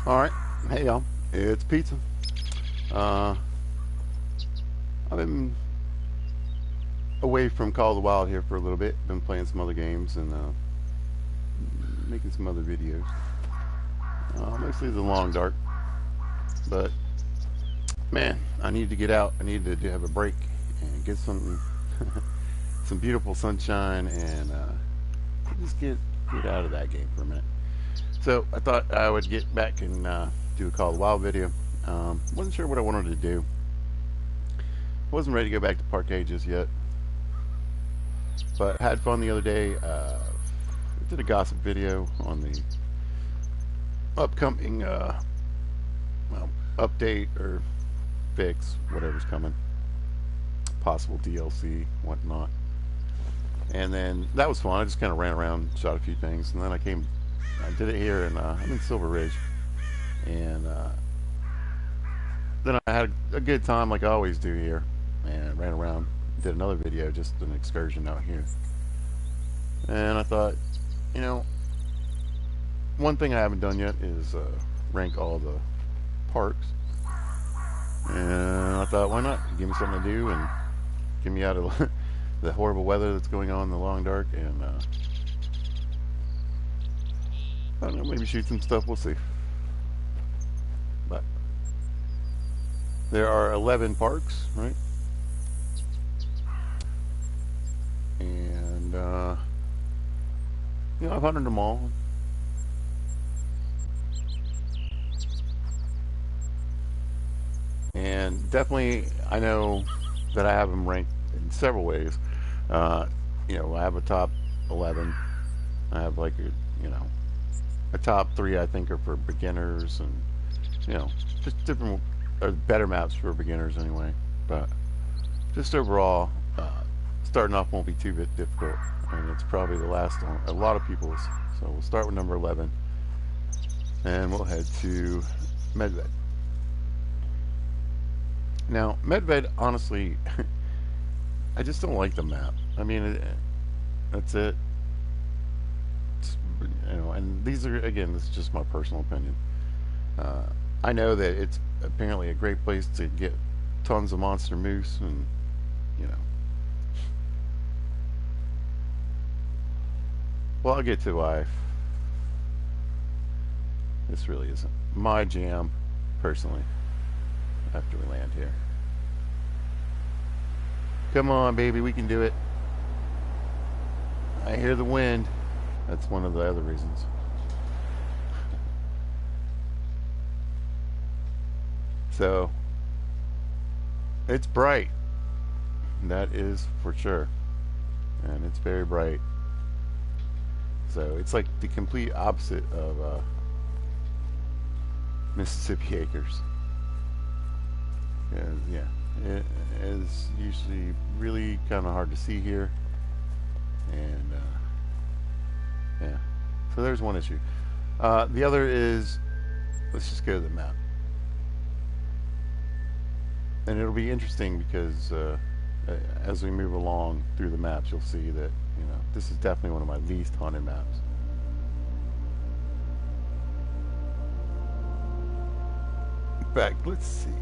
Alright, hey y'all, it's Pizza. Uh, I've been away from Call of the Wild here for a little bit. Been playing some other games and making some other videos. Mostly the Long Dark. But, man, I need to get out. I need to have a break and get something, some beautiful sunshine and just get out of that game for a minute. So I thought I would get back and do a Call of the Wild video. Wasn't sure what I wanted to do. Wasn't ready to go back to Parquet just yet, but had fun the other day. Did a gossip video on the upcoming well, update or fix, whatever's coming, possible DLC, whatnot. And then that was fun. I just kind of ran around, shot a few things, and then I did it here, and I'm in Silver Ridge, and then I had a good time like I always do here, and ran around, did another video, just an excursion out here. And I thought, you know, one thing I haven't done yet is rank all the parks. And I thought, why not? Give me something to do and get me out of the horrible weather that's going on in the Long Dark. And I don't know, maybe shoot some stuff. We'll see. But there are 11 parks, right? And you know, I've hunted them all. And definitely, I know that I have them ranked in several ways. You know, I have a top 11. I have like a top 3. I think are for beginners, and you know, just different or better maps for beginners anyway. But just overall, starting off won't be too bit difficult, and it's probably the last on a lot of people's. So we'll start with number 11, and we'll head to Medved. Now, Medved, honestly, I just don't like the map. I mean, that's it. You know, and these are, again, this is just my personal opinion. Uh, I know that it's apparently a great place to get tons of monster moose, and you know. Well, I'll get to why this really isn't my jam, personally. After we land here. Come on, baby, we can do it. I hear the wind. That's one of the other reasons. So, it's bright. That is for sure. And it's very bright. So, it's like the complete opposite of Mississippi Acres. Yeah, it is usually really kind of hard to see here, and yeah. So there's one issue. The other is, let's just go to the map, and it'll be interesting because as we move along through the maps, you'll see that this is definitely one of my least haunted maps. In fact, let's see.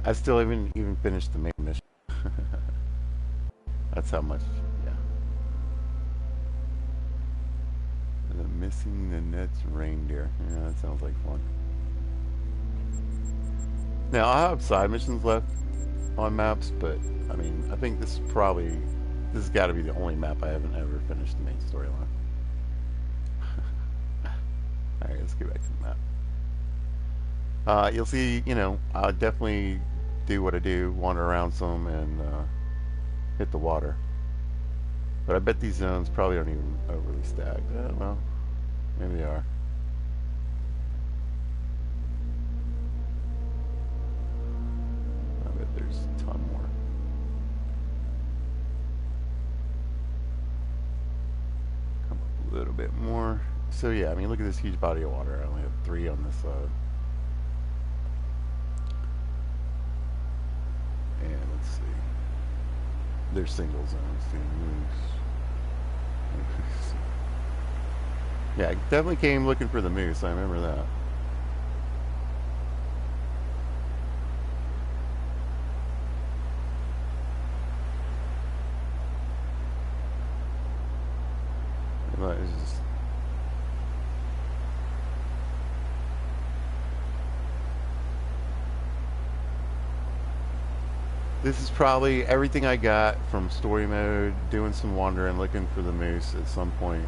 I still haven't even finished the main mission. That's how much, yeah. The missing the Nets reindeer. Yeah, that sounds like fun. Now, I have side missions left on maps, but I mean, I think this has got to be the only map I haven't ever finished the main storyline. Alright, let's get back to the map. You'll see, I'll definitely do what I do, wander around some, and hit the water. But I bet these zones probably aren't even overly stacked. I don't know. Maybe they are. I bet there's a ton more. Come up a little bit more. So yeah, I mean, look at this huge body of water. I only have 3 on this side. And let's see. There's single zones too. Yeah, I definitely came looking for the moose. I remember that. But it's just, this is probably everything I got from story mode, doing some wandering, looking for the moose at some point.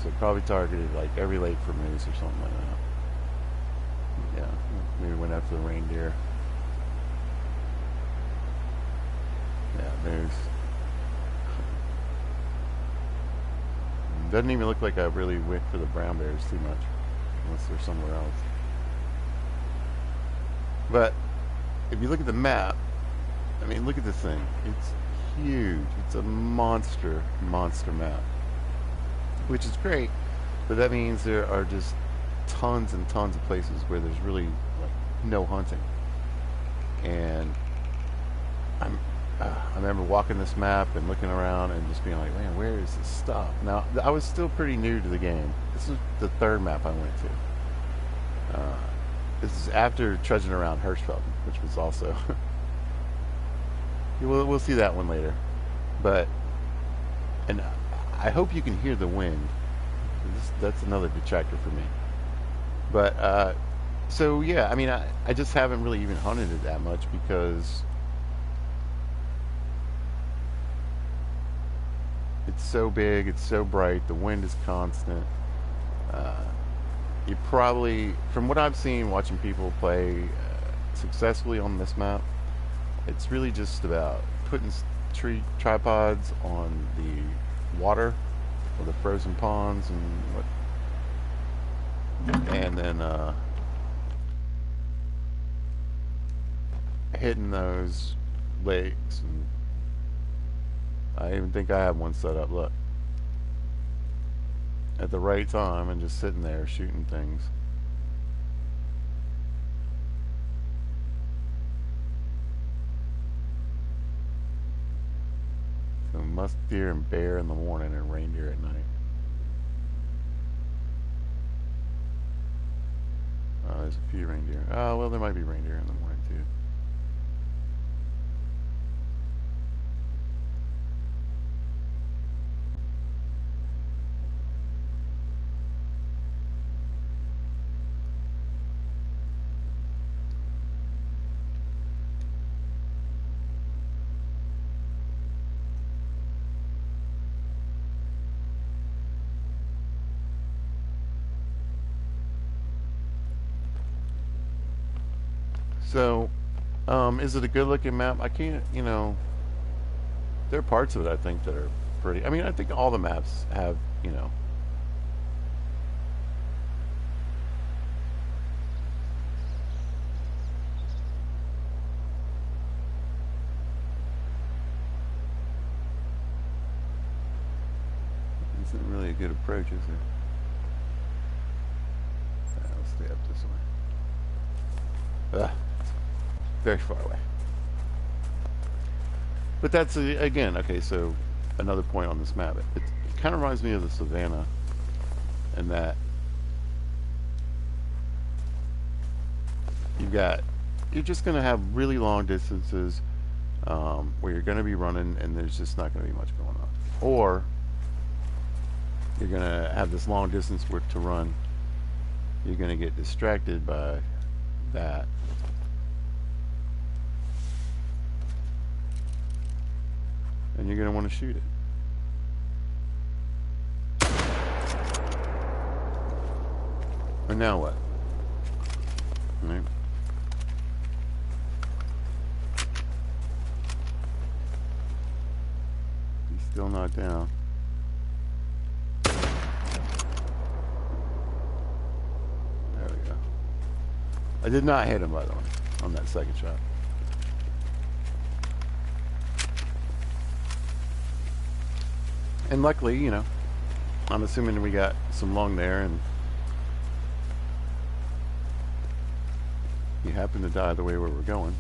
So probably targeted like every lake for moose or something like that. Yeah, maybe went after the reindeer. Yeah, moose. Doesn't even look like I really went for the brown bears too much, unless they're somewhere else. But if you look at the map, I mean, look at this thing. It's huge. It's a monster, monster map, which is great. But that means there are just tons and tons of places where there's really like no hunting. And I'm, I remember walking this map and looking around and just being like, man, where is this stuff? Now, I was still pretty new to the game. This is the third map I went to. This is after trudging around Hirschfelden, which was also we'll see that one later. But and I hope you can hear the wind. That's another detractor for me. But so yeah, I mean, I just haven't really even hunted it that much because it's so big, it's so bright, the wind is constant. Uh, you probably, from what I've seen watching people play successfully on this map, it's really just about putting tripods on the water or the frozen ponds and then hitting those lakes. And I even think I have one set up. Look, at the right time and just sitting there shooting things. So musk deer and bear in the morning and reindeer at night. There's a few reindeer. Oh, well, there might be reindeer in the morning too. So, is it a good looking map? I can't, there are parts of it I think that are pretty. I mean, I think all the maps have, isn't really a good approach, is it? Let's stay up this way. Very far away. But that's, again, okay, so another point on this map. It kind of reminds me of the savannah in that you're just going to have really long distances where you're going to be running and there's just not going to be much going on. Or you're going to have this long distance to run. You're going to get distracted by that. And you're going to want to shoot it. And now what? Right. He's still not down. There we go. I did not hit him, by the way, on that second shot. And luckily, I'm assuming we got some lung there, and he happened to die the way we were going.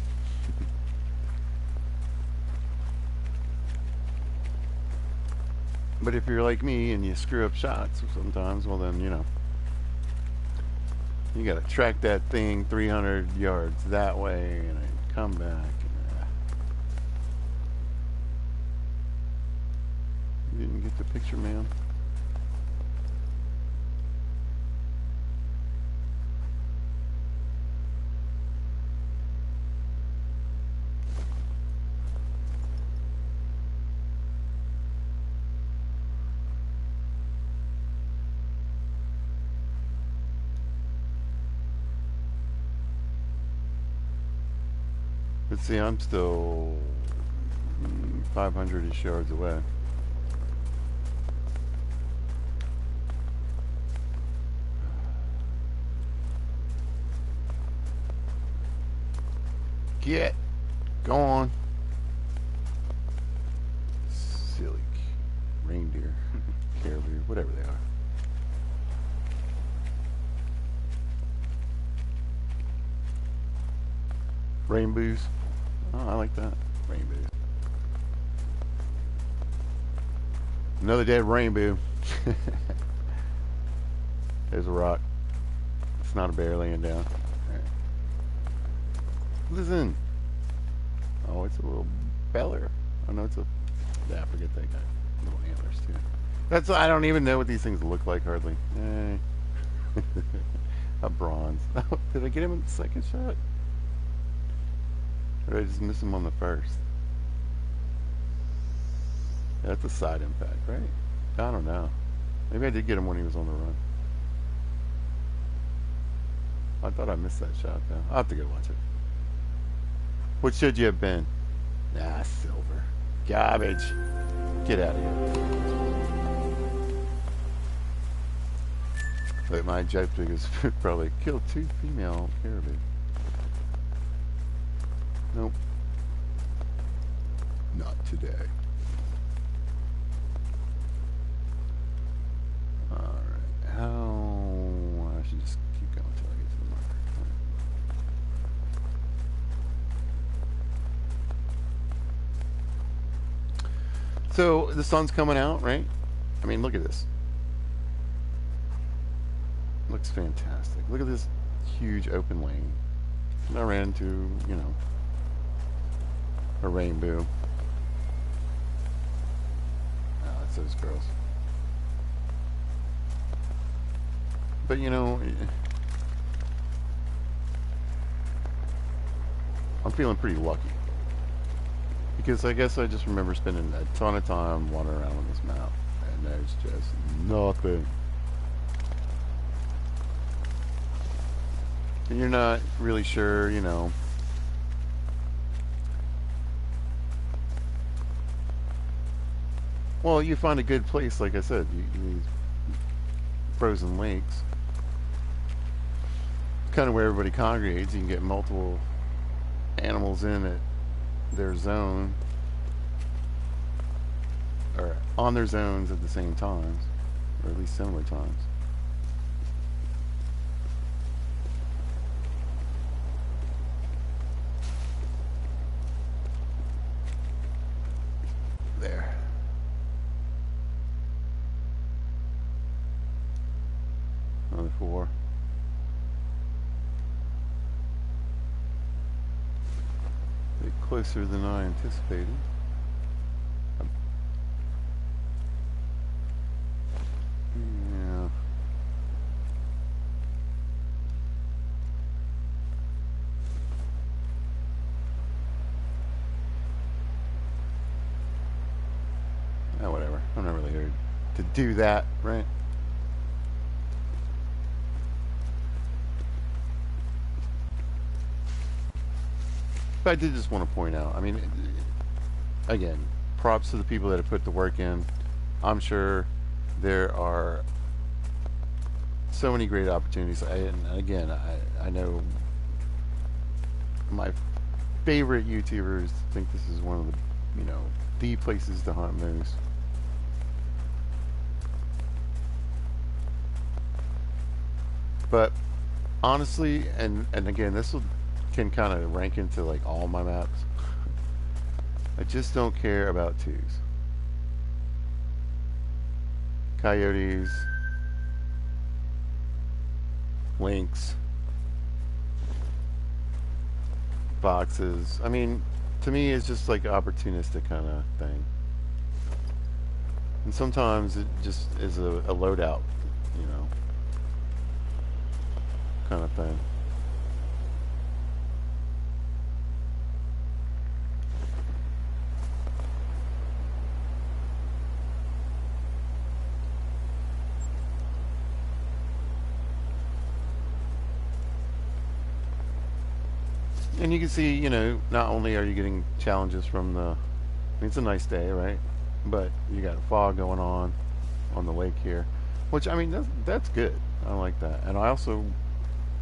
But if you're like me and you screw up shots sometimes, well then, you gotta track that thing 300 yards that way and then come back. You didn't get the picture, man. But see, I'm still 500-ish yards away. Get gone. Silly reindeer, caribou, whatever they are. Rainbows. Oh, I like that. Rainbows. Another dead rainbow. There's a rock. It's not a bear laying down. Right. Listen. Oh, it's a little beller. Oh no, it's a. Yeah, I forget that guy. Little antlers too. That's. I don't even know what these things look like hardly. A bronze. Oh, did I get him in the second shot? Or did I just miss him on the first? Yeah, that's a side impact, right? I don't know. Maybe I did get him when he was on the run. I thought I missed that shot, though. I'll have to go watch it. What should you have been? Ah, silver. Garbage. Get out of here. But my objective is probably kill 2 female caribou. Nope. Not today. Alright. How... I should just keep going until I get to the marker. So, the sun's coming out, right? I mean, look at this. Looks fantastic. Look at this huge open lane. And I ran into, a rainbow. Oh, that's those girls. But I'm feeling pretty lucky. Because I guess I just remember spending a ton of time wandering around on this map. And there's just nothing. And you're not really sure, Well, you find a good place, like I said, these frozen lakes. Kind of where everybody congregates. You can get multiple animals in at their zone, or on their zones at the same times, or at least similar times. There. Another 4. A bit closer than I anticipated. Yeah. Oh, whatever. I'm not really here to do that, right? But I did just want to point out, I mean, again, props to the people that have put the work in. I'm sure there are so many great opportunities. And again, I know my favorite YouTubers think this is one of the, the places to hunt moose. But honestly, and again, this can kind of rank into like all my maps. I just don't care about 2s. coyotes, lynx, foxes. I mean, to me, it's just like opportunistic kind of thing. And sometimes it just is a loadout, you know, kind of thing. And you can see, you know, not only are you getting challenges from the, I mean, it's a nice day, right? But you got fog going on the lake here, which I mean that's good. I like that, and I also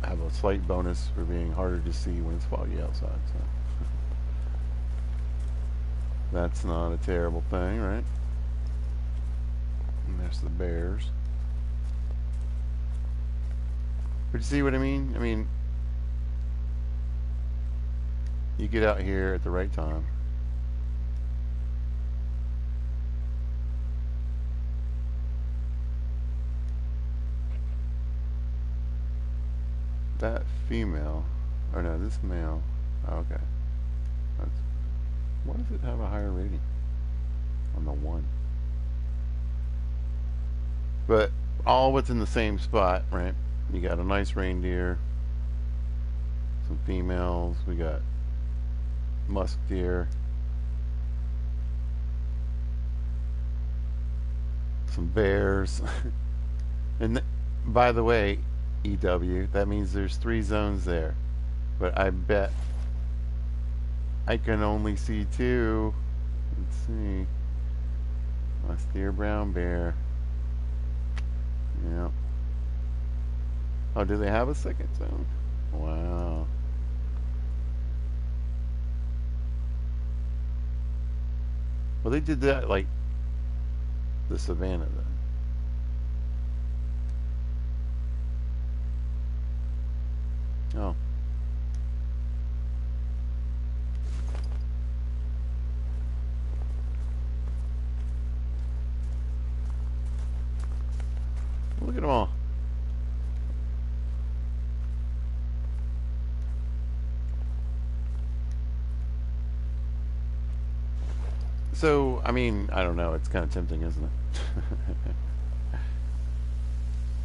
have a slight bonus for being harder to see when it's foggy outside. So that's not a terrible thing, right? And there's the bears. But you see what I mean? I mean, you get out here at the right time. That female, or no, this male. Oh, okay. That's, why does it have a higher rating on the one? But all within the same spot, right? You got a nice reindeer, some females. We got musk deer, some bears, and by the way, EW, that means there's 3 zones there, but I bet I can only see 2. Let's see. Musk deer, brown bear. Yeah. Oh, do they have a second zone? Wow. Well, they did that like the savannah then. Oh. Look at them all. So, I mean, I don't know. It's kind of tempting, isn't it?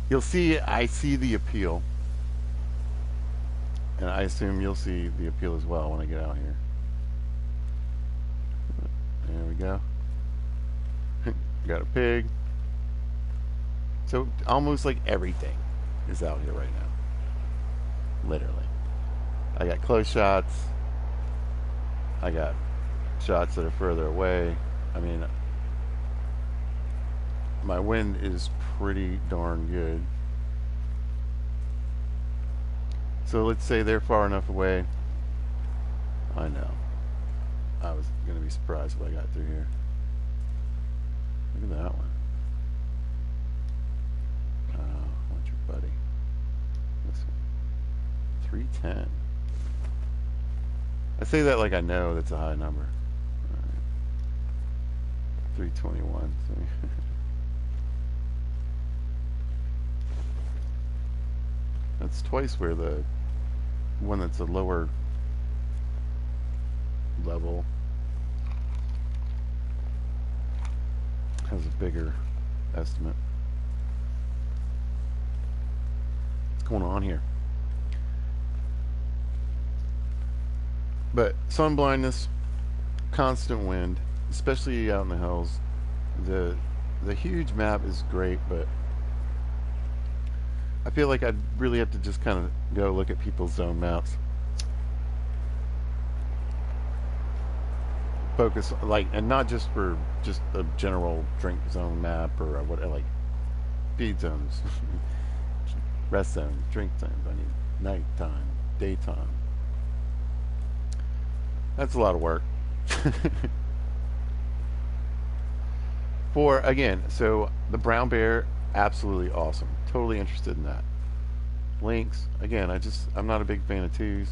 You'll see, I see the appeal. And I assume you'll see the appeal as well when I get out here. There we go. Got a pig. So, almost like everything is out here right now. Literally. I got close shots. I got shots that are further away. I mean, my wind is pretty darn good. So let's say they're far enough away. I know. I was going to be surprised if I got through here. Look at that one. What's your buddy? This one. 310. I say that like I know that's a high number. 321. That's twice where the one that's a lower level has a bigger estimate. What's going on here? But sun blindness, constant wind, especially out in the hills. The huge map is great, but I feel like I'd really have to just kind of go look at people's zone maps. Focus, like, and not just for just a general drink zone map or what, like feed zones, rest zones, drink zones. I need nighttime, daytime. That's a lot of work. For, again, so the brown bear, absolutely awesome. Totally interested in that. Lynx, again, I'm not a big fan of 2s.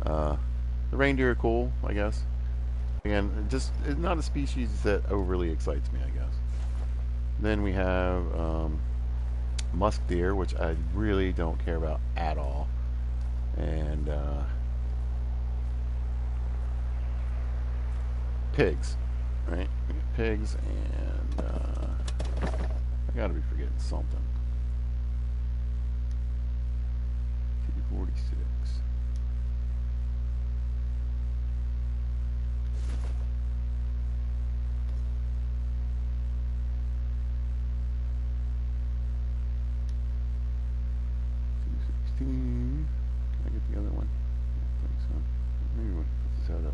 The reindeer are cool, I guess. Again, just, it's not a species that overly excites me, I guess. Then we have musk deer, which I really don't care about at all. And pigs, right? We got pigs, and I gotta be forgetting something. T46. Can I get the other one? I don't think so. Maybe we can put this out up.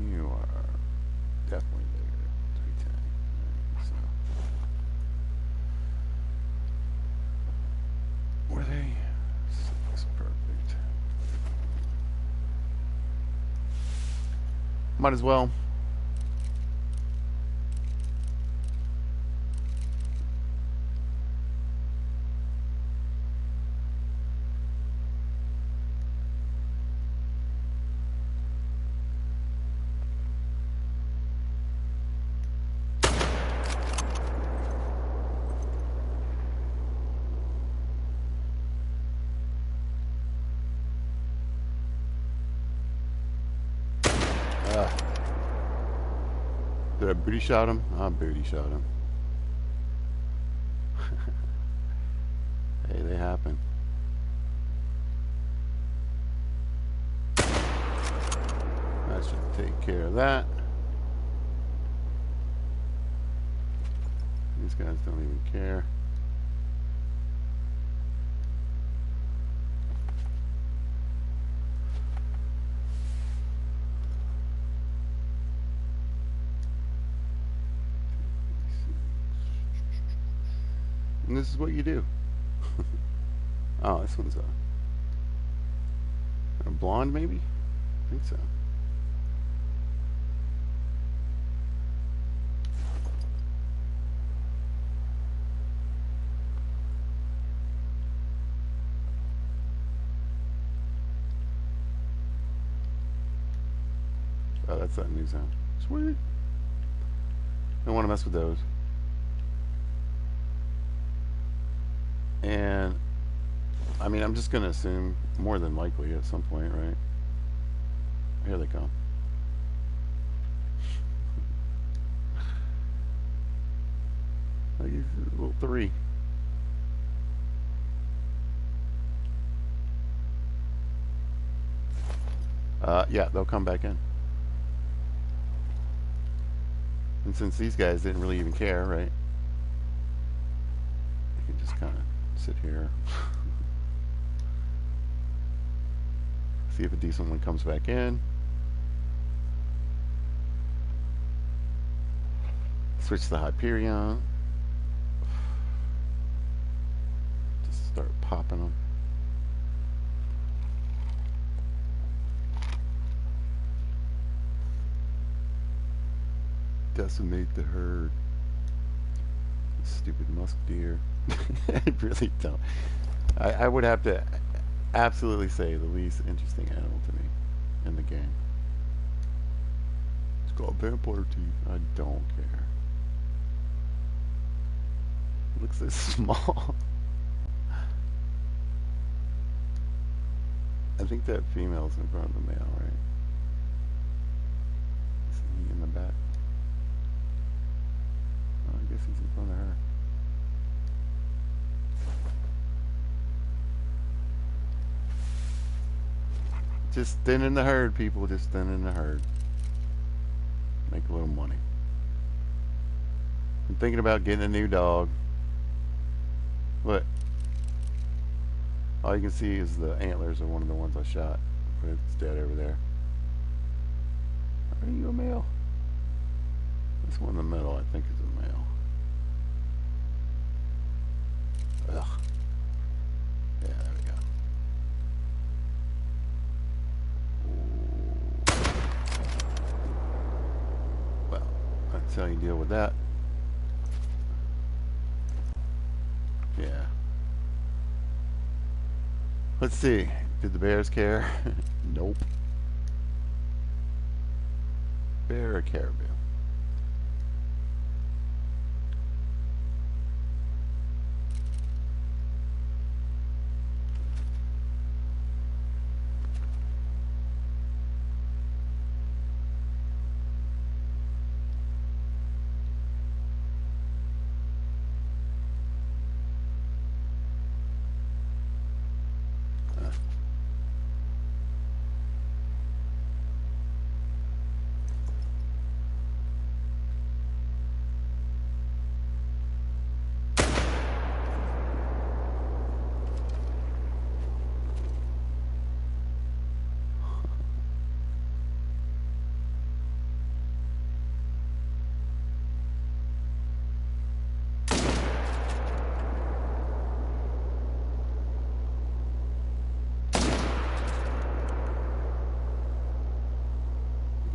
You are definitely bigger. 310. Right, so. Were they? Looks perfect. Might as well. Did I booty shot him? I booty shot him. Hey, they happen. That should take care of that. These guys don't even care. And this is what you do. Oh, this one's a blonde, maybe? I think so. Oh, that's that new zone. Sweet. Don't want to mess with those. And I mean, I'm just going to assume more than likely at some point, right? Here they come. Like a little 3. Yeah, they'll come back in. And since these guys didn't really even care, right? You can just kind of sit here. See if a decent one comes back in. Switch to Hyperion. Just start popping them. Decimate the herd. Stupid musk deer. I really don't. I would have to absolutely say the least interesting animal to me in the game. It's called vampire teeth. I don't care. It looks so small. I think that female's in front of the male, right? Isn't he in the back? Oh, I guess he's in front of her. Just thinning the herd, people. Just thinning the herd. Make a little money. I'm thinking about getting a new dog. But all you can see is the antlers of one of the ones I shot. But it's dead over there. Are you a male? This one in the middle, I think, is a male. Ugh. Yeah, there we go. Well, that's how you deal with that. Yeah. Let's see. Did the bears care? Nope. bear or caribou?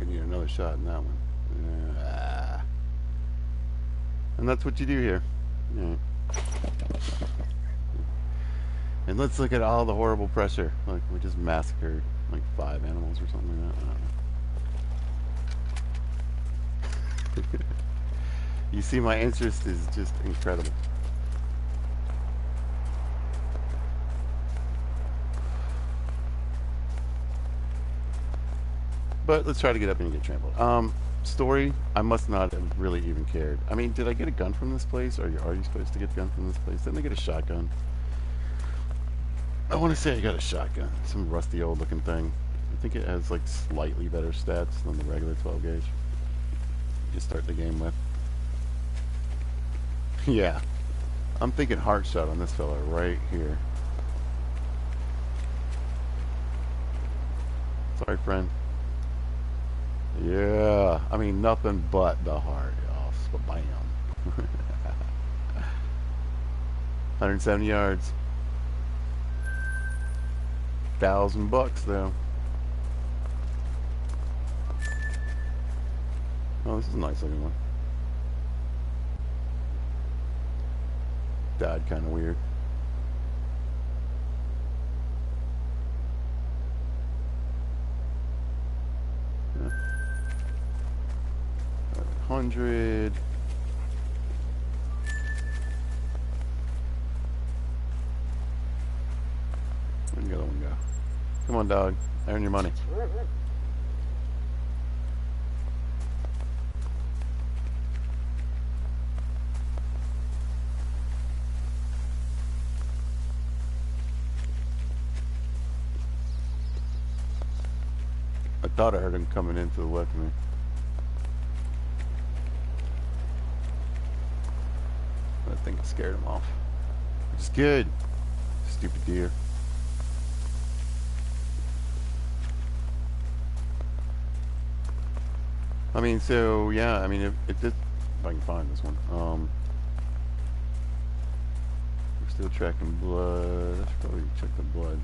Need another shot in that one. And that's what you do here. Yeah. And let's look at all the horrible pressure. Like, we just massacred like 5 animals or something like that. I don't know. You see, my interest is just incredible. But let's try to get up and get trampled. Story, I must not have really even cared. I mean, did I get a gun from this place? Or are you supposed to get a gun from this place? Didn't I get a shotgun? I want to say I got a shotgun. Some rusty old looking thing. I think it has like slightly better stats than the regular 12 gauge. You start the game with. Yeah. I'm thinking heart shot on this fella right here. Sorry, friend. Yeah, I mean nothing but the heart, y'all. Bam. 170 yards. $1,000 though. Oh, this is a nice looking one. Died kind of weird. Yeah. 100. Where'd the other one go? Come on, dog. Earn your money. I thought I heard him coming in to the left of me. I think it scared him off. Which is good. Stupid deer. I mean, so yeah. I mean, if this, if I can find this one. We're still tracking blood. I should probably check the blood.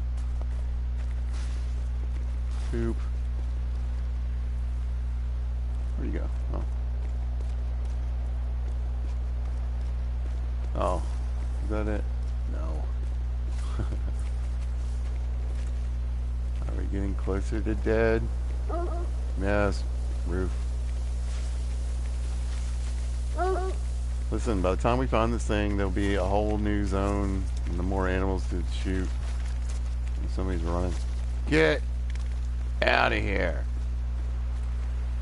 Poop. Where'd you go? Oh. Oh, is that it? No. Are we getting closer to dead? Yes, roof. Listen, by the time we find this thing, there'll be a whole new zone and the more animals to shoot. And somebody's running. Get out of here.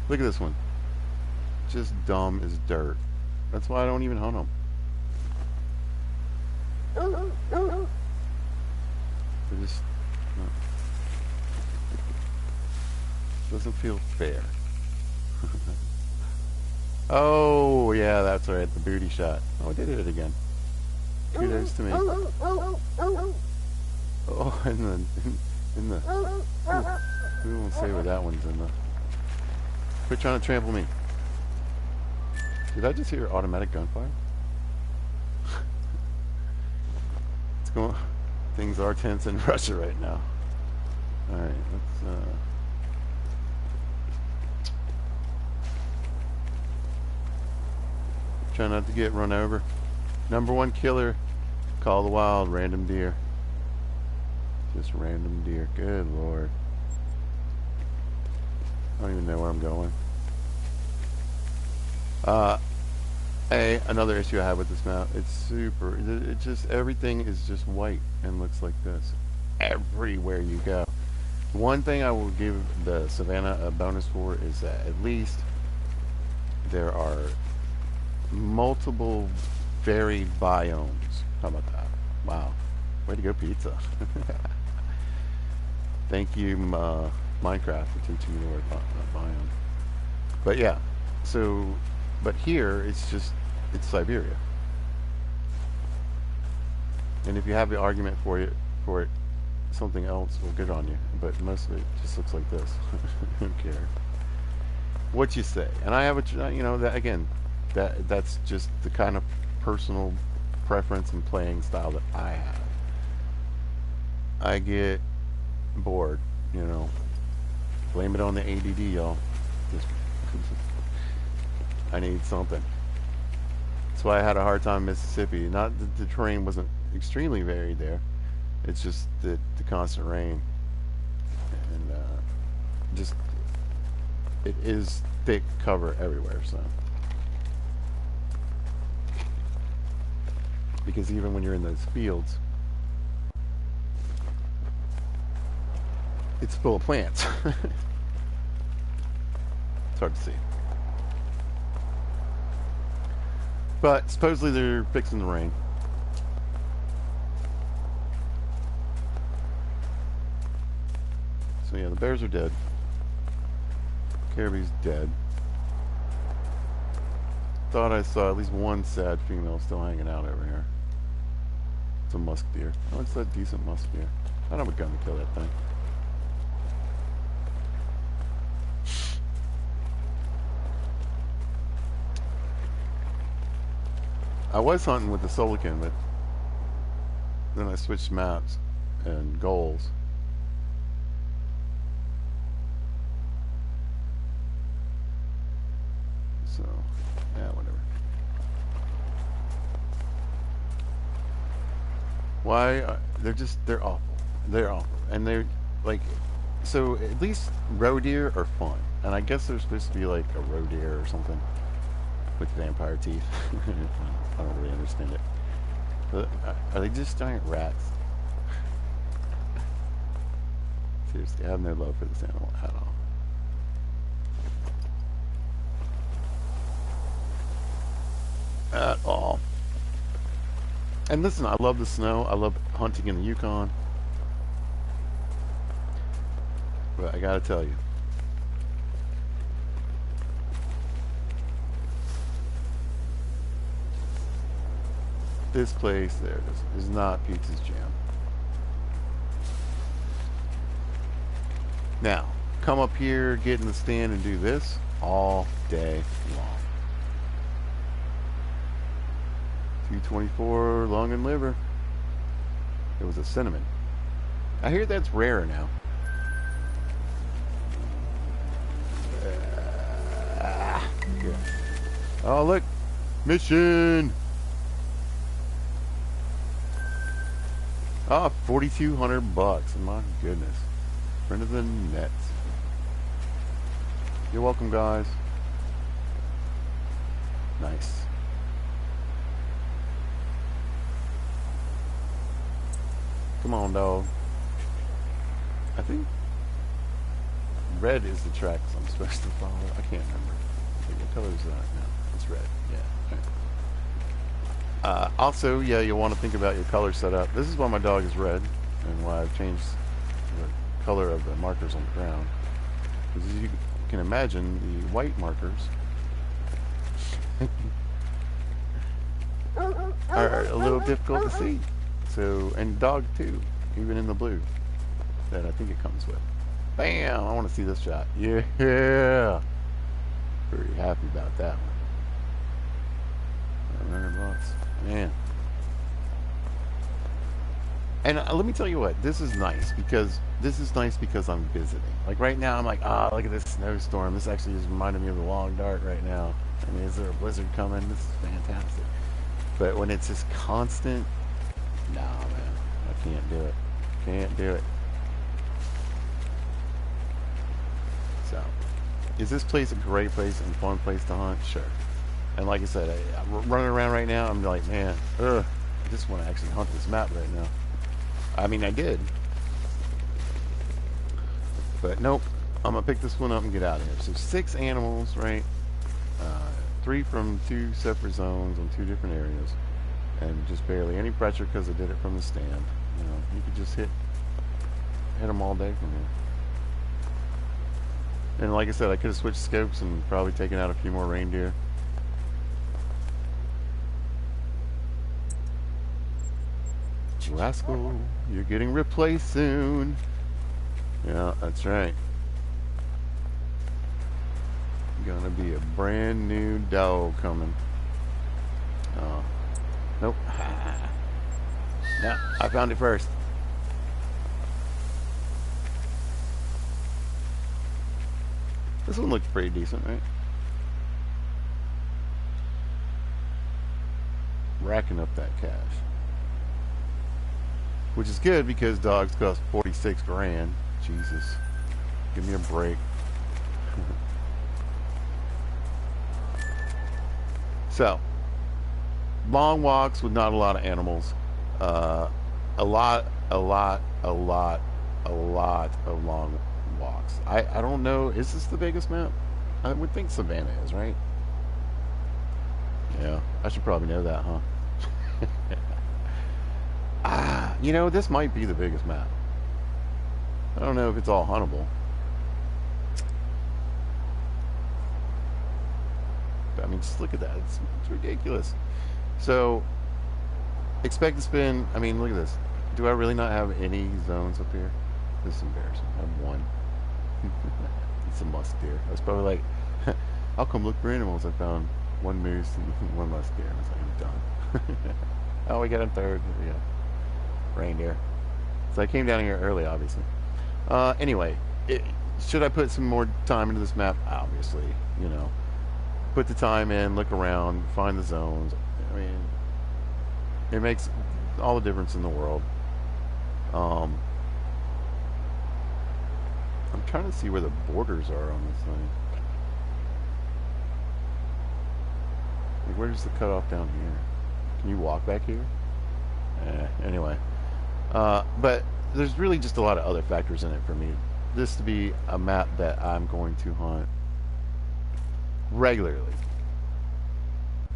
Look at this one. Just dumb as dirt. That's why I don't even hunt them. It just doesn't feel fair. Oh yeah, that's right. The booty shot. Oh, I did it again. Kudos to me. Oh, in the. We won't say where that one's in the. Quit trying to trample me. Did I just hear automatic gunfire? It's going. Things are tense in Russia right now. All right, let's. Try not to get run over. #1 killer. Call the wild. Random deer. Just random deer. Good lord. I don't even know where I'm going. Uh, another issue I have with this map, it's super, it just, everything is just white and looks like this. Everywhere you go. One thing I will give the Savannah a bonus for is that at least there are multiple varied biomes. How about that? Wow. Way to go, pizza. Thank you, Minecraft, for teaching me the word biome. But yeah, so, but here it's just, it's Siberia. And if you have the argument for it, something else, well, good on you. But most of it just looks like this. I don't care what you say. And I have a, you know, that again, that's just the kind of personal preference and playing style that I have. I get bored, you know. Blame it on the ADD, y'all. Just, I need something. That's why I had a hard time in Mississippi. Not that the terrain wasn't extremely varied there. It's just the constant rain. And just, it is thick cover everywhere, so. Because even when you're in those fields, it's full of plants. It's hard to see. But supposedly they're fixing the rain. So yeah, the bears are dead. Caribou's dead. Thought I saw at least one sad female still hanging out over here. It's a musk deer. Oh, it's a decent musk deer. I don't have a gun to kill that thing. I was hunting with the Solican, but then I switched maps and goals. So, yeah, whatever. Why? They're awful. They're awful. And they're, like, so at least roe deer are fun. And I guess they're supposed to be like a roe deer or something with vampire teeth. I don't really understand it. But are they just giant rats? Seriously, I have no love for this animal at all. At all. And listen, I love the snow. I love hunting in the Yukon. But I gotta tell you, this place, there it is not Pizza's jam. Now, come up here, get in the stand, and do this all day long. 224 long and liver. It was a cinnamon. I hear that's rarer now. Yeah. Oh, look. Mission. Ah, 4,200 bucks. My goodness. Friend of the nets. You're welcome, guys. Nice. Come on, dog. I think red is the tracks I'm supposed to follow. I can't remember. What color is that now? It's red. Yeah. Right. Also, yeah, you'll want to think about your color setup. This is why my dog is red, and why I've changed the color of the markers on the ground. Because as you can imagine, the white markers are a little difficult to see. So, and dog too, even in the blue that I think it comes with. Bam! I want to see this shot. Yeah! Very happy about that one. 100 bucks. Man. And let me tell you what, this is nice because I'm visiting. Like right now, I'm like, look at this snowstorm. This actually is reminding me of the long dark right now. I mean, is there a blizzard coming? This is fantastic. But when it's just constant, nah, man, I can't do it. Can't do it. So, is this place a great place and fun place to hunt? Sure. And like I said, I'm running around right now. I'm like, man, ugh, I just want to actually hunt this map right now. I mean, I did, but nope. I'm gonna pick this one up and get out of here. So 6 animals, right? 3 from 2 separate zones on 2 different areas, and just barely any pressure because I did it from the stand. You know, you could just hit them all day from here. And like I said, I could have switched scopes and probably taken out a few more reindeer. Rascal, you're getting replaced soon. Yeah, that's right. Gonna be a brand new dog coming. Oh, nope. No, I found it first. This one looks pretty decent, right? Racking up that cash. Which is good because dogs cost 46 grand. Jesus. Give me a break. So, long walks with not a lot of animals. A lot of long walks. I don't know. Is this the biggest map? I would think Savannah is, right? Yeah, I should probably know that, huh? You know, this might be the biggest map. I don't know if it's all huntable. But, I mean, just look at that. It's ridiculous. So, expect to spin. I mean, look at this. Do I really not have any zones up here? This is embarrassing. I have one. It's a musk deer. I was probably like, I'll come look for animals. I found 1 moose and 1 musk deer. I was like, I'm done. Oh, we got a third. Yeah. Reindeer. So I came down here early, obviously. Anyway, should I put some more time into this map? Obviously, you know. Put the time in, look around, find the zones. I mean, it makes all the difference in the world. I'm trying to see where the borders are on this thing. Like, where's the cutoff down here? Can you walk back here? Anyway. But there's really just a lot of other factors in it for me. This to be a map that I'm going to hunt regularly.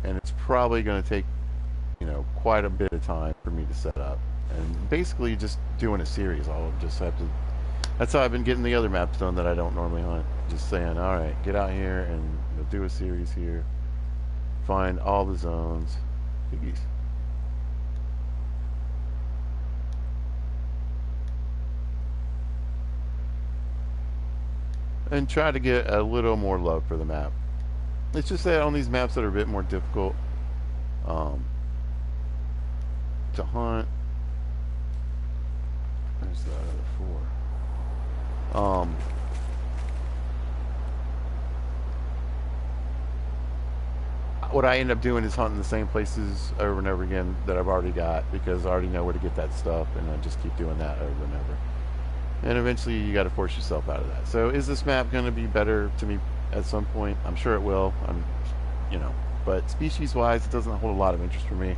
And it's probably going to take, you know, quite a bit of time for me to set up. And basically just doing a series. I'll just have to... That's how I've been getting the other maps done that I don't normally hunt. Just saying, alright, get out here and do a series here. Find all the zones. Piggies. And try to get a little more love for the map. It's just that on these maps that are a bit more difficult to hunt. There's the other 4. What I end up doing is hunting the same places over and over again that I've already got because I already know where to get that stuff, and I just keep doing that over and over. And eventually you got to force yourself out of that. So is this map going to be better to me at some point? I'm sure it will. You know, but species-wise, it doesn't hold a lot of interest for me.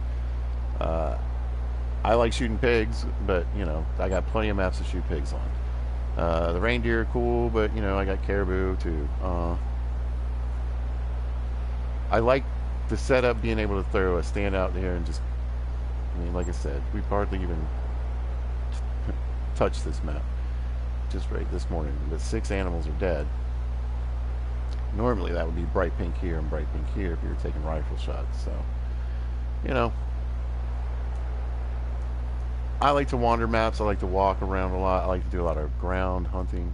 I like shooting pigs, but you know, I got plenty of maps to shoot pigs on. The reindeer are cool, but you know, I got caribou too. I like the setup, being able to throw a stand out there and just, I mean, like I said, we've hardly even touched this map. Just right this morning, but 6 animals are dead. Normally that would be bright pink here and bright pink here if you were taking rifle shots. So, you know, I like to wander maps. I like to walk around a lot. I like to do a lot of ground hunting.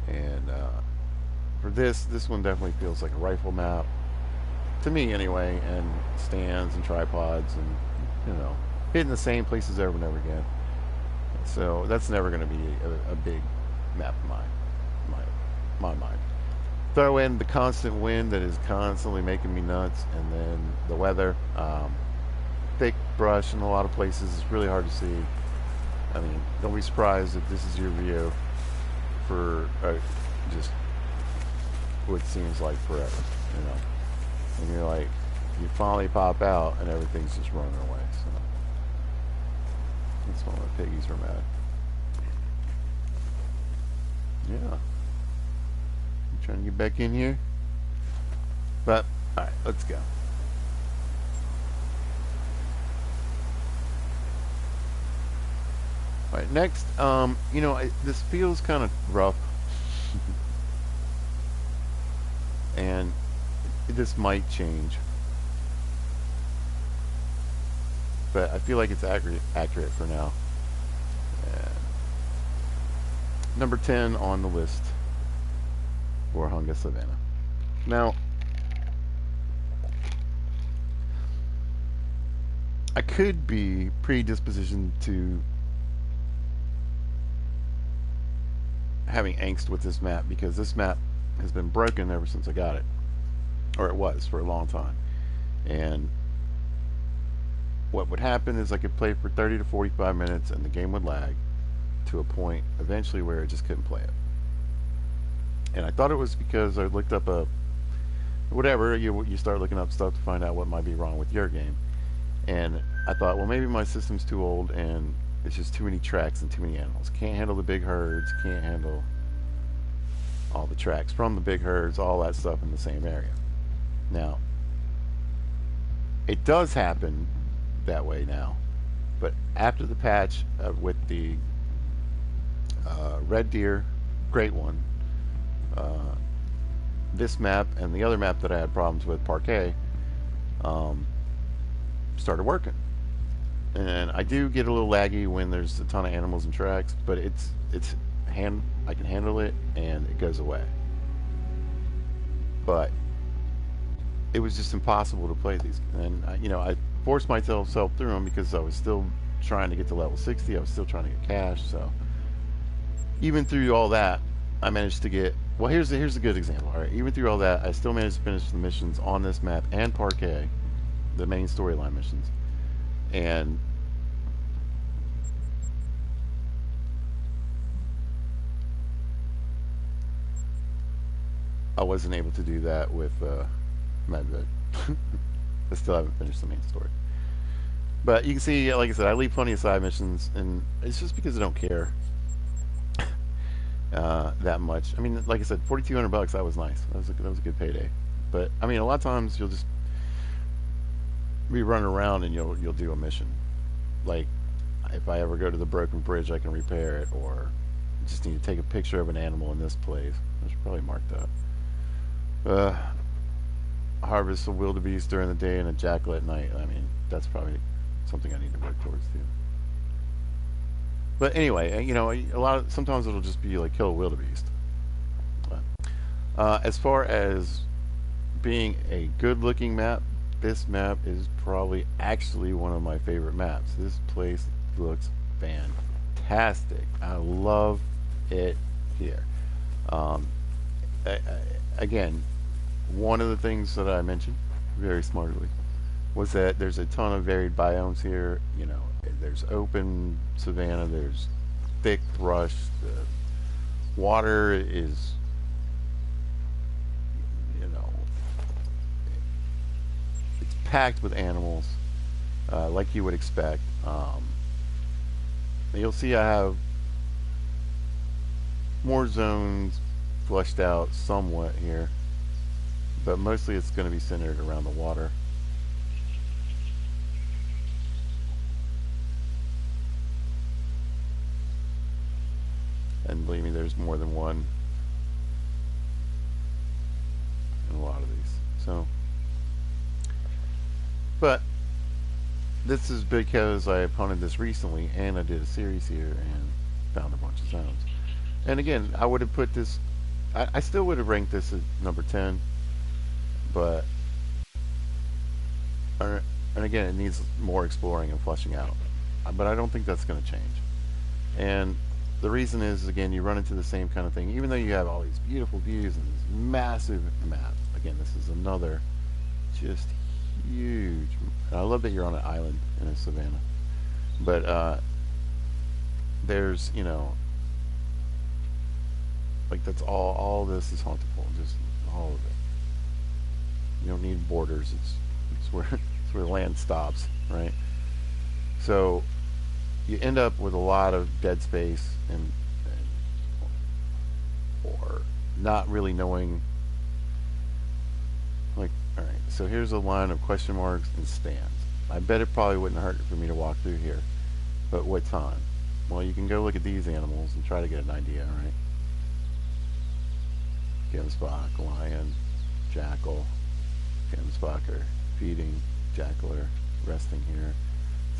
And for this one definitely feels like a rifle map to me anyway, and stands and tripods and, you know, hitting the same places over and over again. So that's never going to be a big map in my mind. Throw in the constant wind that is constantly making me nuts, and then the weather. Thick brush in a lot of places. It's really hard to see. I mean, don't be surprised if this is your view for just what seems like forever, you know. and you're like, you finally pop out and everything's just running away. So that's why my piggies are mad. Yeah. I'm trying to get back in here. But, alright, let's go. Alright, next, this feels kind of rough. And this might change. But I feel like it's accurate for now. Number 10 on the list for Hunga Savannah. Now, I could be predispositioned to having angst with this map because this map has been broken ever since I got it, or it was for a long time. And what would happen is I could play for 30 to 45 minutes and the game would lag to a point eventually where I just couldn't play it. And I thought it was because I looked up whatever, you start looking up stuff to find out what might be wrong with your game. And I thought, well, maybe my system's too old and it's just too many tracks and too many animals. Can't handle the big herds, can't handle all the tracks from the big herds, all that stuff in the same area. Now, it does happen that way now, but after the patch with the red deer, great one, this map and the other map that I had problems with, Parquet, started working. And I do get a little laggy when there's a ton of animals and tracks, but I can handle it and it goes away. But it was just impossible to play these, and I forced myself through them because I was still trying to get to level 60. I was still trying to get cash. So even through all that, I managed to get. Well, here's a good example. All right, even through all that, I still managed to finish the missions on this map and Parquet, the main storyline missions, and I wasn't able to do that with Medved. I still haven't finished the main story. But you can see, like I said, I leave plenty of side missions, and it's just because I don't care that much. I mean, like I said, $4,200. That was nice. That was a good payday. But I mean, a lot of times you'll just be running around and you'll do a mission. Like if I ever go to the broken bridge, I can repair it, or just need to take a picture of an animal in this place. I should probably mark that. Harvest a wildebeest during the day and a jackal at night. I mean, that's probably something I need to work towards too. But anyway, sometimes it'll just be like kill a wildebeest. As far as being a good-looking map, this map is probably actually one of my favorite maps. This place looks fantastic. I love it here. Again, one of the things that I mentioned very smartly was that there's a ton of varied biomes here. There's open savanna, there's thick brush, the water is, it's packed with animals, like you would expect. You'll see I have more zones fleshed out somewhat here, but mostly it's going to be centered around the water. And believe me, there's more than one in a lot of these. So, but this is because I punted this recently, and I did a series here and found a bunch of zones. And again, I would have put this, I still would have ranked this at number 10, but, and again, it needs more exploring and fleshing out. But I don't think that's going to change. And the reason is, again, you run into the same kind of thing. Even though you have all these beautiful views and this massive map, again, this is another just huge. I love that you're on an island in a savanna. But there's, like that's all this is hauntable, just all of it. You don't need borders. It's where it's where the land stops, right? So you end up with a lot of dead space or not really knowing. Like, all right, so here's a line of question marks and stands. I bet it probably wouldn't hurt for me to walk through here, but what time? Well, you can go look at these animals and try to get an idea, right? Gemsbok, lion, jackal, Gemsboker, feeding, jackal are resting here.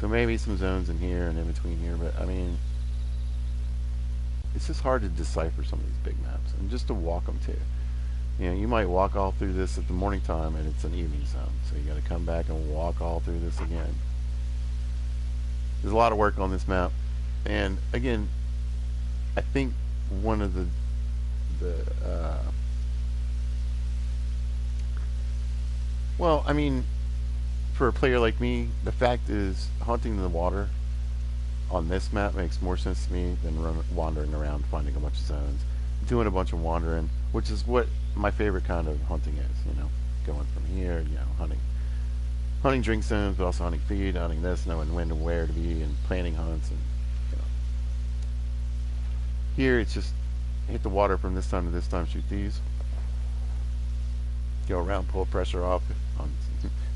So maybe some zones in here and in between here, but I mean, it's just hard to decipher some of these big maps and just to walk them too. You know, you might walk all through this at the morning time and it's an evening zone, so you got to come back and walk all through this again. There's a lot of work on this map, and again, I think one of the well, I mean, for a player like me, the fact is hunting in the water on this map makes more sense to me than wandering around finding a bunch of zones, doing a bunch of wandering, which is what my favorite kind of hunting is. You know, going from here, you know, hunting drink zones, but also hunting feed, hunting this, knowing when and where to be, and planning hunts, and you know. Here it's just hit the water from this time to this time, shoot these, go around, pull pressure off on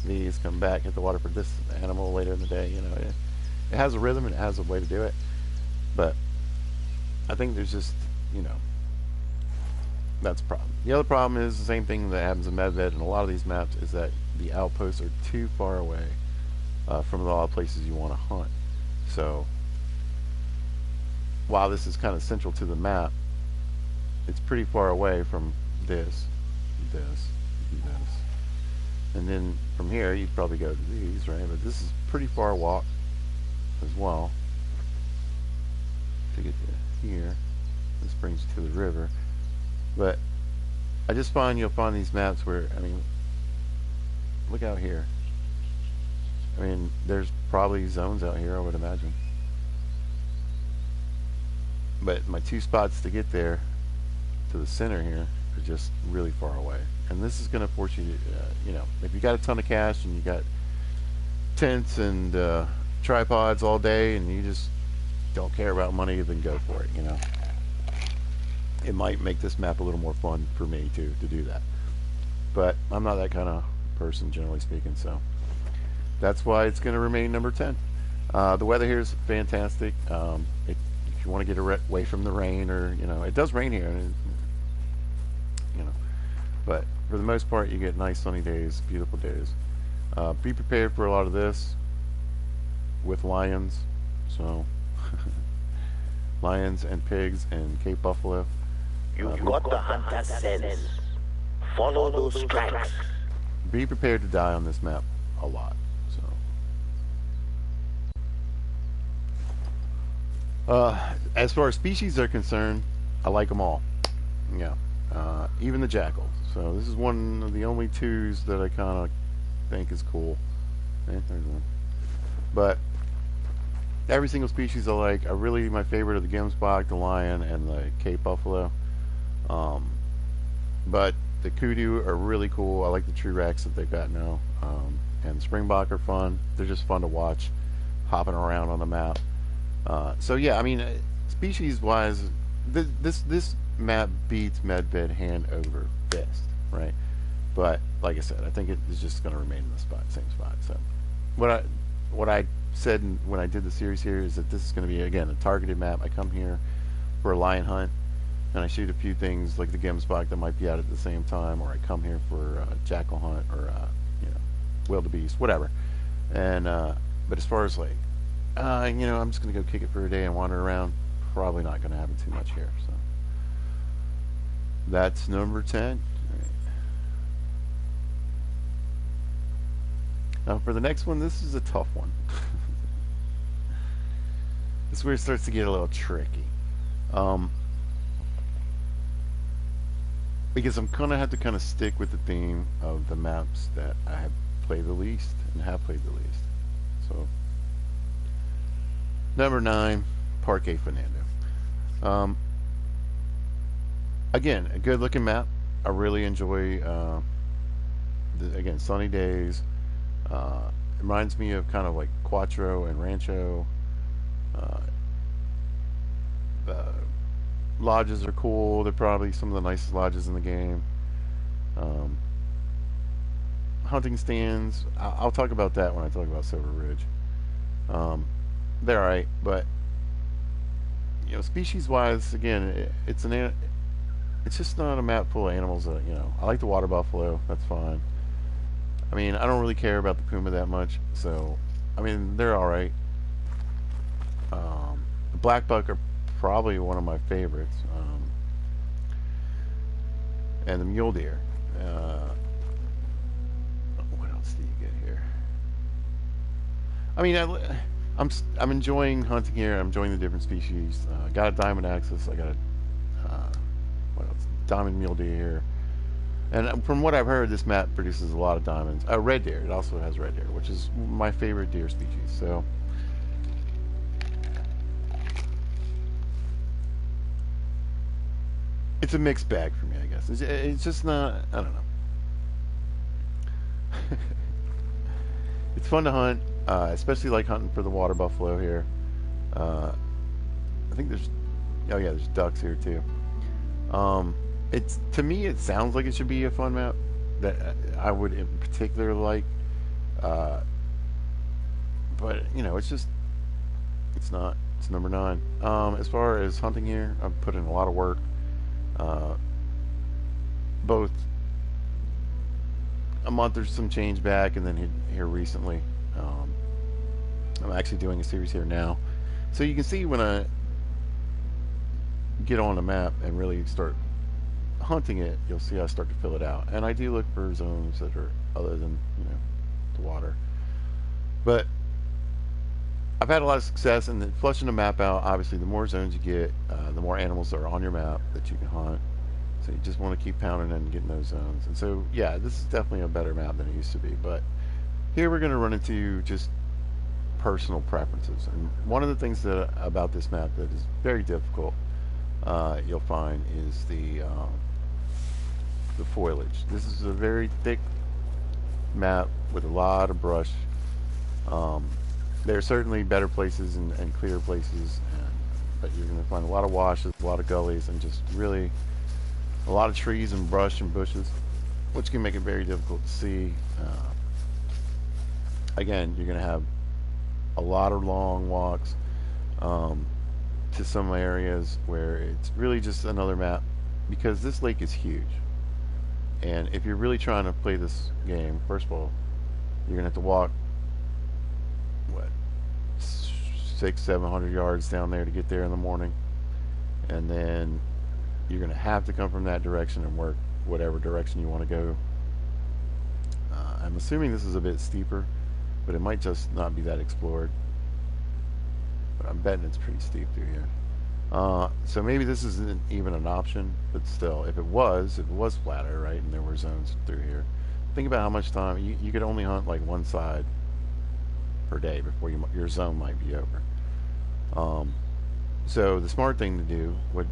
these, come back, hit the water for this animal later in the day. You know, it has a rhythm and it has a way to do it, but I think there's just, you know, that's a problem. The other problem is the same thing that happens in Medved and a lot of these maps is that the outposts are too far away from a lot of places you want to hunt. So while this is kind of central to the map, it's pretty far away from this, and then from here you'd probably go to these, right? But this is pretty far walk as well to get to here. This brings you to the river, but I just find you'll find these maps where, I mean, look out here. I mean, there's probably zones out here, I would imagine, but my two spots to get there to the center here are just really far away, and this is going to force you to, you know, if you got a ton of cash and you got tents and tripods all day and you just don't care about money, then go for it. You know, it might make this map a little more fun for me to do that, but I'm not that kind of person, generally speaking, so that's why it's going to remain number 10. The weather here is fantastic. If you want to get away from the rain, or, you know, it does rain here, you know, but for the most part you get nice sunny days, beautiful days. Be prepared for a lot of this with lions, so lions and pigs and Cape Buffalo. You've got the hunter's sense. Follow those tracks. Be prepared to die on this map a lot. So as far as species are concerned, I like them all. Yeah, even the jackal. So this is one of the only twos that I kind of think is cool. Okay, there's one. But every single species I like. My favorite are the Gemsbok, the lion, and the Cape Buffalo. But the kudu are really cool. I like the tree racks that they've got now. And the springbok are fun. They're just fun to watch, hopping around on the map. So yeah, I mean, species-wise, this map beats Medved hand over fist, right? But like I said, I think it is just going to remain in the same spot. So what I said when I did the series here is that this is going to be, again, a targeted map. I come here for a lion hunt, and I shoot a few things like the Gemsbok that might be out at the same time, or I come here for a jackal hunt, or you know, wildebeest, whatever. And but as far as like, you know, I'm just going to go kick it for a day and wander around, probably not going to happen too much here. So that's number 10. Now for the next one, this is a tough one. This is where it starts to get a little tricky. Because I'm going to have to kind of stick with the theme of the maps that I have played the least and have played the least. So, number 9, Parque Fernando. Again, a good looking map. I really enjoy again, sunny days. Reminds me of kind of like Quattro and Rancho. Uh, the lodges are cool. They're probably some of the nicest lodges in the game. Um, Hunting stands. I'll talk about that when I talk about Silver Ridge. Um, they're alright, but species wise, again, it's just not a map full of animals that I like the water buffalo. That's fine. I mean, I don't really care about the puma that much, so I mean they're all right. The black buck are probably one of my favorites, and the mule deer. Uh, what else do you get here? I mean, I'm enjoying hunting here. I'm enjoying the different species. Got a diamond axis. I got a what else? Diamond mule deer. And from what I've heard, this map produces a lot of diamonds. Red deer. It also has red deer, which is my favorite deer species. So, it's a mixed bag for me, I guess. It's just not. I don't know. It's fun to hunt, especially like hunting for the water buffalo here. Uh, I think there's. Oh yeah, there's ducks here too. It's to me, it sounds like it should be a fun map that I would in particular like. Uh, but it's just it's not. It's number 9. As far as hunting here, I've put in a lot of work. Uh, both a month or some change back, and then here recently. I'm actually doing a series here now, so you can see when I get on the map and really start hunting it, you'll see I start to fill it out. And I do look for zones that are other than the water. But I've had a lot of success in flushing the map out. Obviously, the more zones you get, the more animals are on your map that you can hunt. So you just want to keep pounding and getting those zones. And so, yeah, this is definitely a better map than it used to be. But here we're going to run into just personal preferences. And one of the things about this map that is very difficult, you'll find, is the foliage. This is a very thick map with a lot of brush. There are certainly better places and clearer places, but you're going to find a lot of washes, a lot of gullies, and just really a lot of trees and brush and bushes, which can make it very difficult to see. Again, you're going to have a lot of long walks to some areas where it's really just another map, because this lake is huge. And if you're really trying to play this game, first of all, you're going to have to walk, what, 600-700 yards down there to get there in the morning. And then you're going to have to come from that direction and work whatever direction you want to go. I'm assuming this is a bit steeper, but it might just not be that explored. But I'm betting it's pretty steep through here. So maybe this isn't even an option, but still, if it was flatter, right, and there were zones through here, think about how much time you could only hunt like one side per day before your zone might be over. So the smart thing to do would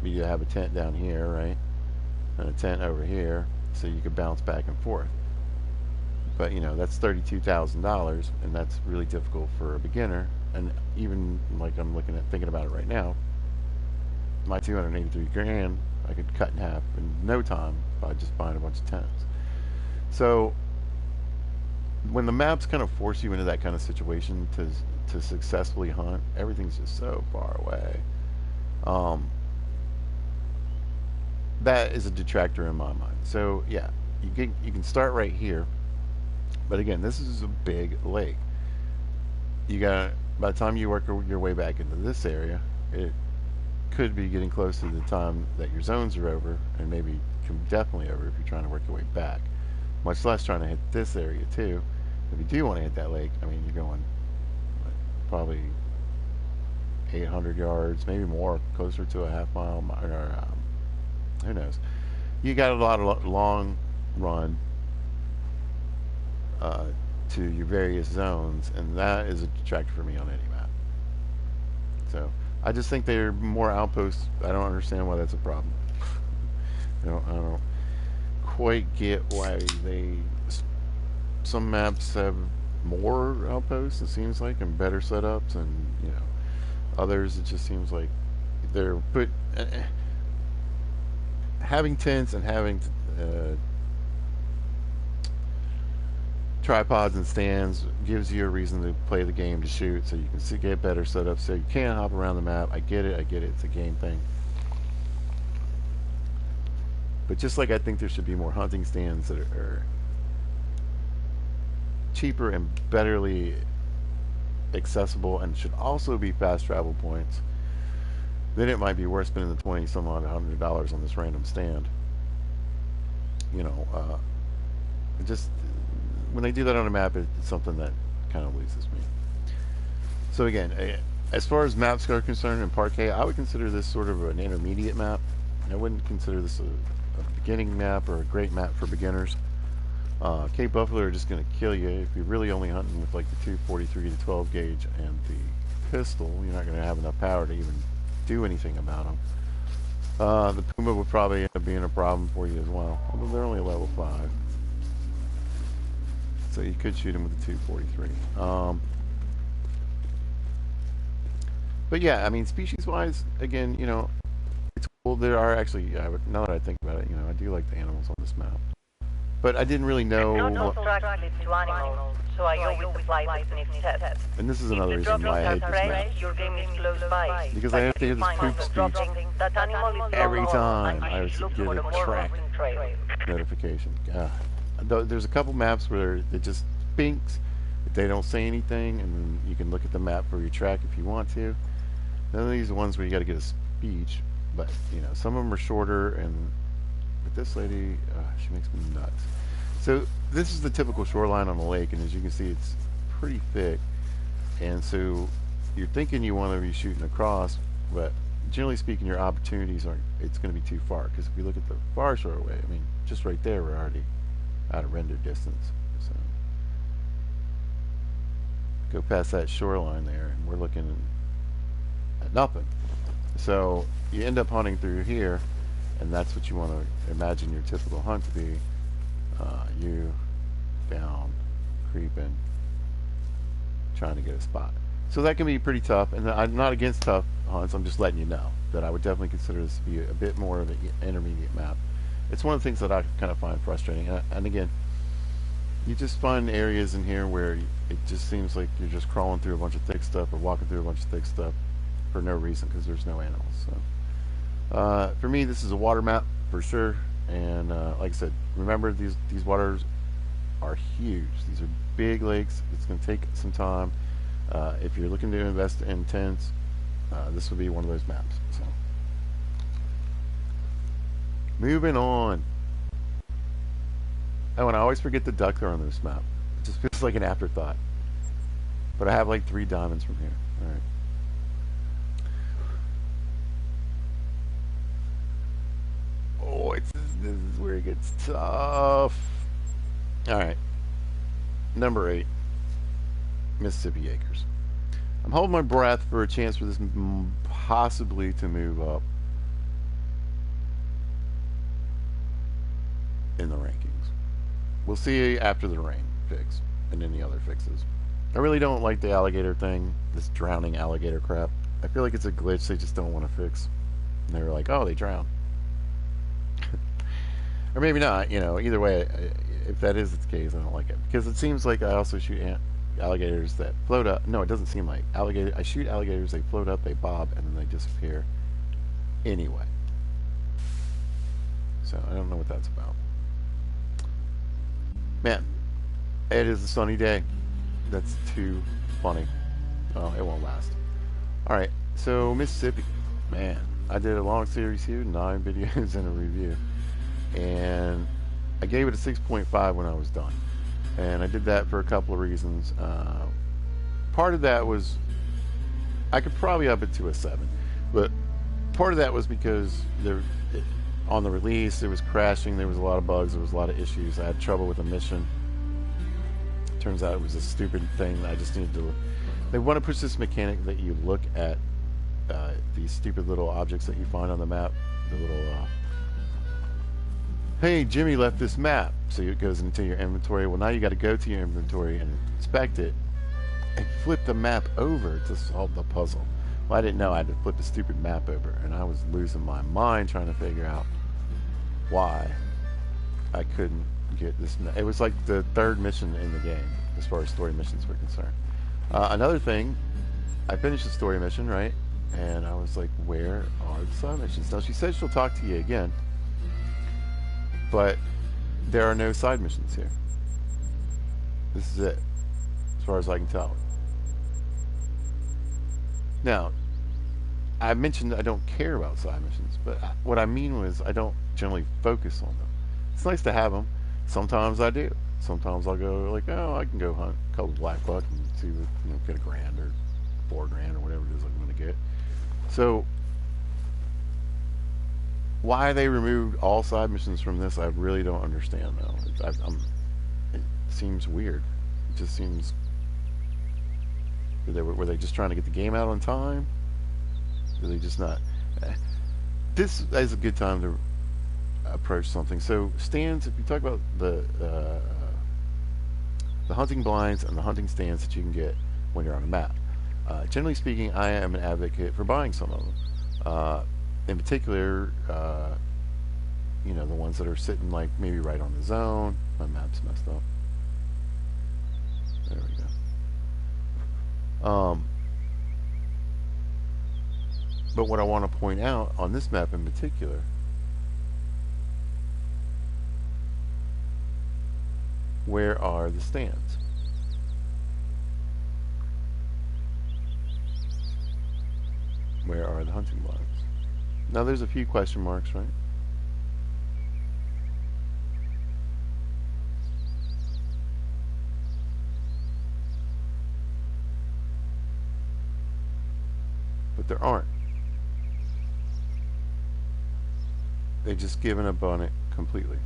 be to have a tent down here, right, and a tent over here, so you could bounce back and forth. But that's $32,000, and that's really difficult for a beginner. And even like I'm thinking about it right now, my 283 grand I could cut in half in no time by just buying a bunch of tents. So when the maps kind of force you into that kind of situation to successfully hunt, everything's just so far away. That is a detractor in my mind. So yeah, you can start right here, but again, this is a big lake. You got by the time you work your way back into this area, it could be getting close to the time that your zones are over, and maybe definitely over if you're trying to work your way back. Much less trying to hit this area too. If you do want to hit that lake, I mean, you're going probably 800 yards, maybe more, closer to a half mile, or who knows. You got a lot of long run to your various zones, and that is a detractor for me on any map. So I just think they're more outposts. I don't understand why that's a problem. I don't quite get why they some maps have more outposts, it seems like, and better setups, and others it just seems like they're put having tents and having uh, tripods and stands gives you a reason to play the game, to shoot, so you can get better setups, so you can hop around the map. I get it, it's a game thing. But just like I think there should be more hunting stands that are cheaper and betterly accessible and should also be fast travel points, then it might be worth spending the 20 some odd $100 on this random stand. Just when they do that on a map, it's something that kind of loses me. So again, as far as maps are concerned in Parquet, I would consider this sort of an intermediate map. I wouldn't consider this a beginning map or a great map for beginners. Cape Buffalo are just going to kill you if you're really only hunting with like the 243 to 12 gauge and the pistol. You're not going to have enough power to even do anything about them. The Puma would probably end up being a problem for you as well, although they're only level 5. So you could shoot them with the 243. But yeah, I mean, species-wise, again, it's cool. There are actually, now that I think about it, I do like the animals on this map. But I didn't really know. Not attracted to animals, so I always apply the sniff test. And this is another reason why I hate this map. Your game is close by. Because I have to hear this poop speech every time I get a track notification. There's a couple maps where it just binks. They don't say anything, and then you can look at the map for your track if you want to. None of these are ones where you got to get a speech, but some of them are shorter. And with this lady, she makes me nuts. So this is the typical shoreline on the lake, and as you can see, it's pretty thick. And so you're thinking you want to be shooting across, but generally speaking, your opportunities aren't. It's going to be too far, because if we look at the far shore away, I mean, just right there, we're already out of render distance. So go past that shoreline there, and we're looking at nothing. So you end up hunting through here, and that's what you want to imagine your typical hunt to be. You down, creeping, trying to get a spot. So that can be pretty tough, and I'm not against tough hunts. I'm just letting you know that I would definitely consider this to be a bit more of an intermediate map. It's one of the things that I kind of find frustrating. And again, you just find areas in here where it just seems like you're just crawling through a bunch of thick stuff or walking through a bunch of thick stuff for no reason, because there's no animals. So for me, this is a water map for sure. And like I said, remember, these waters are huge. These are big lakes. It's going to take some time. If you're looking to invest in tents, this would be one of those maps. So moving on. Oh, and I always forget the duck there on this map. It just feels like an afterthought. But I have like 3 diamonds from here. All right. Oh, this is where it gets tough. All right. Number 8, Mississippi Acres. I'm holding my breath for a chance for this possibly to move up in the rankings. We'll see after the rain fix and any other fixes. I really don't like the alligator thing, this drowning alligator crap. I feel like it's a glitch they just don't want to fix. And they were like, oh, they drown. Or maybe not, either way, if that is the case, I don't like it. Because it seems like I also shoot alligators that float up. No, it doesn't seem like. I shoot alligators, they float up, they bob, and then they disappear anyway. So I don't know what that's about. Man, it is a sunny day. That's too funny. Oh, it won't last. Alright, so Mississippi. Man, I did a long series here, 9 videos and a review. And I gave it a 6.5 when I was done. And I did that for a couple of reasons. Part of that was, I could probably up it to a 7. But part of that was because on the release, it was crashing, there was a lot of bugs, there was a lot of issues. I had trouble with a mission. Turns out it was a stupid thing that I just needed to... They want to push this mechanic that you look at these stupid little objects that you find on the map, the little hey, Jimmy left this map. So it goes into your inventory. Well, now you got to go to your inventory and inspect it and flip the map over to solve the puzzle. Well, I didn't know I had to flip the stupid map over, and I was losing my mind trying to figure out why I couldn't get this. It was like the third mission in the game as far as story missions were concerned. Another thing, I finished the story mission, right? And I was like, where are the side missions? Now, she said she'll talk to you again, but there are no side missions here. This is it, as far as I can tell. Now, I mentioned I don't care about side missions, but what I mean was I don't generally focus on them. It's nice to have them. Sometimes I do. Sometimes I'll go like, oh, I can go hunt a couple black buck and see what, get $1,000 or $4,000 or whatever it is I'm going to get. So, why they removed all side missions from this, I really don't understand though. It seems weird. It just seems. Were they just trying to get the game out on time? Did they just not? This is a good time to approach something. So stands, if you talk about the hunting blinds and the hunting stands that you can get when you're on a map. Generally speaking, I am an advocate for buying some of them. In particular, the ones that are sitting like maybe right on the zone. My map's messed up. There we go. But what I want to point out on this map in particular, where are the stands? Where are the hunting blinds? Now there's a few question marks, right? But there aren't. They've just given up on it completely.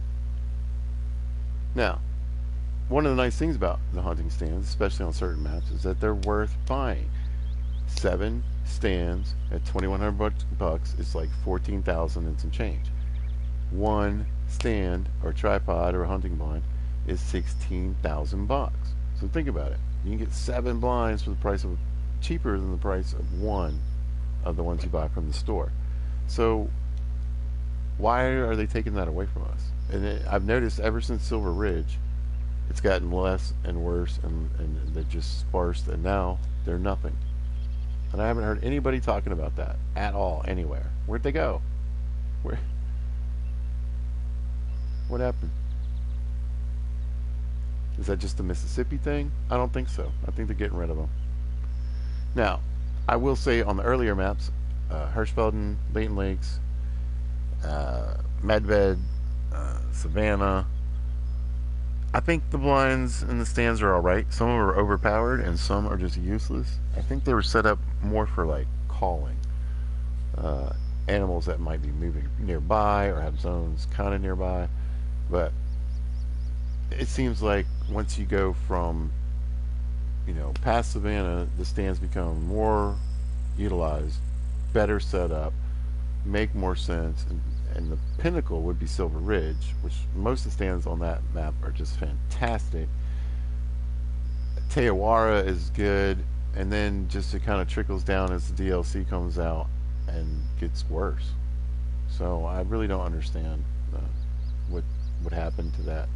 Now, one of the nice things about the hunting stands, especially on certain maps, is that they're worth buying. 7 stands at $2,100 is like 14,000 and some change. One stand or tripod or a hunting blind is 16,000 bucks. So think about it. You can get 7 blinds for the price of cheaper than the price of one of the ones you buy from the store. So why are they taking that away from us? And I've noticed ever since Silver Ridge, it's gotten less and worse, and they're just sparse, and now they're nothing. And I haven't heard anybody talking about that at all anywhere. Where'd they go? Where? What happened? Is that just a Mississippi thing? I don't think so. I think they're getting rid of them. Now, I will say on the earlier maps, Hirschfelden, Leighton Lakes, Medved, Savannah, I think the blinds and the stands are alright. Some of them are overpowered and some are just useless. I think they were set up more for like calling animals that might be moving nearby or have zones kind of nearby. But it seems like once you go from past Savannah, the stands become more utilized, better set up, make more sense, and the pinnacle would be Silver Ridge, which most of the stands on that map are just fantastic. Teyawara is good, and then just it kind of trickles down as the DLC comes out and gets worse. So I really don't understand what happened to that.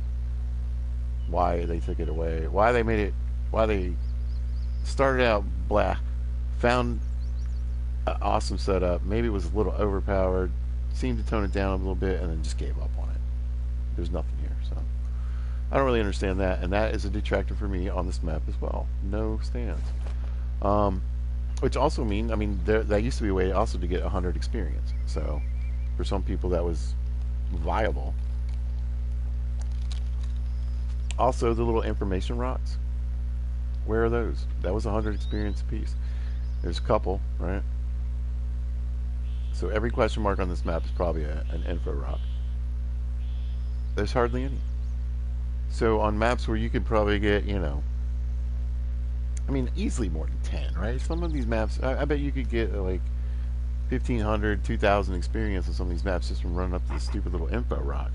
Why they took it away? Why they made it? Why they started out blah, found an awesome setup. Maybe it was a little overpowered. Seemed to tone it down a little bit, and then just gave up on it. There's nothing here, so I don't really understand that, and that is a detractor for me on this map as well. No stands, which also that used to be a way also to get 100 experience. So for some people that was viable. Also, the little information rocks. Where are those? That was 100 experience apiece. There's a couple, right? So every question mark on this map is probably an info rock. There's hardly any. So on maps where you could probably get, easily more than 10, right? Some of these maps, I bet you could get like 1,500, 2,000 experience on some of these maps just from running up to this stupid little info rock.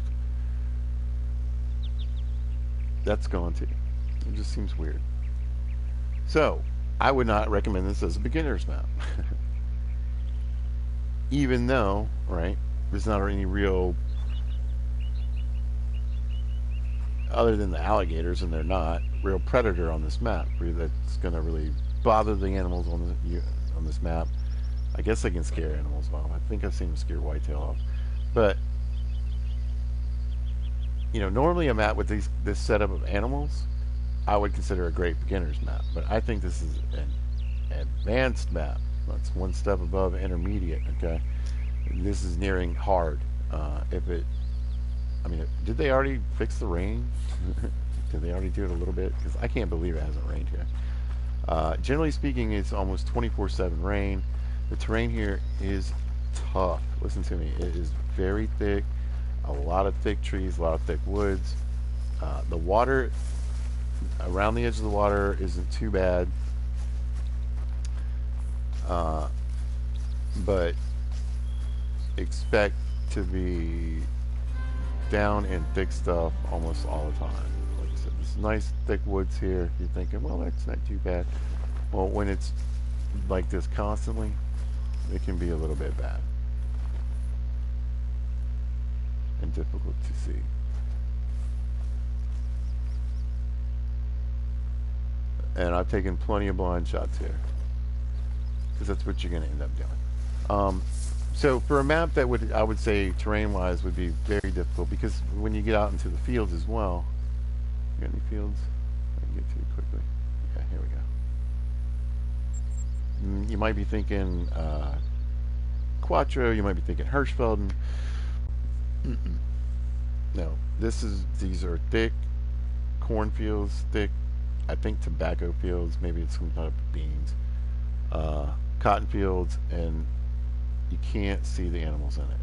that's gone too. It just seems weird. So, I would not recommend this as a beginner's map. Even though, right, there's not any real, other than the alligators, and they're not, real predator on this map that's going to really bother the animals on this map. I guess they can scare animals off. I think I've seen them scare whitetail off. But, normally a map with this setup of animals, I would consider a great beginner's map. But I think this is an advanced map. That's one step above intermediate, okay? This is nearing hard. Did they already fix the rain? Did they already do it a little bit? Because I can't believe it hasn't rained here. Generally speaking, it's almost 24/7 rain. The terrain here is tough. Listen to me. It is very thick. A lot of thick trees, a lot of thick woods. The water around the edge of the water isn't too bad. But expect to be down in thick stuff almost all the time. Like I said, this nice thick woods here. You're thinking, well, that's not too bad. Well, when it's like this constantly, it can be a little bit bad and difficult to see. And I've taken plenty of blind shots here, because that's what you're going to end up doing. So for a map that I would say terrain-wise would be very difficult, because when you get out into the fields as well, you got any fields? I can get to it quickly. Yeah, here we go. You might be thinking Quattro. You might be thinking Hirschfelden. No, these are thick cornfields, thick, I think, tobacco fields. Maybe it's some kind of beans, cotton fields, and you can't see the animals in it.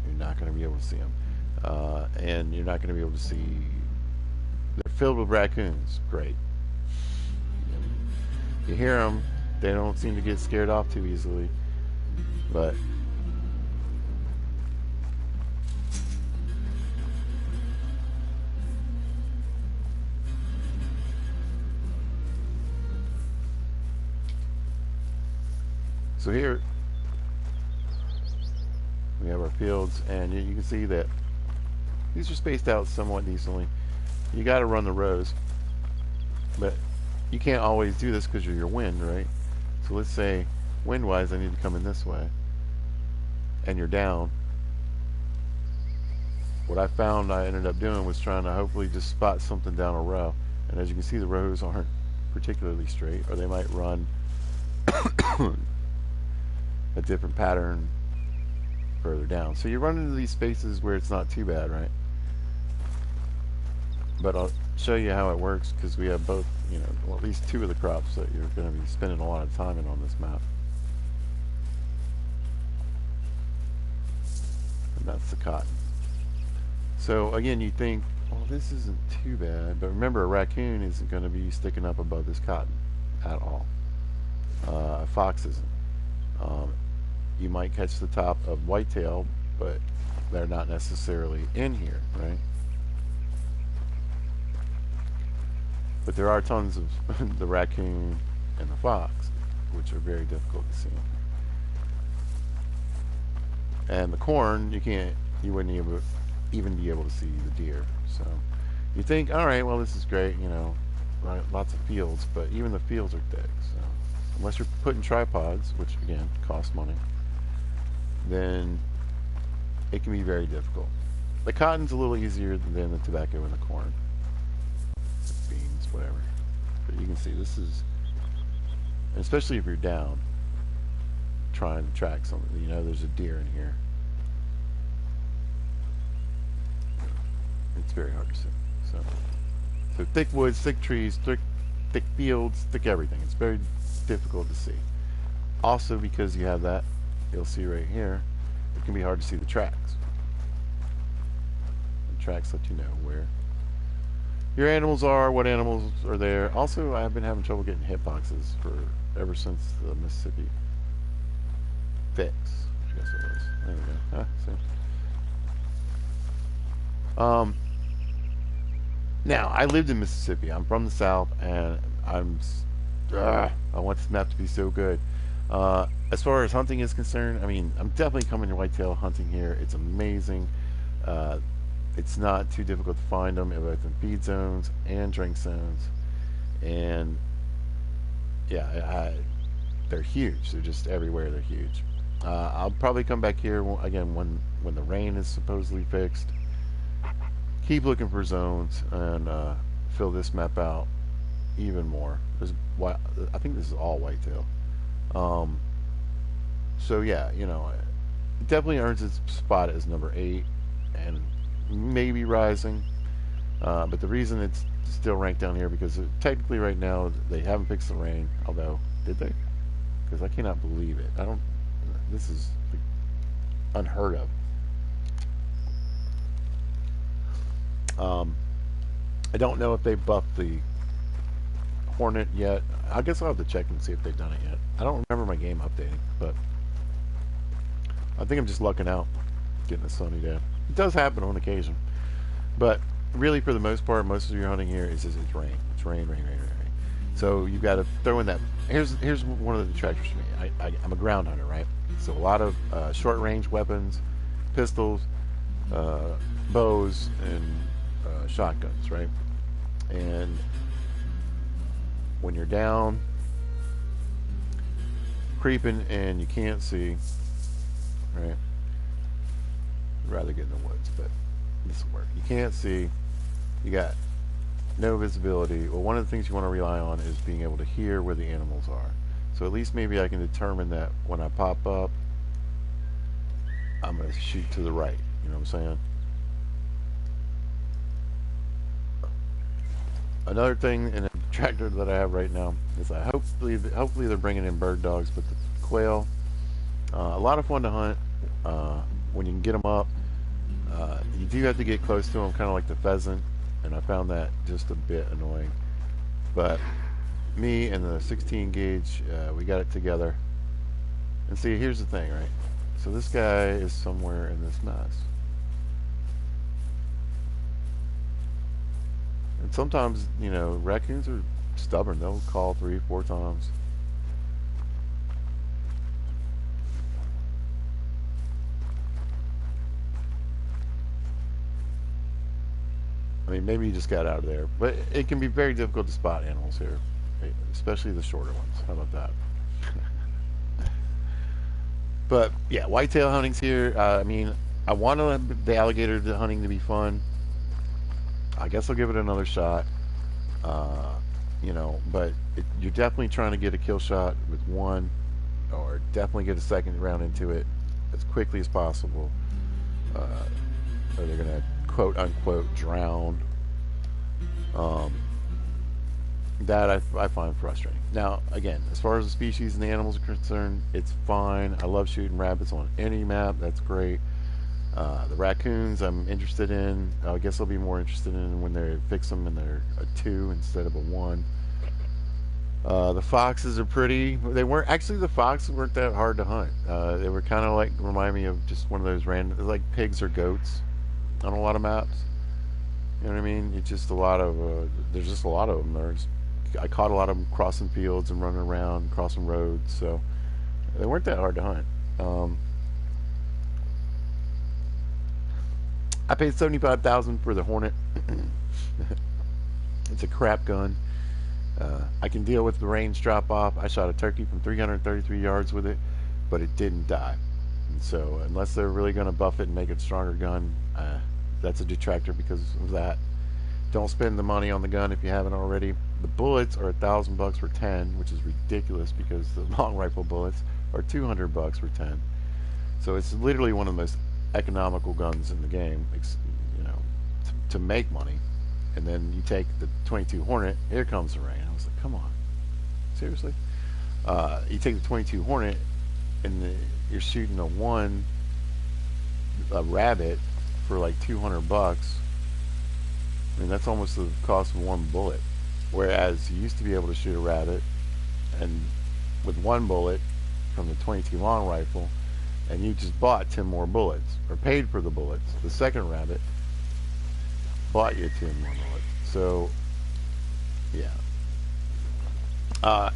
You're not going to be able to see them, and you're not going to be able to see. They're filled with raccoons. Great. You hear them. They don't seem to get scared off too easily, but so here we have our fields, and you can see that these are spaced out somewhat decently. You got to run the rows, but you can't always do this because of your wind, right? So let's say wind-wise I need to come in this way, and you're down. What I found I ended up doing was trying to hopefully just spot something down a row, and as you can see, the rows aren't particularly straight, or they might run a different pattern further down. So you run into these spaces where it's not too bad, right? But I'll show you how it works, because we have both, well, at least two of the crops that you're going to be spending a lot of time in on this map. And that's the cotton. So again, you think, well, this isn't too bad, but remember, a raccoon isn't going to be sticking up above this cotton at all. A fox isn't. You might catch the top of whitetail, but they're not necessarily in here, right? But there are tons of the raccoon and the fox, which are very difficult to see. And the corn, you wouldn't even be able to see the deer. So you think, all right, well, this is great, right, lots of fields, but even the fields are thick. So unless you're putting tripods, which again costs money, then it can be very difficult. The cotton's a little easier than the tobacco and the corn, beans, whatever. But you can see this is, especially if you're down trying to track something, there's a deer in here. It's very hard to see. So thick woods, thick trees, thick fields, thick everything. It's very difficult to see. Also, because you have that, you'll see right here, it can be hard to see the tracks. The tracks let you know where your animals are, what animals are there. Also, I've been having trouble getting hitboxes ever since the Mississippi fix. I guess it was. There we go. See? Now, I lived in Mississippi. I'm from the South, and I want this map to be so good. As far as hunting is concerned, I mean, I'm definitely coming to whitetail hunting here. It's amazing. Uh, it's not too difficult to find them, both in feed zones and drink zones. And yeah, they're huge. They're just everywhere. They're huge. I'll probably come back here again when the rain is supposedly fixed. Keep looking for zones and fill this map out even more. I think this is all whitetail. Um, so yeah, it definitely earns its spot as number 8 and maybe rising. But the reason it's still ranked down here because technically right now they haven't fixed the rain. Although, did they? Because I cannot believe it. I don't. This is like unheard of. I don't know if they buffed the Hornet yet. I guess I'll have to check and see if they've done it yet. I don't remember my game updating, but I think I'm just lucking out getting a sunny day. It does happen on occasion, but really for the most part, most of your hunting here is it's rain. It's rain, rain, rain, rain, rain. So you've got to throw in that. Here's one of the detractors for me. I'm a ground hunter, right? So a lot of short range weapons, pistols, bows, and shotguns, right? And when you're down creeping and you can't see, right? I'd rather get in the woods, but this will work. You can't see, you got no visibility. Well, one of the things you want to rely on is being able to hear where the animals are. So at least maybe I can determine that when I pop up, I'm going to shoot to the right. You know what I'm saying? Another thing in a tractor that I have right now is hopefully they're bringing in bird dogs, but the quail, a lot of fun to hunt when you can get them up. You do have to get close to them, kind of like the pheasant, and I found that just a bit annoying. But me and the 16 gauge, we got it together. And see, here's the thing, right? So this guy is somewhere in this mess. And sometimes, raccoons are stubborn. They'll call 3, 4 times. I mean, maybe you just got out of there. But it can be very difficult to spot animals here, especially the shorter ones. How about that? But, yeah, whitetail hunting's here. I mean, I want the alligator hunting to be fun. I guess I'll give it another shot. But you're definitely trying to get a kill shot with one, or definitely get a second round into it as quickly as possible, or they're gonna quote unquote drown. That I find frustrating. Now, again, as far as the species and the animals are concerned, it's fine. I love shooting rabbits on any map. That's great. The raccoons I'm interested in. I guess I'll be more interested in when they fix them and they're a 2 instead of a 1. The foxes are pretty. They weren't actually, the foxes weren't that hard to hunt. They were kind of like, remind me of just one of those random, like pigs or goats on a lot of maps. You know what I mean? It's just a lot of there's just a lot of them. I caught a lot of them crossing fields and running around, crossing roads, so they weren't that hard to hunt. I paid $75,000 for the Hornet. It's a crap gun. I can deal with the range drop off. I shot a turkey from 333 yards with it, but it didn't die. And so unless they're really going to buff it and make it a stronger gun, that's a detractor because of that. Don't spend the money on the gun if you haven't already. The bullets are $1,000 for 10, which is ridiculous because the long rifle bullets are $200 for 10. So it's literally one of the most economical guns in the game, to make money. And then you take the 22 Hornet. Here comes the rain. I was like, come on, seriously? You take the 22 Hornet, and you're shooting a rabbit for like $200. I mean, that's almost the cost of one bullet. Whereas you used to be able to shoot a rabbit, and with one bullet from the 22 long rifle, and you just bought 10 more bullets, or paid for the bullets. The second rabbit bought you 10 more bullets. So yeah.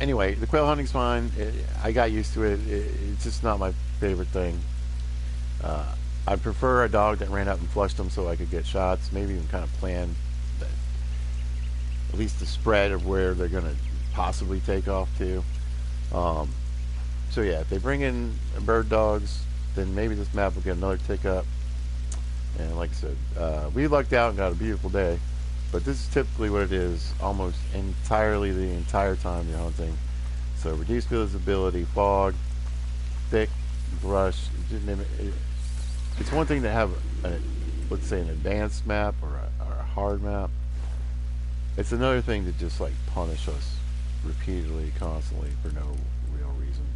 Anyway, the quail hunting's fine. I got used to it. It's just not my favorite thing. Uh, I prefer a dog that ran up and flushed them so I could get shots. Maybe even kind of plan the, at least the spread of where they're going to possibly take off to. Um, so yeah, if they bring in bird dogs, then maybe this map will get another tick up. And like I said, we lucked out and got a beautiful day. But this is typically what it is almost entirely the entire time you're hunting. So reduced visibility, fog, thick brush. It's one thing to have, let's say, an advanced map or a hard map. It's another thing to just like punish us repeatedly, constantly for no real reason.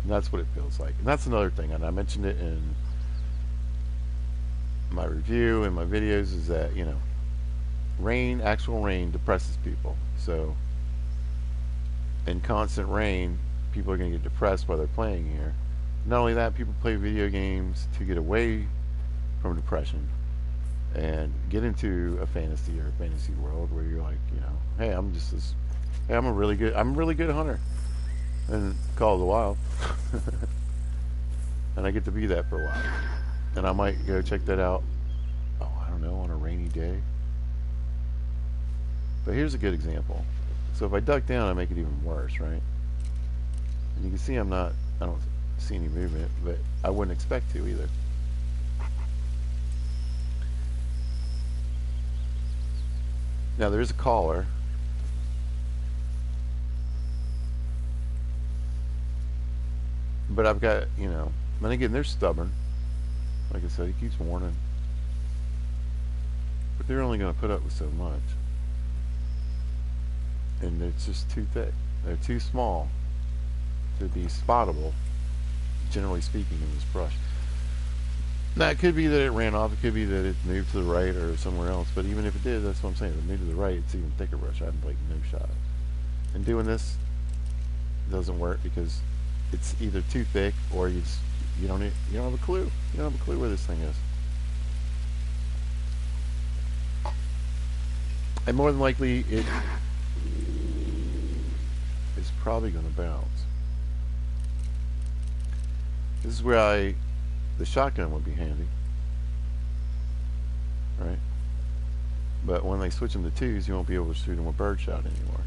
And that's what it feels like. And that's another thing, and I mentioned it in my review and my videos, is that, you know, rain, actual rain, depresses people. So in constant rain, people are going to get depressed while they're playing here. Not only that, people play video games to get away from depression and get into a fantasy world where you're like, you know, hey, I'm a really good hunter in Call of the Wild. And I get to be that for a while. And I might go check that out, oh, I don't know, on a rainy day. But here's a good example. So if I duck down, I make it even worse, right? And you can see I don't see any movement, but I wouldn't expect to either. Now there is a caller. But I've got, you know, then again, they're stubborn. Like I said, he keeps warning. But they're only going to put up with so much. And it's just too thick. They're too small to be spottable, generally speaking, in this brush. Now, it could be that it ran off. It could be that it moved to the right or somewhere else. But even if it did, that's what I'm saying. If it moved to the right, it's even thicker brush. I have like no shot. And doing this doesn't work because it's either too thick or you don't have a clue. You don't have a clue where this thing is. And more than likely, it is probably going to bounce. This is where the shotgun would be handy, right? But when they switch them to twos, you won't be able to shoot them with birdshot anymore.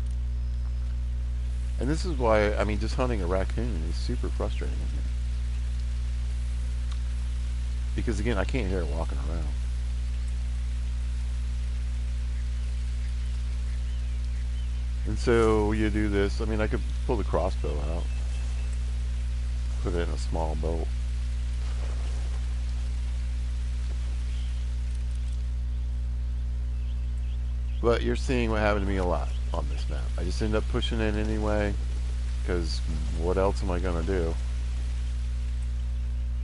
And this is why, I mean, just hunting a raccoon is super frustrating in here. Because again, I can't hear it walking around. And so you do this. I mean, I could pull the crossbow out, put it in a small bolt. But you're seeing what happened to me a lot on this map. I just end up pushing in anyway, because what else am I going to do?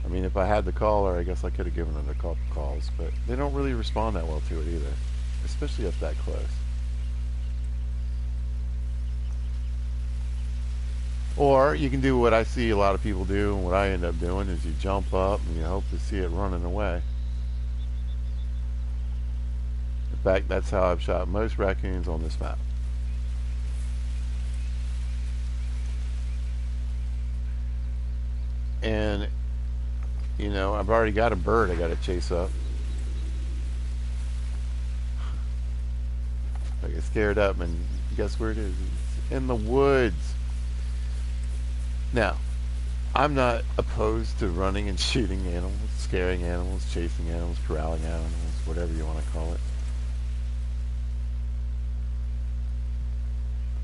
I mean, if I had the caller, I guess I could have given it a couple calls, but they don't really respond that well to it either, especially up that close. Or you can do what I see a lot of people do, and what I end up doing is you jump up and you hope to see it running away. In fact, that's how I've shot most raccoons on this map. And, you know, I've already got a bird I got to chase up. I get scared up, and guess where it is? It's in the woods. Now, I'm not opposed to running and shooting animals, scaring animals, chasing animals, corralling animals, whatever you want to call it.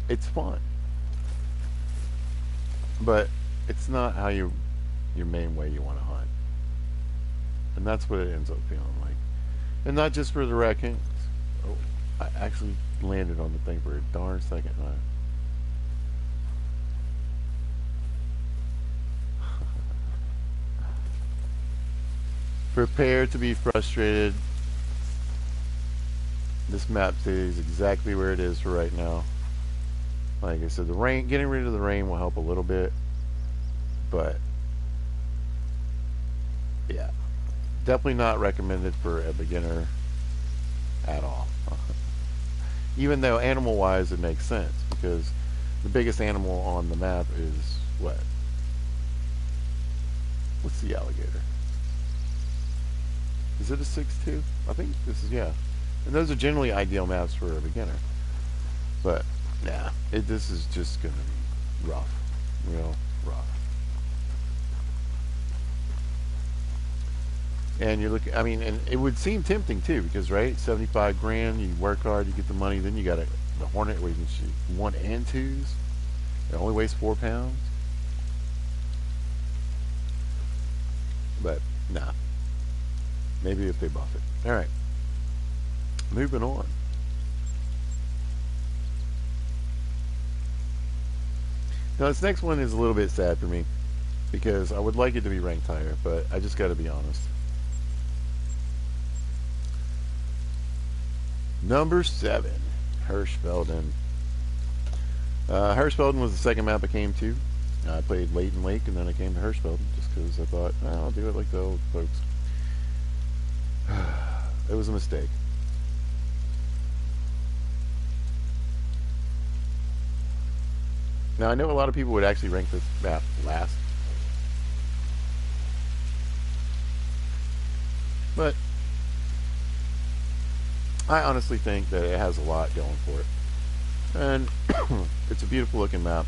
It's fun. But it's not how your main way you want to hunt. And that's what it ends up feeling like. And not just for the raccoons. Oh, I actually landed on the thing for a darn second. Prepare to be frustrated. This map stays exactly where it is for right now. Like I said, the rain, getting rid of the rain will help a little bit, but yeah, definitely not recommended for a beginner at all. Even though animal-wise it makes sense because the biggest animal on the map is what? What's the alligator? Is it a 6'2"? I think this is, yeah. And those are generally ideal maps for a beginner. But, nah, this is just going to be rough. Real rough. And you're looking, I mean, and it would seem tempting too, because, right, 75 grand, you work hard, you get the money, then you got the Hornet where you can shoot 1 and 2s. It only weighs 4 pounds. But, nah. Maybe if they buff it. Alright. Moving on. Now, this next one is a little bit sad for me, because I would like it to be ranked higher, but I just got to be honest. Number 7, Hirschfelden. Hirschfelden was the second map I came to. I played Leighton Lake, and then I came to Hirschfelden just because I thought, I'll do it like the old folks. It was a mistake. Now, I know a lot of people would actually rank this map last. But I honestly think that it has a lot going for it. And it's a beautiful looking map.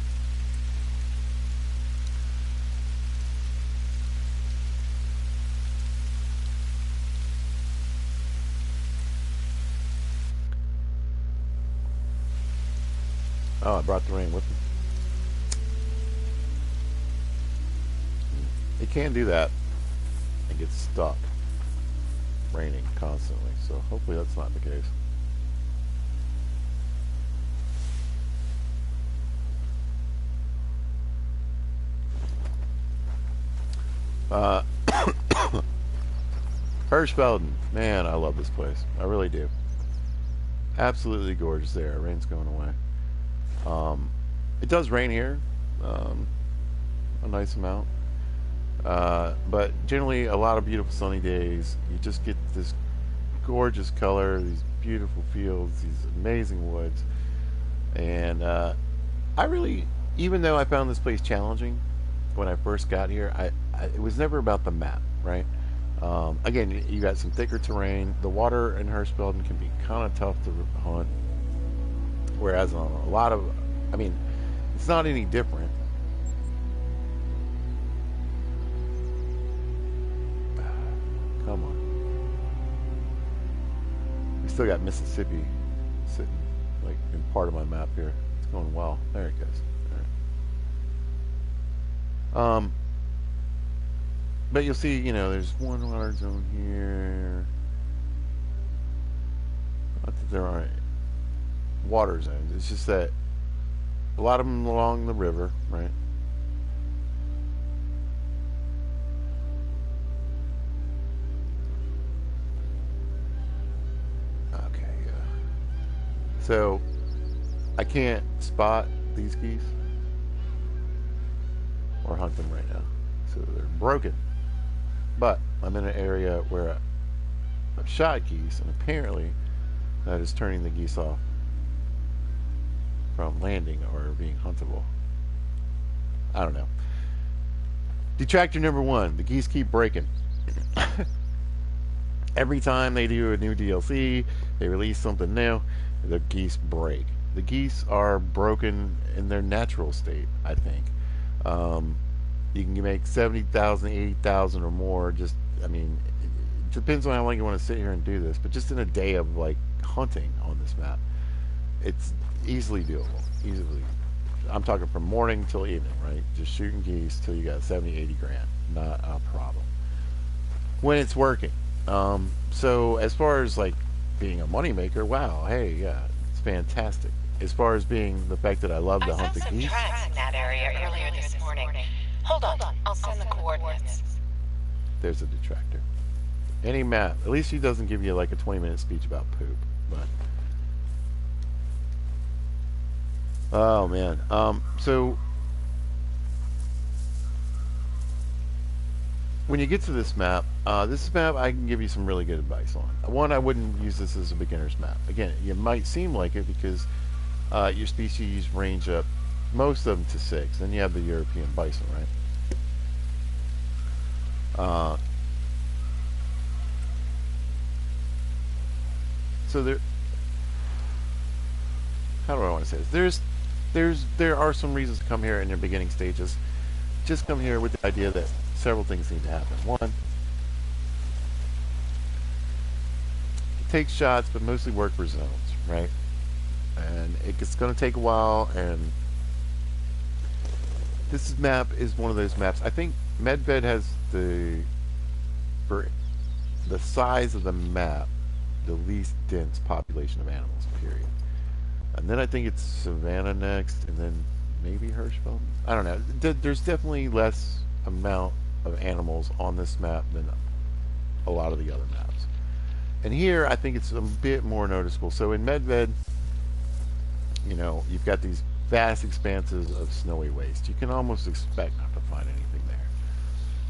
Oh, I brought the rain with me. It can do that and get stuck raining constantly, so hopefully that's not the case. Hirschfelden, man, I love this place. I really do. Absolutely gorgeous there. Rain's going away. It does rain here, a nice amount. But generally a lot of beautiful sunny days. You just get this gorgeous color, these beautiful fields, these amazing woods. And I really, even though I found this place challenging when I first got here, it was never about the map, right? Again, you got some thicker terrain. The water in Hirschfelden can be kind of tough to hunt. Whereas on a lot of, I mean, it's not any different. Come on. We still got Mississippi sitting like in part of my map here. It's going well. There it goes. All right. But you'll see, there's one water zone here. Not that there aren't water zones. It's just that a lot of them along the river, right? Okay, yeah. So I can't spot these geese or hunt them right now. So they're broken. But I'm in an area where I've shot geese, and apparently that is turning the geese off from landing or being huntable. I don't know. Detractor number 1, the geese keep breaking. Every time they do a new DLC, they release something new, the geese break. The geese are broken in their natural state, I think. You can make 70,000, 80,000 or more. Just, I mean, it depends on how long you want to sit here and do this. But just in a day of like hunting on this map, it's easily doable. Easily. I'm talking from morning till evening, right? Just shooting geese till you got 70, 80 grand. Not a problem. When it's working. So as far as like being a moneymaker, wow, hey, yeah, it's fantastic. As far as being the fact that I love to hunt the geese. Tracks in that area earlier this morning. Hold on, I'll send the coordinates. There's a detractor. Any map. At least she doesn't give you like a 20-minute speech about poop. But oh man. So when you get to this map I can give you some really good advice on. One, I wouldn't use this as a beginner's map. Again, it might seem like it because your species range up, most of them to 6. Then you have the European bison, right? Uh, so how do I want to say this? There are some reasons to come here in your beginning stages. Just come here with the idea that several things need to happen. One, take shots, but mostly work for zones, right? And it's going to take a while. And this map is one of those maps. I think Medved has for the size of the map, the least dense population of animals. Period. And then I think it's Savannah next, and then maybe Hirschfeld. I don't know. There's definitely less amount of animals on this map than a lot of the other maps. And here, I think it's a bit more noticeable. So in Medved, you've got these vast expanses of snowy waste. You can almost expect not to find anything there.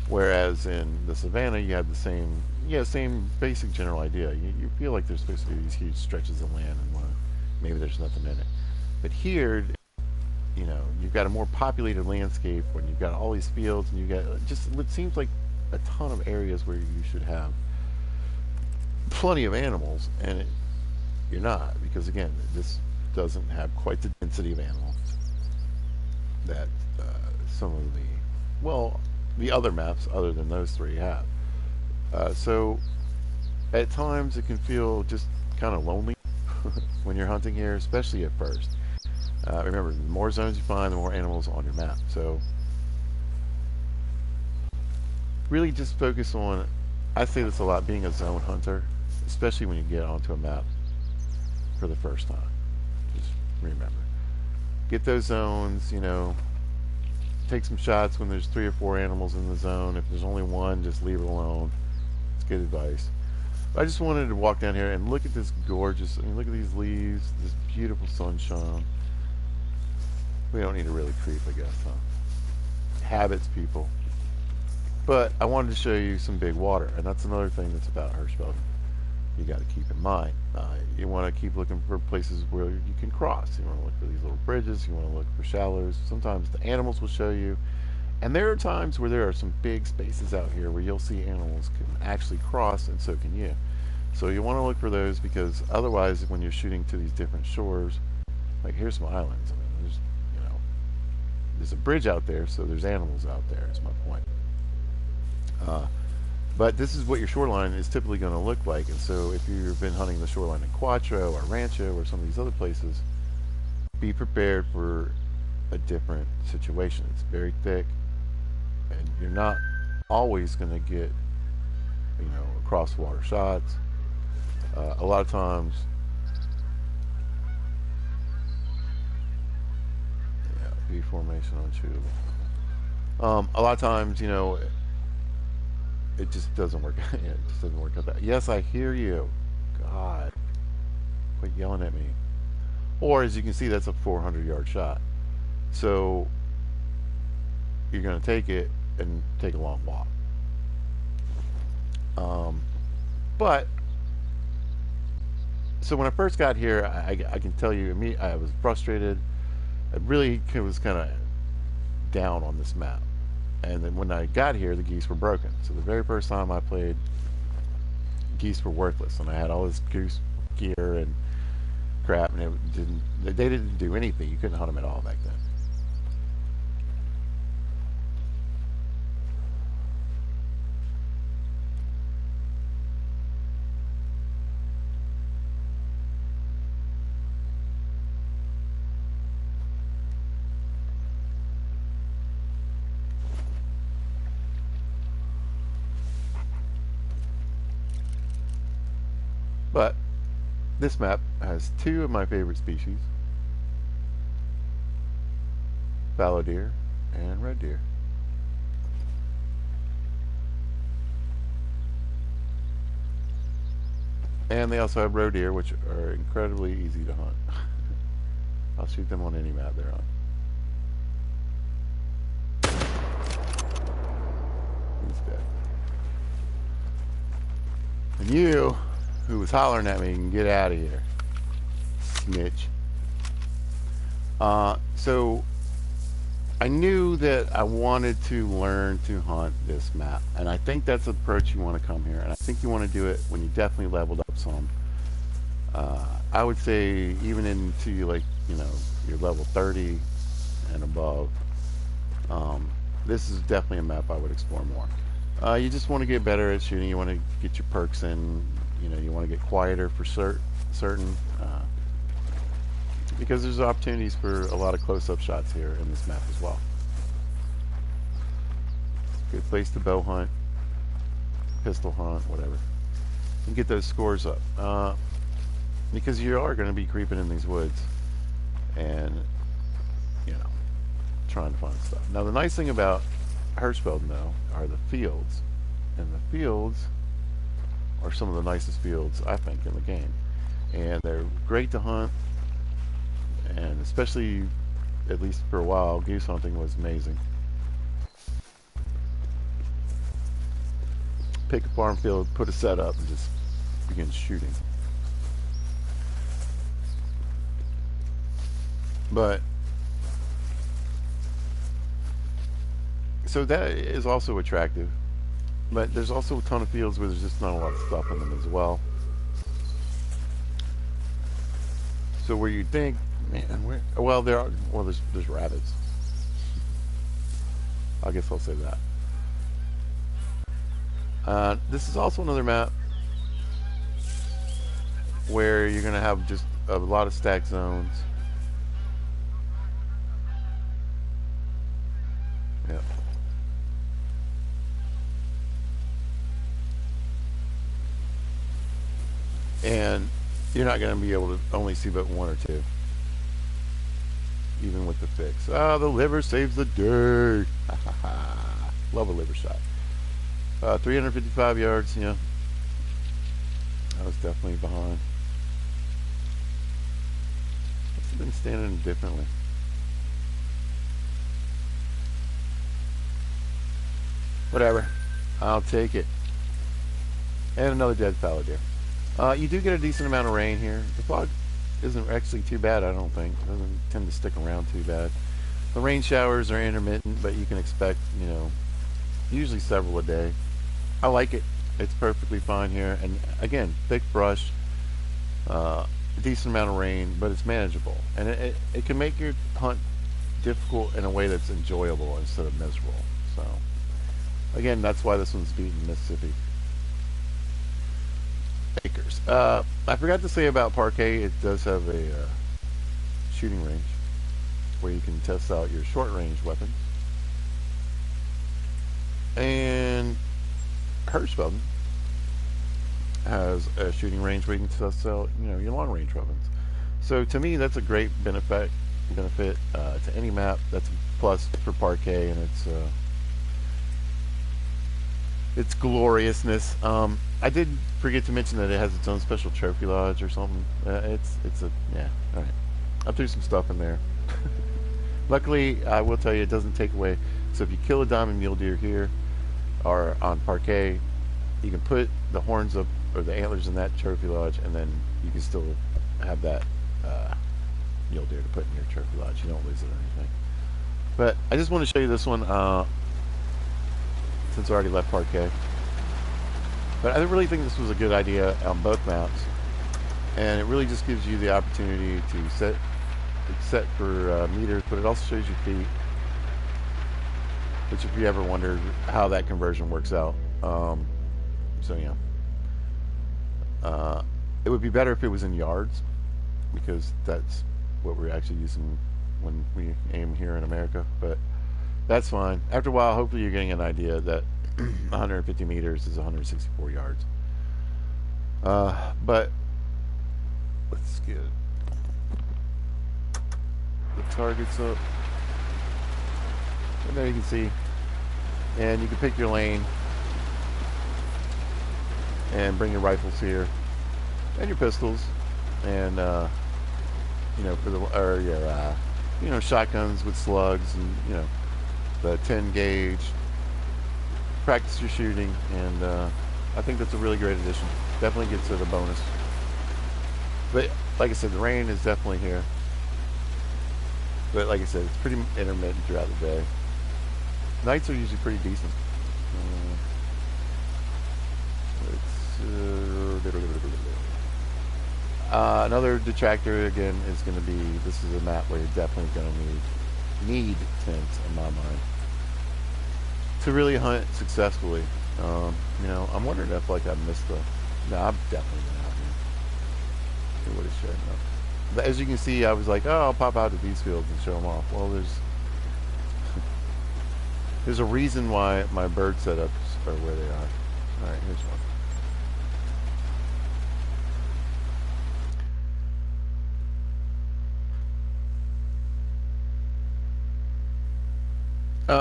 Whereas in the savannah, you have the same basic general idea. You feel like there's supposed to be these huge stretches of land, and maybe there's nothing in it. But here, you've got a more populated landscape when you've got all these fields, and you've got just it seems like a ton of areas where you should have plenty of animals, and you're not, because again, this doesn't have quite the density of animals that some of the other maps other than those three have. So at times it can feel just kind of lonely when you're hunting here, especially at first. Remember, the more zones you find, the more animals on your map. So really just focus on, I say this a lot, being a zone hunter, especially when you get onto a map for the first time. Just remember, get those zones, take some shots when there's 3 or 4 animals in the zone. If there's only one, just leave it alone. It's good advice. I just wanted to walk down here and look at this gorgeous, look at these leaves, this beautiful sunshine. We don't need to really creep, I guess, huh? Habits, people. But I wanted to show you some big water, and that's another thing that's about Hirschfeld you got to keep in mind. You want to keep looking for places where you can cross. You want to look for these little bridges. You want to look for shallows. Sometimes the animals will show you. And there are times where there are some big spaces out here where you'll see animals can actually cross, and so can you. So you want to look for those, because otherwise when you're shooting to these different shores, like here's some islands. There's a bridge out there, so there's animals out there, is my point. But this is what your shoreline is typically going to look like. And so if you've been hunting the shoreline in Quattro or Rancho or some of these other places, be prepared for a different situation. It's very thick, and you're not always going to get, across water shots. A lot of times, B formation unchewable. A lot of times, it just doesn't work. It just doesn't work out that. Yes, I hear you. God, quit yelling at me. Or as you can see, that's a 400-yard shot. So you're going to take it and take a long walk. But so when I first got here, I can tell you, I was frustrated. I really was kind of down on this map. And then when I got here, the geese were broken. So the very first time I played, geese were worthless, and I had all this goose gear and crap, and they didn't do anything. You couldn't hunt them at all back then. But this map has 2 of my favorite species: fallow deer and red deer. And they also have roe deer, which are incredibly easy to hunt. I'll shoot them on any map they're on. He's dead. And you, who was hollering at me, can get out of here, snitch. So I knew that I wanted to learn to hunt this map, and I think that's the approach you want to come here. And I think you want to do it when you definitely leveled up some. I would say even into like your level 30 and above. This is definitely a map I would explore more. You just want to get better at shooting. You want to get your perks in. You want to get quieter for certain. Because there's opportunities for a lot of close-up shots here in this map as well. Good place to bow hunt, pistol hunt, whatever. And get those scores up. Because you are going to be creeping in these woods and, trying to find stuff. Now, the nice thing about Hirschfeld, though, are the fields. And the fields are some of the nicest fields, I think, in the game. And they're great to hunt. And especially, at least for a while, goose hunting was amazing. Pick a farm field, put a set up, and just begin shooting. But so that is also attractive. But there's also a ton of fields where there's just not a lot of stuff in them as well. So where you think, man, there's rabbits. I guess I'll say that. This is also another map where you're going to have just a lot of stack zones. Yeah. And you're not going to be able to only see but one or two. Even with the fix. Ah, the liver saves the day. Love a liver shot. 355 yards, yeah. I was definitely behind. Must have been standing differently. Whatever. I'll take it. And another dead fallow deer. You do get a decent amount of rain here. The fog isn't actually too bad, I don't think. It doesn't tend to stick around too bad. The rain showers are intermittent, but you can expect, usually several a day. I like it. It's perfectly fine here. And again, thick brush, a decent amount of rain, but it's manageable. And it can make your hunt difficult in a way that's enjoyable instead of miserable. So, again, that's why this one's beating Mississippi. Acres. I forgot to say about Parquet, it does have a shooting range where you can test out your short range weapons. And Hirschfeld has a shooting range where you can test out, your long range weapons. So to me, that's a great benefit to any map. That's a plus for Parquet and its gloriousness. I did forget to mention that it has its own special trophy lodge or something. Yeah, alright. I threw some stuff in there. Luckily, I will tell you, it doesn't take away. So if you kill a diamond mule deer here, or on Parquet, you can put the horns up, or the antlers in that trophy lodge, and then you can still have that mule deer to put in your trophy lodge. You don't lose it or anything. But I just want to show you this one, since I already left Parquet. But I really think this was a good idea on both maps, and it really just gives you the opportunity to set for meters, but it also shows you feet, which if you ever wondered how that conversion works out. So yeah, it would be better if it was in yards, because that's what we're actually using when we aim here in America, but that's fine. After a while, hopefully you're getting an idea that 150 meters is 164 yards. But let's get the targets up. And there you can see. And you can pick your lane and bring your rifles here and your pistols, and for your shotguns with slugs, and the 10 gauge. Practice your shooting, and I think that's a really great addition. Definitely gets it a bonus. But like I said, the rain is definitely here. But like I said, it's pretty intermittent throughout the day. Nights are usually pretty decent. Another detractor again is going to be, this is a map where you're definitely going to need tents in my mind to really hunt successfully. I'm wondering if like I missed the. No, I'm definitely been out here. It would have shown up. But as you can see, I was like, oh, I'll pop out to these fields and show them off. Well, there's a reason why my bird setups are where they are. All right, here's one.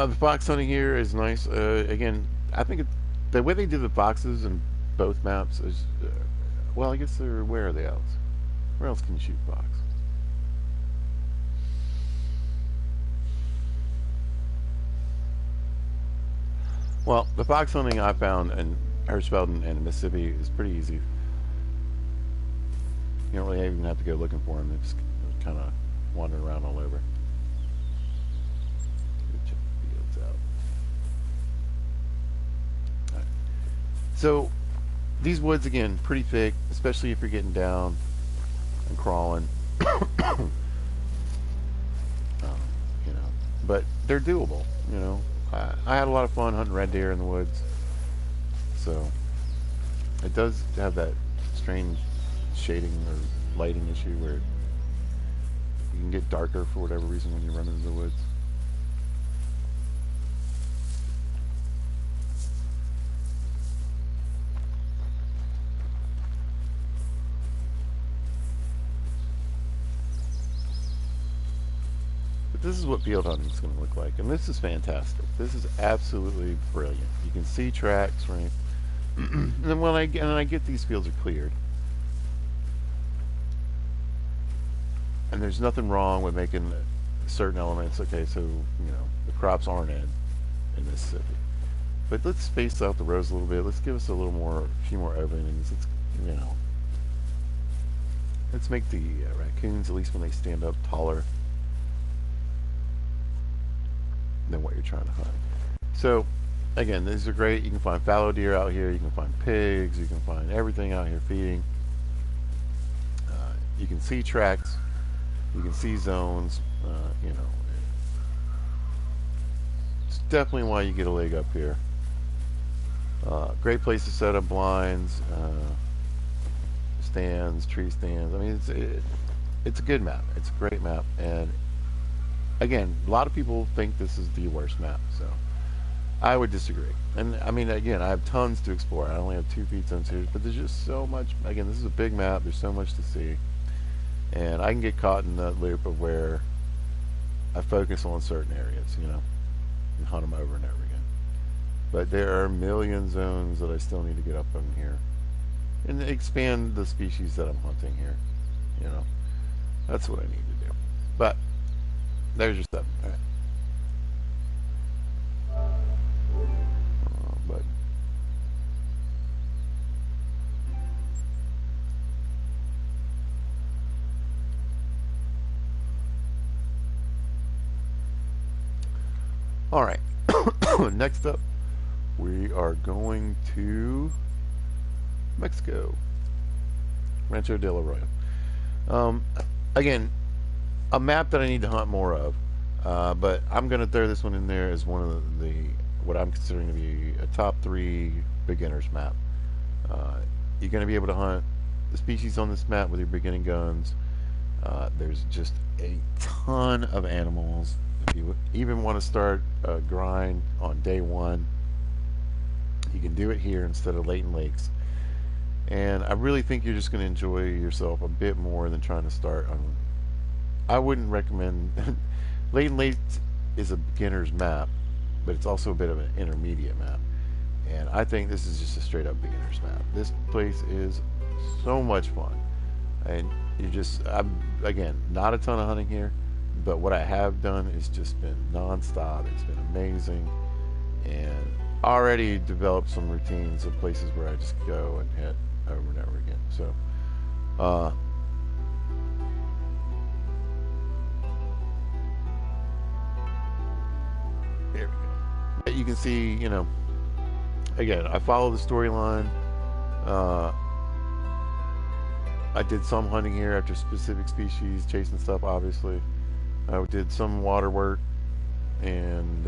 The fox hunting here is nice. Again, I think the way they do the foxes in both maps is, well, I guess they're, where are they else? Where else can you shoot fox? Well, the fox hunting I found in Hirschfeld and Mississippi is pretty easy. You don't really even have to go looking for them. They just kind of wander around all over. Check the fields out. All right. So these woods again, pretty thick, especially if you're getting down and crawling. You know, but they're doable. You know, I had a lot of fun hunting red deer in the woods. So it does have that strange shading or lighting issue where you can get darker for whatever reason when you run into the woods. But this is what field hunting is going to look like, and this is fantastic. This is absolutely brilliant. You can see tracks, right? And then when I get these fields are cleared, and there's nothing wrong with making certain elements. Okay, so the crops aren't in Mississippi, but let's space out the rows a little bit. Let's give us a few more openings. Let's make the raccoons, at least when they stand up, taller than what you're trying to hunt. So again, these are great. You can find fallow deer out here. You can find pigs. You can find everything out here feeding. You can see tracks. You can see zones. It's definitely why you get a leg up here. Great place to set up blinds, stands, tree stands. I mean, it's a good map. It's a great map. And again, a lot of people think this is the worst map. So I would disagree. And I mean, again, I have tons to explore. I only have 2 feet zones here, but there's just so much. Again, this is a big map. There's so much to see. And I can get caught in that loop of where I focus on certain areas, and hunt them over and over again. But there are a million zones that I still need to get up on here and expand the species that I'm hunting here. That's what I need to do. But there's your stuff. All right. But all right. Next up, we are going to Mexico, Rancho del Arroyo. Again, a map that I need to hunt more of, but I'm going to throw this one in there as one of the what I'm considering to be a top 3 beginners map. You're going to be able to hunt the species on this map with your beginning guns. There's just a ton of animals. If you even want to start a grind on day 1, you can do it here instead of Layton Lakes. And I really think you're just going to enjoy yourself a bit more than trying to start on. I wouldn't recommend. Layton Lakes is a beginner's map, but it's also a bit of an intermediate map. And I think this is just a straight up beginner's map. This place is so much fun. And I'm, again, not a ton of hunting here, but what I have done has just been non-stop. It's been amazing. And already developed some routines of places where I just go and hit over and over again. So, uh, here we go. You can see, you know, again, I follow the storyline. Uh, I did some hunting here after specific species, chasing stuff, obviously. I did some water work, and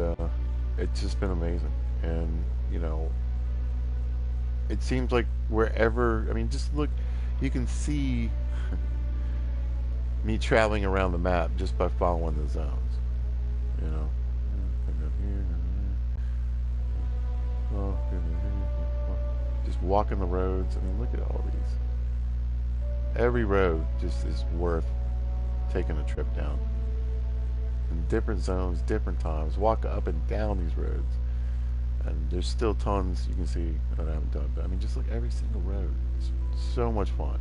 it's just been amazing. And, you know, it seems like wherever, I mean, just look, you can see me traveling around the map just by following the zones, you know. Just walking the roads. I mean, look at all these. Every road just is worth taking a trip down. In different zones, different times. Walk up and down these roads. And there's still tons you can see that I haven't done. But I mean, just look every single road. It's so much fun.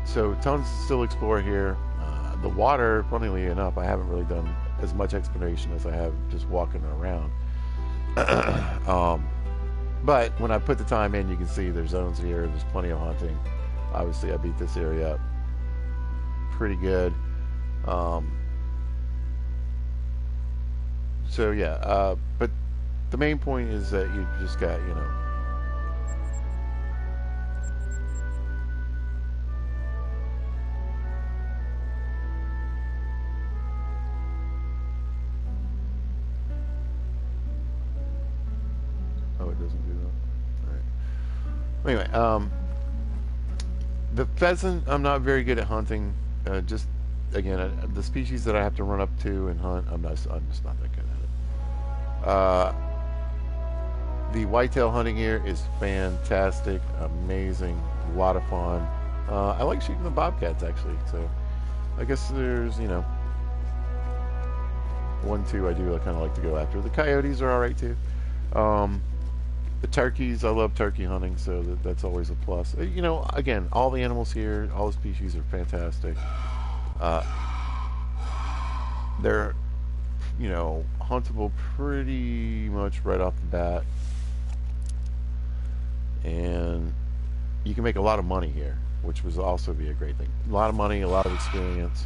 So tons to still explore here. The water, funnily enough, I haven't really done as much exploration as I have just walking around. But when I put the time in, you can see there's zones here. There's plenty of hunting. Obviously, I beat this area up pretty good. So yeah, but the main point is that you just got, you know, oh, it doesn't do that. All right. Anyway, the pheasant, I'm not very good at hunting. Just again, the species that I have to run up to and hunt, I'm just not that good at it. The whitetail hunting here is fantastic, amazing, a lot of fun. I like shooting the bobcats actually, so I guess there's, you know, 1, 2 I do kind of like to go after. The coyotes are all right too. The turkeys, I love turkey hunting, so that's always a plus. You know, again, all the animals here, all the species are fantastic. They're, you know, huntable pretty much right off the bat. And you can make a lot of money here, which would also be a great thing. A lot of money, a lot of experience.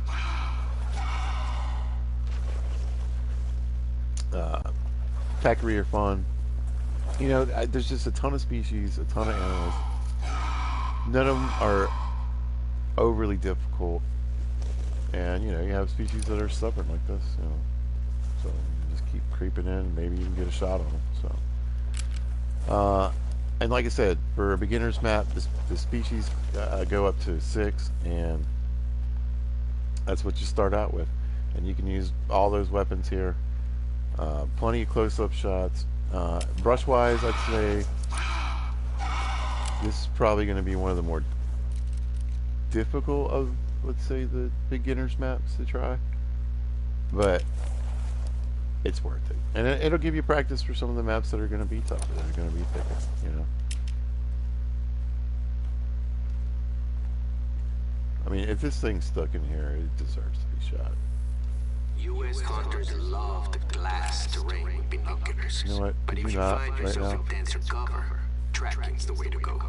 Peccary are fun. You know, there's just a ton of species, a ton of animals. None of them are overly difficult. And, you know, you have species that are stubborn like this, you know. So you just keep creeping in, maybe you can get a shot on them. So, and like I said, for a beginner's map, the species go up to 6, and that's what you start out with. And you can use all those weapons here. Plenty of close-up shots. Brush-wise, I'd say this is probably going to be one of the more difficult of, let's say, the beginner's maps to try. But it's worth it. And it'll give you practice for some of the maps that are going to be tougher, that are going to be thicker, you know. I mean, if this thing's stuck in here, it deserves to be shot. U.S. hunters love the glass terrain with binoculars. You know what? But Could if you you not find right yourself now? in denser cover, tracking's the way to go.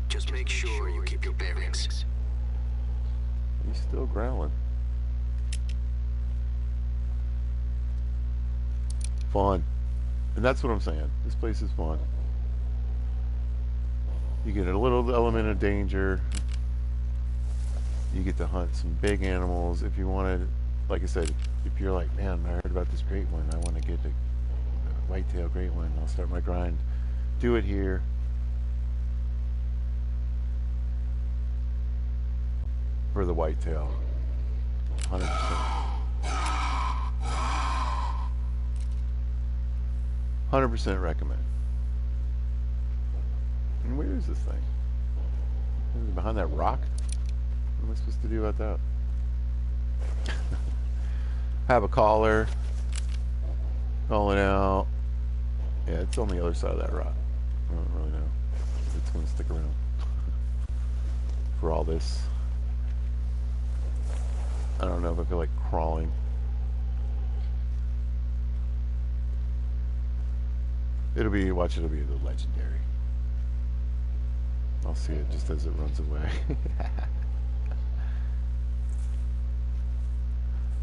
Just make sure you keep your bearings. He's still growling. Fun. And that's what I'm saying. This place is fun. You get a little element of danger. You get to hunt some big animals. If you wanted, like I said, if you're like, man, I heard about this great one, I want to get a whitetail great one, I'll start my grind. Do it here. For the whitetail. 100%. 100% recommend. And where is this thing? Is it behind that rock? What am I supposed to do about that? Have a caller. Call it out. Yeah, it's on the other side of that rock. I don't really know if it's going to stick around for all this. I don't know if I feel like crawling. It'll be, watch, it'll be the legendary. I'll see it just as it runs away.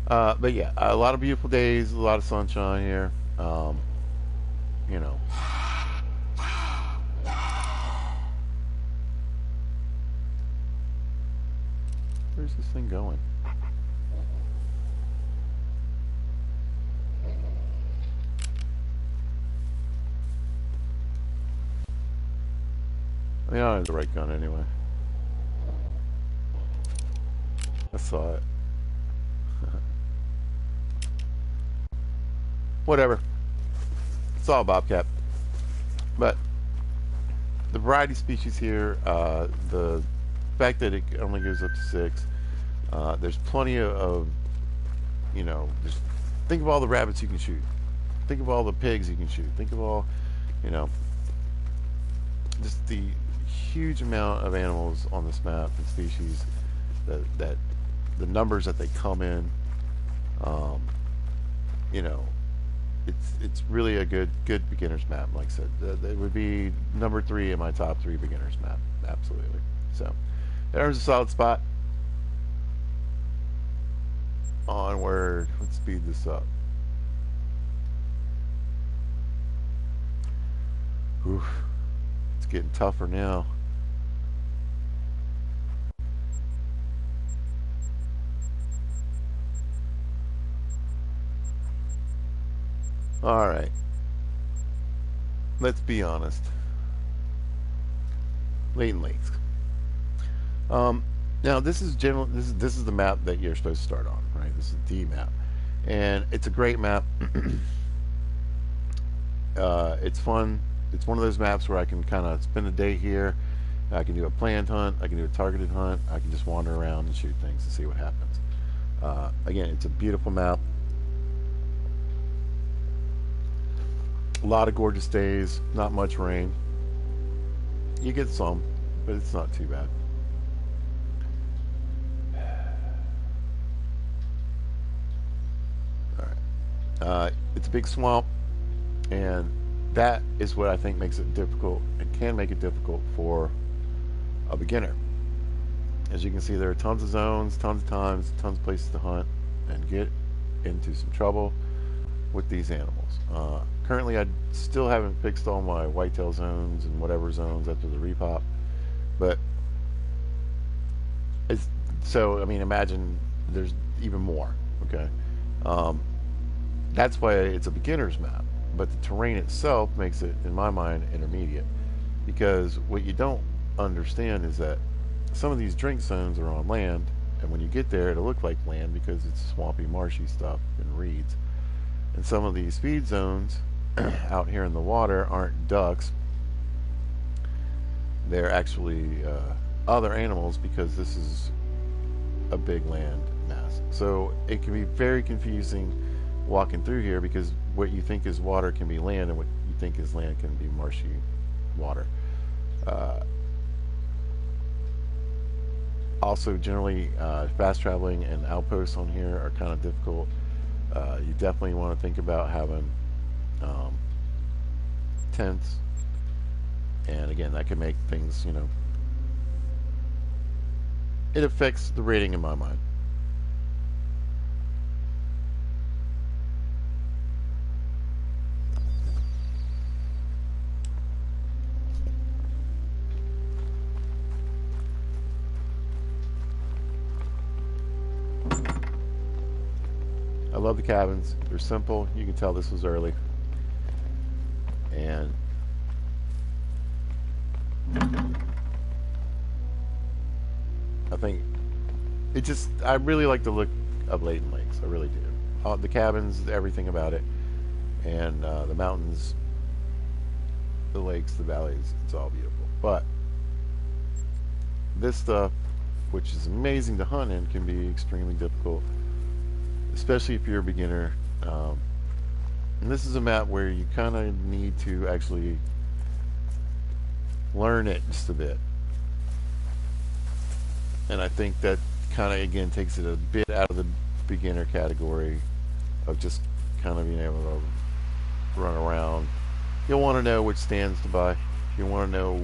But yeah, a lot of beautiful days, a lot of sunshine here. You know, where's this thing going? I mean, I don't have the right gun anyway. I saw it. Whatever. It's all Bobcat. But the variety species here, the fact that it only goes up to 6, there's plenty of, you know, just think of all the rabbits you can shoot. Think of all the pigs you can shoot. Think of all, you know, just the huge amount of animals on this map and species that the numbers that they come in, you know, it's really a good beginner's map. Like I said, it would be number 3 in my top 3 beginners map, absolutely. So there's a solid spot. Onward. Let's speed this up. Oof. It's getting tougher now. All right. Let's be honest. Leighton Lakes. Now this is general. This is the map that you're supposed to start on, right? This is the map, and it's a great map. It's fun. It's one of those maps where I can kind of spend a day here. I can do a planned hunt. I can do a targeted hunt. I can just wander around and shoot things and see what happens. Again, it's a beautiful map. A lot of gorgeous days. Not much rain. You get some, but it's not too bad. It's a big swamp, and that is what I think makes it difficult. It can make it difficult for a beginner. As you can see, there are tons of zones, tons of times, tons of places to hunt and get into some trouble with these animals. Currently, I still haven't fixed all my whitetail zones and whatever zones after the repop, but it's, so I mean, imagine there's even more. Okay. That's why it's a beginner's map, but the terrain itself makes it, in my mind, intermediate. Because what you don't understand is that some of these drink zones are on land, and when you get there, it'll look like land because it's swampy, marshy stuff and reeds. And some of these feed zones out here in the water aren't ducks. They're actually other animals because this is a big land mass. So it can be very confusing walking through here because what you think is water can be land and what you think is land can be marshy water. Also, generally, fast traveling and outposts on here are kind of difficult. You definitely want to think about having tents, and again, that can make things, you know, it affects the rating in my mind. I love the cabins. They're simple. You can tell this was early. And I think it just, I really like the look of Leighton Lakes. I really do. The cabins, everything about it. And the mountains, the lakes, the valleys, it's all beautiful. But this stuff, which is amazing to hunt in, can be extremely difficult, especially if you're a beginner. And this is a map where you kind of need to actually learn it just a bit. And I think that kind of, again, takes it a bit out of the beginner category of just kind of being able to run around You'll want to know which stands to buy. You want to know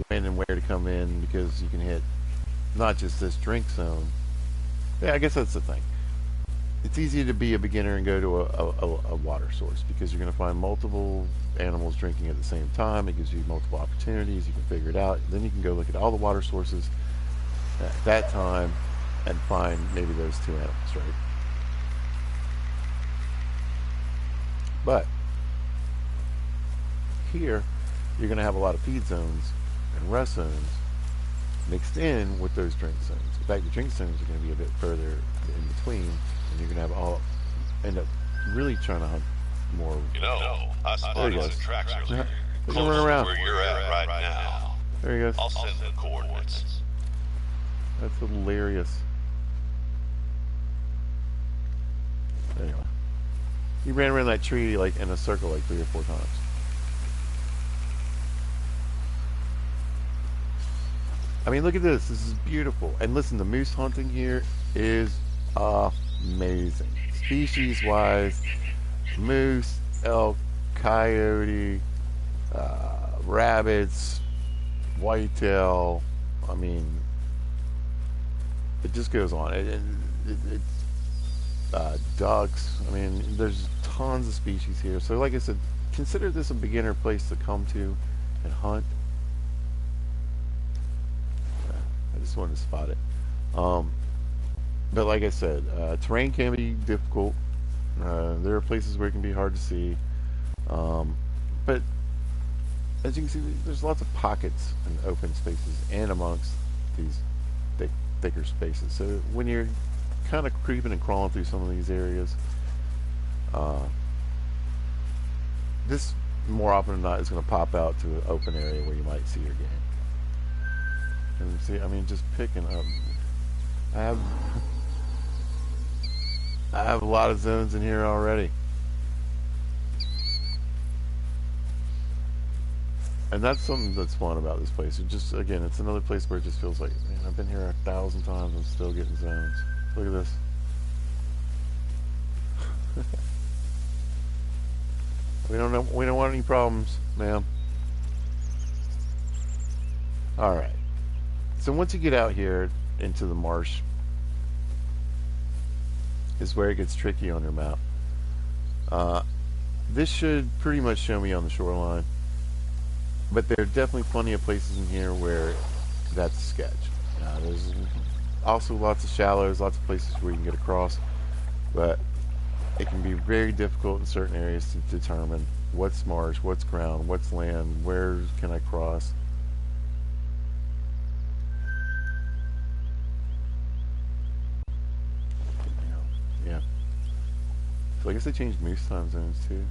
when and where to come in because you can hit not just this drink zone. Yeah, I guess that's the thing. It's easy to be a beginner and go to a water source because you're going to find multiple animals drinking at the same time. It gives you multiple opportunities. You can figure it out. Then you can go look at all the water sources at that time and find maybe those two animals, right? But here, you're going to have a lot of feed zones and rest zones mixed in with those drink zones. In fact, the drink zones are going to be a bit further in between, and you're going to have all end up really trying to hunt more. You know, I spotted some tracks earlier. Look at him run Close to around. where you're at right now. There he goes. I'll send the coordinates. That's hilarious. Anyway, he ran around that tree like in a circle like 3 or 4 times. I mean, look at this. This is beautiful. And listen, the moose hunting here is amazing. Species-wise, moose, elk, coyote, rabbits, whitetail. I mean, it just goes on. It's ducks. I mean, there's tons of species here. So, like I said, consider this a beginner place to come to and hunt. I just wanted to spot it. But like I said, terrain can be difficult. There are places where it can be hard to see. But as you can see, there's lots of pockets and open spaces and amongst these thicker spaces. So when you're kind of creeping and crawling through some of these areas, this more often than not is going to pop out to an open area where you might see your game. And see, I mean, just picking up. I have a lot of zones in here already. And that's something that's fun about this place. It just, again, it's another place where it just feels like, man, I've been here 1,000 times. I'm still getting zones. Look at this. We don't want any problems, ma'am. All right. So once you get out here into the marsh is where it gets tricky on your map. This should pretty much show me on the shoreline, but there are definitely plenty of places in here where that's a sketch. There's also lots of shallows, lots of places where you can get across, but it can be very difficult in certain areas to determine what's marsh, what's ground, what's land, where can I cross. Yeah. So I guess they changed moose time zones too.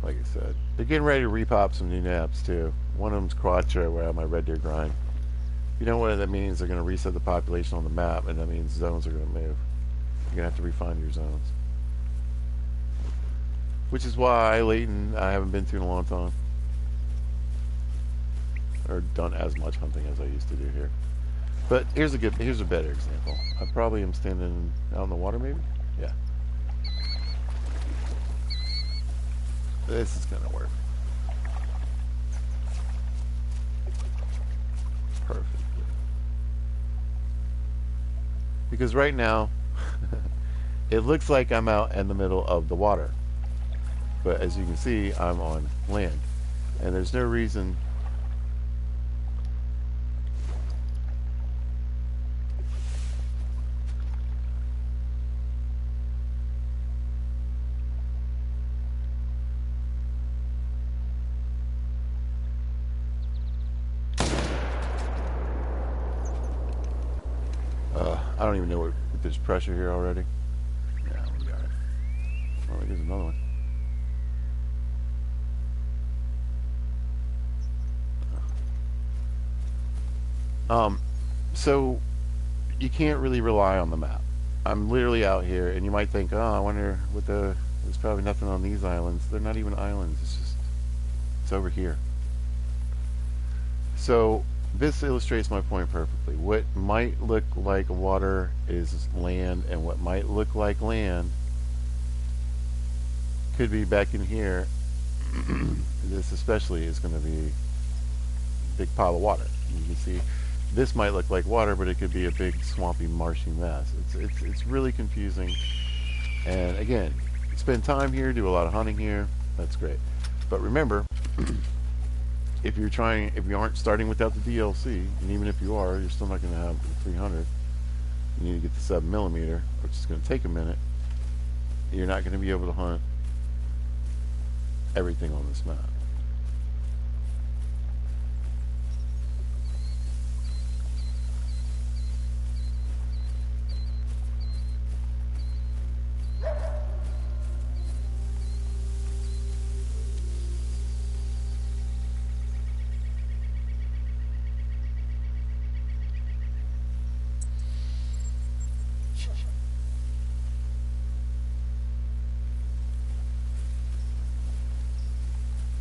Like I said, they're getting ready to repop some new maps too. One of them's Quattro, where I have my Red Deer grind. You know what that means? They're going to reset the population on the map, and that means zones are going to move. You're going to have to refine your zones. Which is why Layton I haven't been to in a long time. Or done as much hunting as I used to do here. But here's a better example. I probably am standing out in the water, maybe? Yeah. This is gonna work. Perfect. Because right now, it looks like I'm out in the middle of the water. But as you can see, I'm on land. And there's no reason I don't even know if there's pressure here already. Yeah, we got it. Oh, there's another one. So you can't really rely on the map. I'm literally out here, and you might think, oh, I wonder what there's probably nothing on these islands. They're not even islands. It's over here. So this illustrates my point perfectly. What might look like water is land, and what might look like land could be back in here. This especially is going to be a big pile of water. You can see this might look like water, but it could be a big swampy, marshy mess. It's really confusing. And again, spend time here, do a lot of hunting here. That's great. But remember, if you aren't starting without the DLC, and even if you are, you're still not going to have the 300. You need to get the 7mm, which is going to take a minute. You're not going to be able to hunt everything on this map.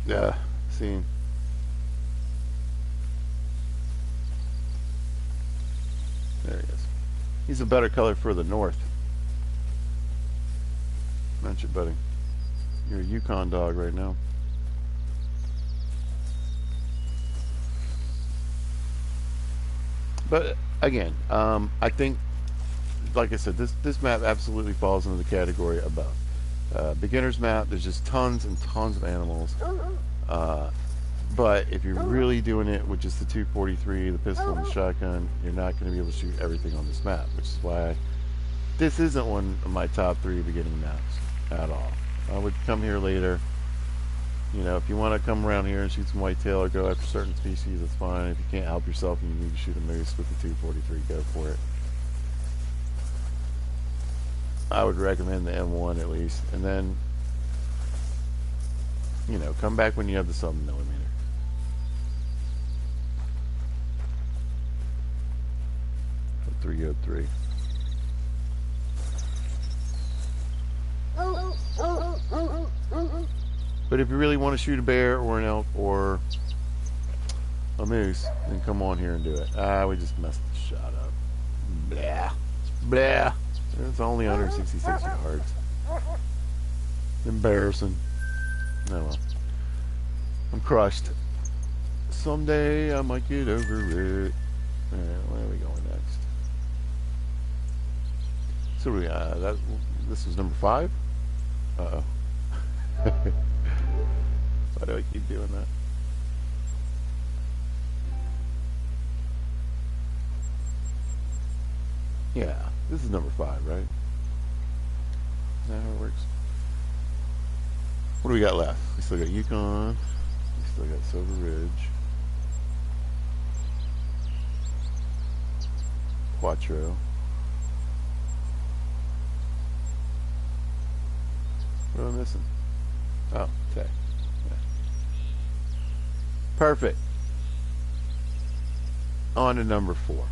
Yeah, see. There he is. He's a better color for the north. Aren't you, buddy? You're a Yukon dog right now. But again, I think, like I said, this map absolutely falls into the category above. Beginner's map, there's just tons and tons of animals. But if you're really doing it with just the 243, the pistol, and the shotgun, you're not going to be able to shoot everything on this map, which is why this isn't one of my top 3 beginning maps at all. I would come here later. You know, if you want to come around here and shoot some whitetail or go after certain species, that's fine. If you can't help yourself and you need to shoot a moose with the 243, go for it. I would recommend the M1 at least, and then, you know, come back when you have the 7mm. The 303. But if you really want to shoot a bear or an elk or a moose, then come on here and do it. We just messed the shot up. Blah. Blah. It's only 166 yards. Embarrassing. Oh well. I'm crushed. Someday I might get over it. Alright, where are we going next? So we this was number 5? Uh-oh. Why do I keep doing that? Yeah, this is number 5, right? Is that how it works? What do we got left? We still got Yukon. We still got Silver Ridge. Quattro. What am I missing? Oh, okay. Yeah. Perfect. On to number 4.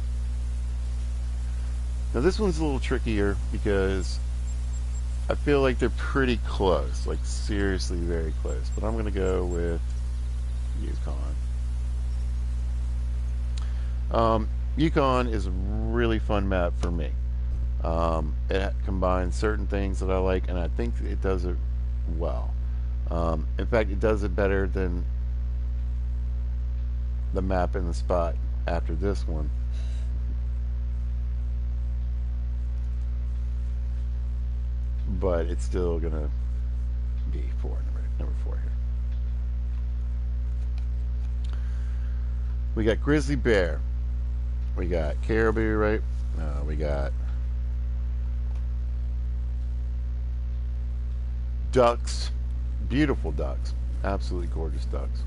Now this one's a little trickier because I feel like they're pretty close, like seriously very close. But I'm going to go with Yukon. Yukon is a really fun map for me. It combines certain things that I like, and I think it does it well. In fact, it does it better than the map in the spot after this one. But it's still gonna be number 4 here. We got grizzly bear. We got caribou, right? We got ducks, beautiful ducks, absolutely gorgeous ducks.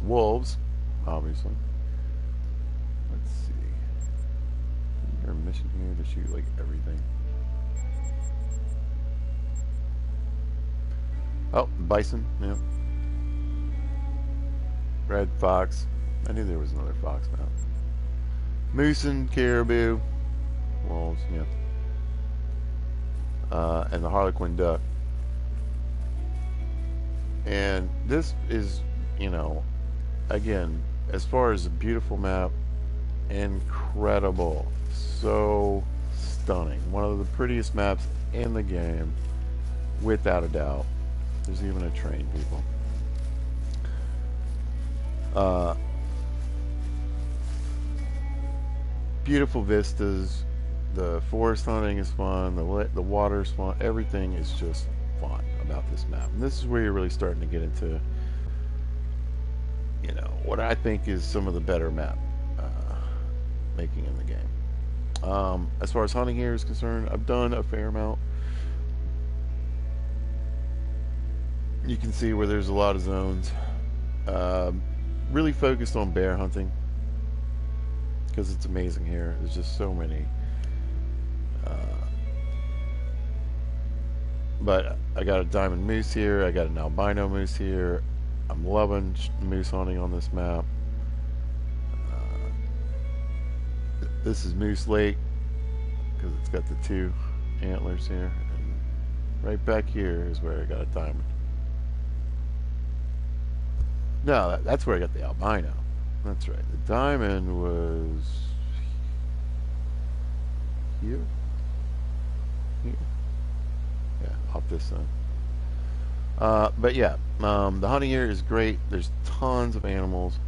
Wolves, obviously. Let's see. Is there a mission here to shoot like everything? Oh, bison, yeah. Red fox. I knew there was another fox map. Moose and caribou. Wolves, yeah. And the harlequin duck. And this is, you know, again, as far as a beautiful map, incredible. So stunning. One of the prettiest maps in the game, without a doubt. There's even a train, people. Beautiful vistas. The forest hunting is fun. The water's fun. Everything is just fun about this map. And this is where you're really starting to get into, you know, what I think is some of the better map making in the game. As far as hunting here is concerned, I've done a fair amount. You can see where there's a lot of zones. Really focused on bear hunting because it's amazing here. There's just so many. But I got a diamond moose here. I got an albino moose here. I'm loving moose hunting on this map. This is Moose Lake because it's got the 2 antlers here. And right back here is where I got a diamond. No, that's where I got the albino. That's right. The diamond was here. Yeah, off this side. But yeah, the hunting here is great. There's tons of animals.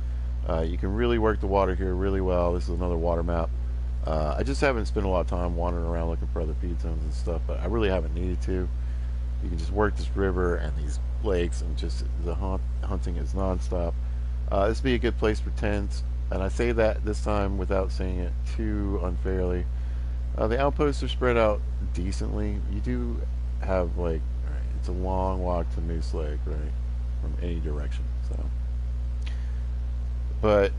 You can really work the water here really well. This is another water map. I just haven't spent a lot of time wandering around looking for other feed zones and stuff, but I really haven't needed to. You can just work this river and these lakes, and just the hunting is nonstop. This would be a good place for tents, and I say that this time without saying it too unfairly. The outposts are spread out decently. You do have, like, right, it's a long walk to Moose Lake, right, from any direction. So, but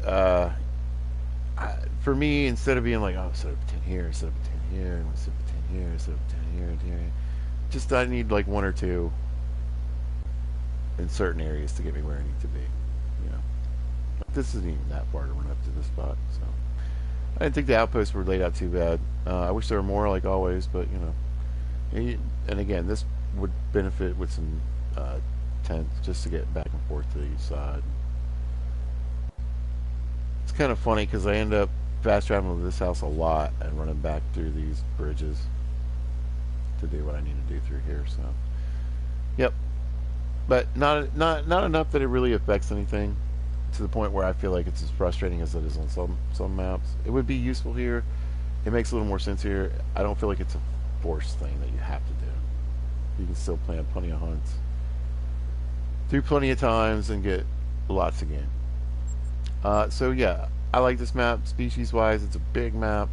for me, instead of being like, oh, set up a tent here, set up a tent here, set up a tent here, set up a tent here, and here, just I need like 1 or 2 in certain areas to get me where I need to be. You know, but this isn't even that far to run up to this spot, so I didn't think the outposts were laid out too bad. I wish there were more, like always, but you know, and again, this would benefit with some tents just to get back and forth to each side. It's kind of funny because I end up fast traveling to this house a lot and running back through these bridges to do what I need to do through here. So, yep, but not enough that it really affects anything to the point where I feel like it's as frustrating as it is on some maps. It would be useful here. It makes a little more sense here. I don't feel like it's a forced thing that you have to do. You can still plan plenty of hunts, do plenty of times, and get lots of game. So yeah, I like this map species wise. It's a big map.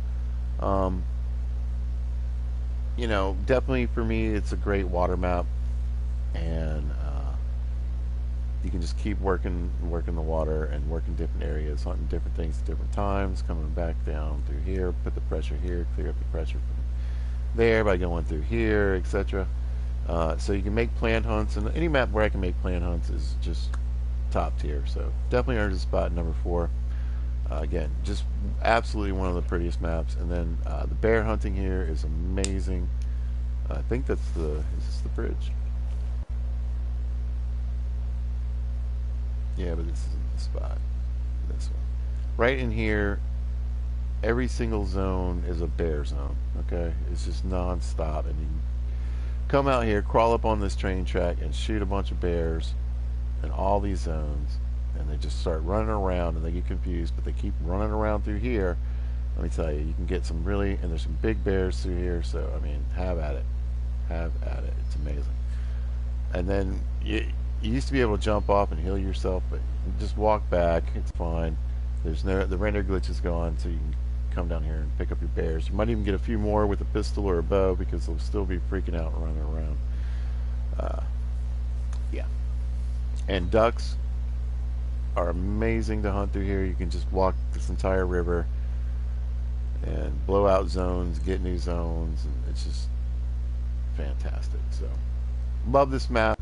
You know, definitely for me, it's a great water map, and you can just keep working the water and working different areas, hunting different things at different times, coming back down through here, put the pressure here, clear up the pressure from there by going through here, etc. So you can make planned hunts, and any map where I can make planned hunts is just top tier. So definitely earns a spot number 4. Again, just absolutely one of the prettiest maps. And then the bear hunting here is amazing. I think that's is this the bridge? Yeah, but this isn't the spot. This one. Right in here, every single zone is a bear zone. Okay? It's just non-stop. And you can come out here, crawl up on this train track, and shoot a bunch of bears in all these zones. And they just start running around, and they get confused, but they keep running around through here. Let me tell you, you can get some really, and there's some big bears through here, so, I mean, have at it. Have at it. It's amazing. And then you used to be able to jump off and heal yourself, but you just walk back. It's fine. There's no, the render glitch is gone, so you can come down here and pick up your bears. You might even get a few more with a pistol or a bow, because they'll still be freaking out and running around. Yeah. And ducks are amazing to hunt through here. You can just walk this entire river and blow out zones, get new zones, and it's just fantastic. So love this map.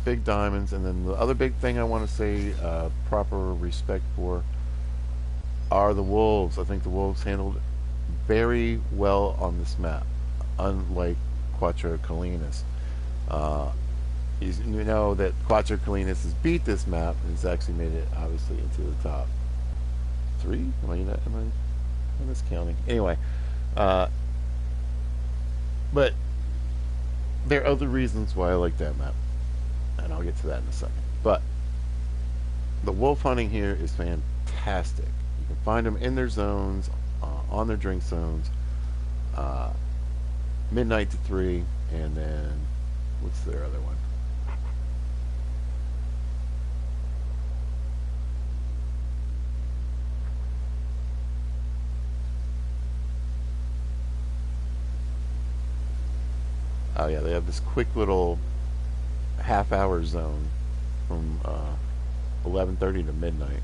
Big diamonds. And then the other big thing I want to say proper respect for are the wolves. I think the wolves handled very well on this map, unlike Quattro Colinas. You know that Quattro Colinas has beat this map and has actually made it obviously into the top 3. Am I miscounting? Anyway, But there are other reasons why I like that map, and I'll get to that in a second. But the wolf hunting here is fantastic. You can find them in their zones, on their drink zones, uh, midnight to 3, and then what's their other one? Oh yeah, they have this quick little half-hour zone from 11:30 to midnight.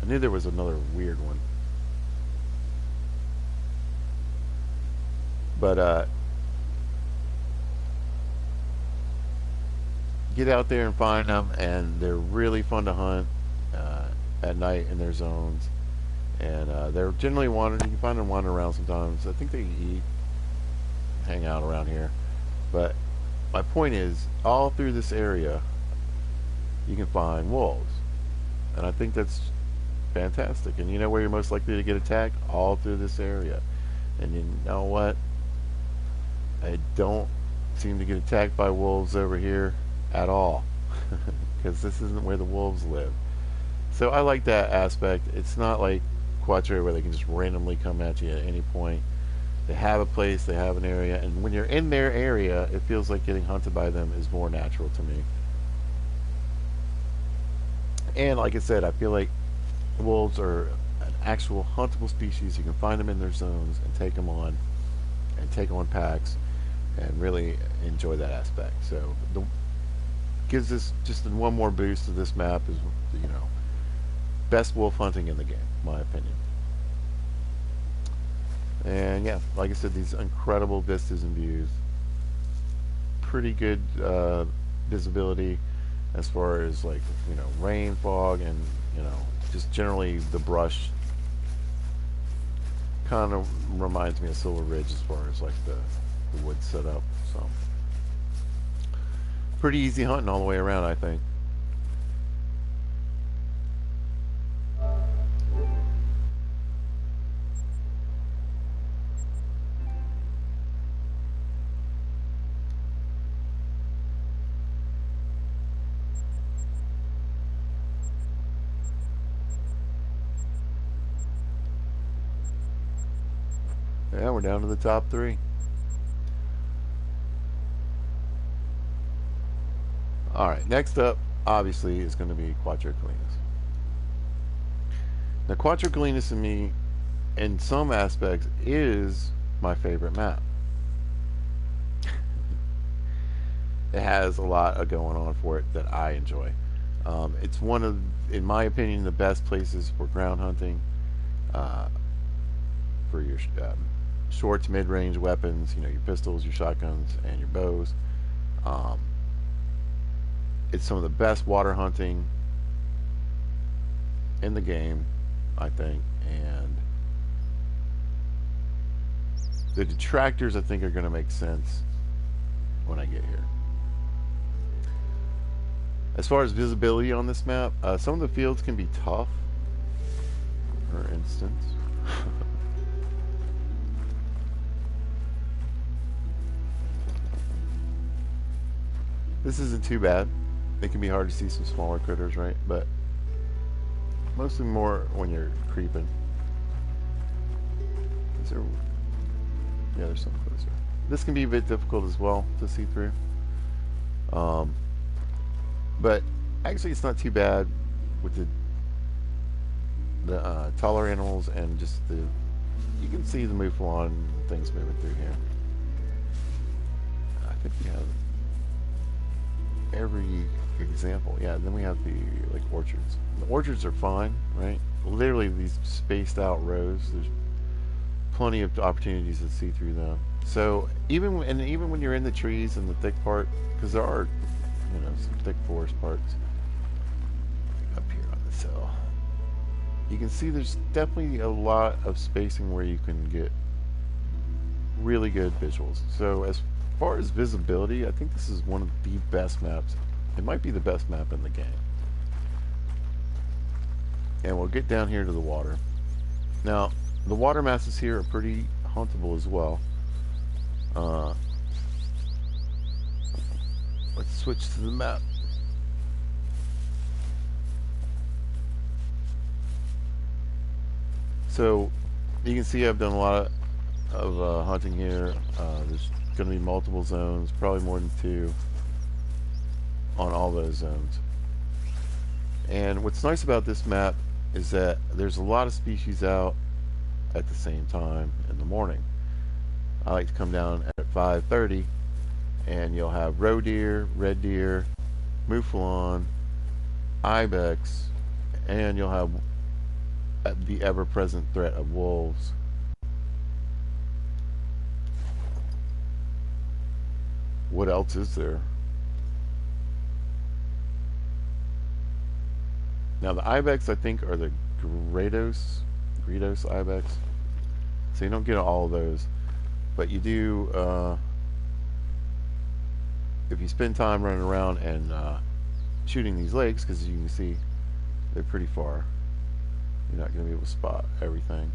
I knew there was another weird one, but get out there and find them, and they're really fun to hunt at night in their zones. And they're generally wandering. You can find them wandering around sometimes. I think they eat, hang out around here. But my point is, all through this area, you can find wolves, and I think that's fantastic. And you know where you're most likely to get attacked? All through this area. And you know what? I don't seem to get attacked by wolves over here at all, because this isn't where the wolves live. So I like that aspect. It's not like Quattro where they can just randomly come at you at any point. They have a place, they have an area, and when you're in their area, it feels like getting hunted by them is more natural to me. And like I said, I feel like wolves are an actual huntable species. You can find them in their zones and take them on, and take on packs, and really enjoy that aspect. So gives this just one more boost to this map. Is, you know, best wolf hunting in the game, my opinion. And yeah, like I said, these incredible vistas and views. Pretty good visibility as far as, like, you know, rain, fog, and, you know, just generally the brush kind of reminds me of Silver Ridge as far as like the wood setup. So pretty easy hunting all the way around, I think. Yeah, we're down to the top 3. Alright, next up, obviously, is going to be Quattro Colinas. Now, Quattro Colinas to me, in some aspects, is my favorite map. It has a lot of going on for it that I enjoy. It's one of, in my opinion, the best places for ground hunting, for your short to mid-range weapons, you know, your pistols, your shotguns, and your bows. It's some of the best water hunting in the game, I think, and the detractors, I think, are going to make sense when I get here. As far as visibility on this map, some of the fields can be tough. For instance, this isn't too bad. It can be hard to see some smaller critters, right? But mostly more when you're creeping. Is there? Yeah, there's some closer. This can be a bit difficult as well to see through. But actually, it's not too bad with the taller animals, and just the, you can see the mouflon and things moving through here. I think we have every example. Yeah, then we have the, like, orchards. The orchards are fine, right? Literally these spaced out rows. There's plenty of opportunities to see through them. So even when you're in the trees and the thick part, because there are, you know, some thick forest parts up here on this hill, you can see there's definitely a lot of spacing where you can get really good visuals. So as far as visibility, I think this is one of the best maps. It might be the best map in the game. And we'll get down here to the water. Now, the water masses here are pretty huntable as well. let's switch to the map. So you can see I've done a lot of hunting here. There's going to be multiple zones, probably more than 2 on all those zones. And what's nice about this map is that there's a lot of species out at the same time in the morning. I like to come down at 5:30, and you'll have roe deer, red deer, mouflon, ibex, and you'll have the ever-present threat of wolves. What else is there? Now the ibex, I think, are the Gredos ibex. So you don't get all of those, but you do if you spend time running around and shooting these lakes, because as you can see, they're pretty far. You're not going to be able to spot everything.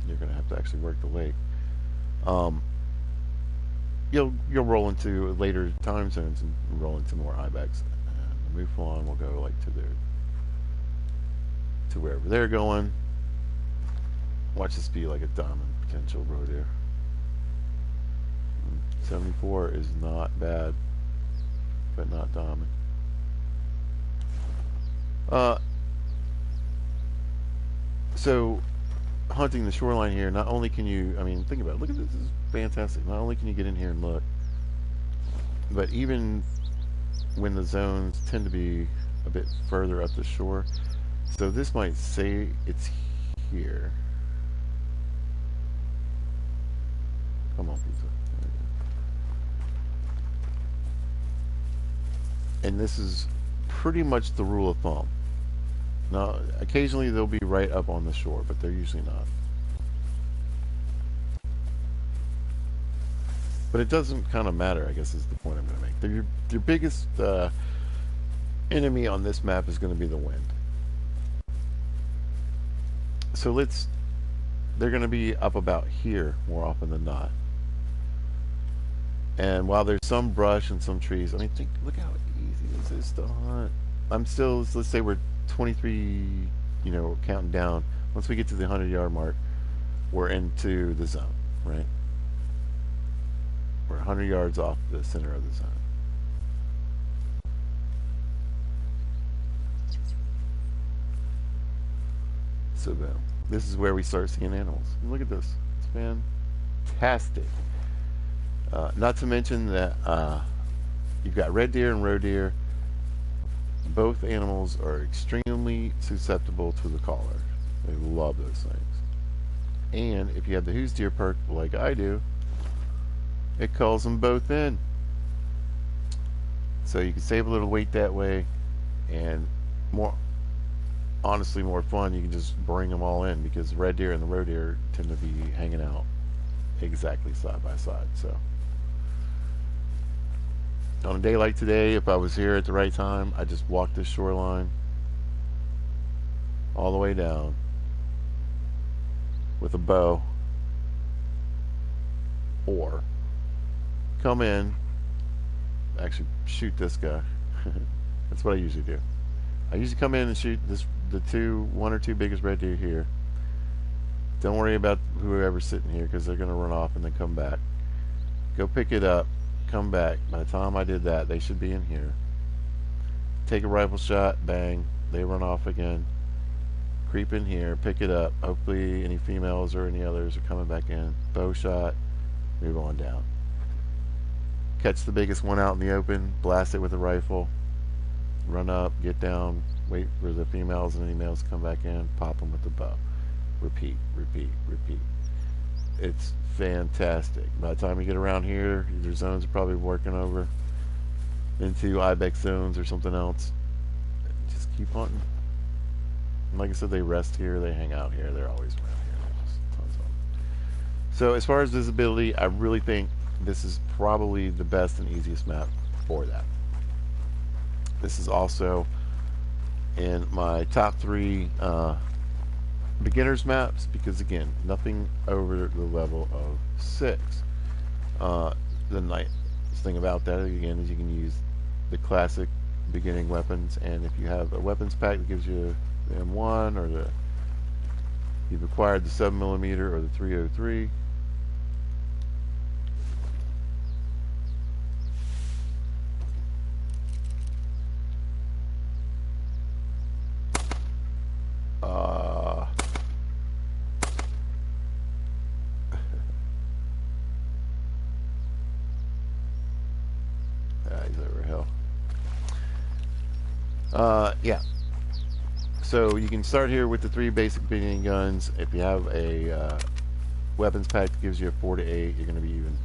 You're going to have to actually work the lake. You'll roll into later time zones and roll into more ibex. And the mouflon will go like to wherever they're going. Watch this be like a diamond potential road here. 74 is not bad, but not diamond. So hunting the shoreline here, not only can you, I mean, think about it, look at this, this is fantastic. Not only can you get in here and look, but even when the zones tend to be a bit further up the shore, so this might say it's here. Come on, pizza. And this is pretty much the rule of thumb. Now, occasionally they'll be right up on the shore, but they're usually not. But it doesn't kind of matter, I guess is the point I'm going to make. Your biggest enemy on this map is going to be the wind. So they're going to be up about here more often than not. And while there's some brush and some trees, I mean, look how easy this is to hunt. I'm still, let's say we're 23, counting down. Once we get to the 100-yard mark, we're into the zone, right? We're 100 yards off the center of the zone. So boom. This is where we start seeing animals. And look at this. It's fantastic. Not to mention that you've got red deer and roe deer. Both animals are extremely susceptible to the collar. They love those things. And if you have the who's deer perk like I do, it calls them both in. So you can save a little weight that way, and honestly more fun, you can just bring them all in, because the red deer and the roe deer tend to be hanging out exactly side by side. So on a day like today, if I was here at the right time, I just walk this shoreline all the way down with a bow, or come in, actually shoot this guy. That's what I usually do. I usually come in and shoot the one or two biggest red deer here. Don't worry about whoever's sitting here, because they're going to run off and then come back. Go pick it up, come back. By the time I did that, they should be in here. Take a rifle shot, bang, they run off again. Creep in here, pick it up. Hopefully any females or any others are coming back in. Bow shot, move on down. Catch the biggest one out in the open, blast it with a rifle, run up, get down, wait for the females and any males to come back in, pop them with the bow. Repeat, repeat, repeat. It's fantastic. By the time you get around here, your zones are probably working over into ibex zones or something else. Just keep hunting. And like I said, they rest here, they hang out here, they're always around here. There's just tons of them. So as far as visibility, I really think this is probably the best and easiest map for that. This is also in my top 3 beginners maps, because again, nothing over the level of 6. The night thing about that, again, is you can use the classic beginning weapons, and if you have a weapons pack that gives you the M1 or you've acquired the 7mm or the 303. He's over hill. Yeah. So you can start here with the 3 basic beginning guns. If you have a weapons pack that gives you a 4 to 8, you're going to be even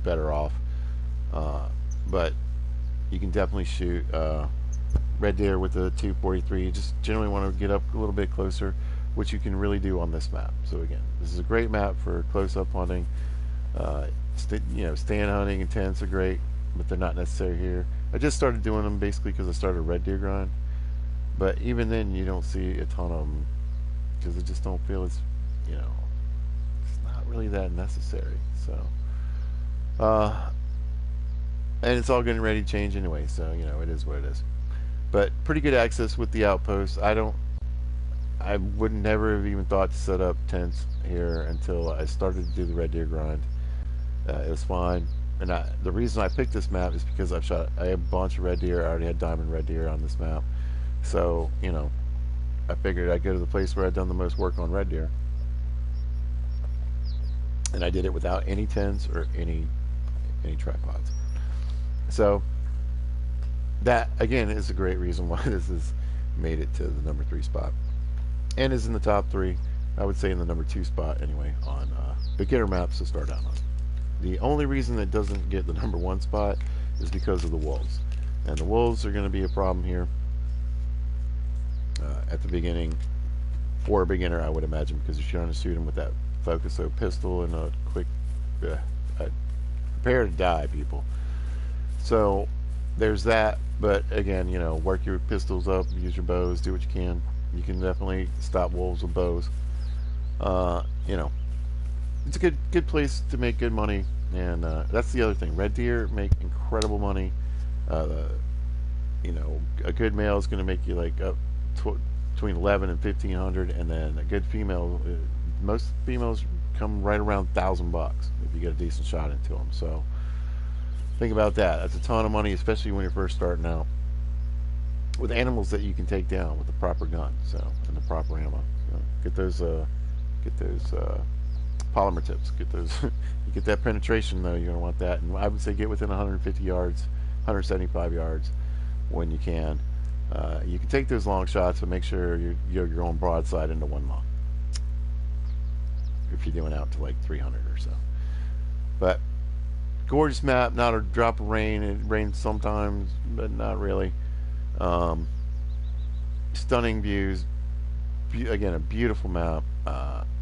better off. But you can definitely shoot red deer with the 243. You just generally want to get up a little bit closer, which you can really do on this map. So again, this is a great map for close-up hunting. Stand hunting and tents are great, but they're not necessary here. I just started doing them basically because I started a red deer grind, but even then you don't see a ton of them because I just don't feel it's not really that necessary. So and it's all getting ready to change anyway, so it is what it is. But pretty good access with the outposts. I would never have even thought to set up tents here until I started to do the red deer grind. It was fine, and the reason I picked this map is because I had a bunch of red deer. I already had diamond red deer on this map, so I figured I'd go to the place where I'd done the most work on red deer, and I did it without any tents or any tripods. So that again is a great reason why this has made it to the number 3 spot, and is in the top 3. I would say in the number 2 spot anyway on beginner maps to start out on. The only reason it doesn't get the number 1 spot is because of the wolves, and the wolves are going to be a problem here at the beginning for a beginner, I would imagine, because you're trying to shoot them with that Focuso pistol and a quick prepare to die, people. So there's that, but again, work your pistols up, use your bows, do what you can. You can definitely stop wolves with bows. It's a good place to make good money, and that's the other thing. Red deer make incredible money. A good male is going to make you like up between 11 and 1,500, and then a good female, most females come right around $1,000 if you get a decent shot into them. So think about that. That's a ton of money, especially when you're first starting out with animals that you can take down with the proper gun, and the proper ammo. Get those polymer tips. Get those. You get that penetration though. You're gonna want that, and I would say get within 150 yards, 175 yards when you can. You can take those long shots, but make sure you're going broadside into one long. If you're doing out to like 300 or so. But gorgeous map. Not a drop of rain. It rains sometimes, but not really. Stunning views. Again, a beautiful map.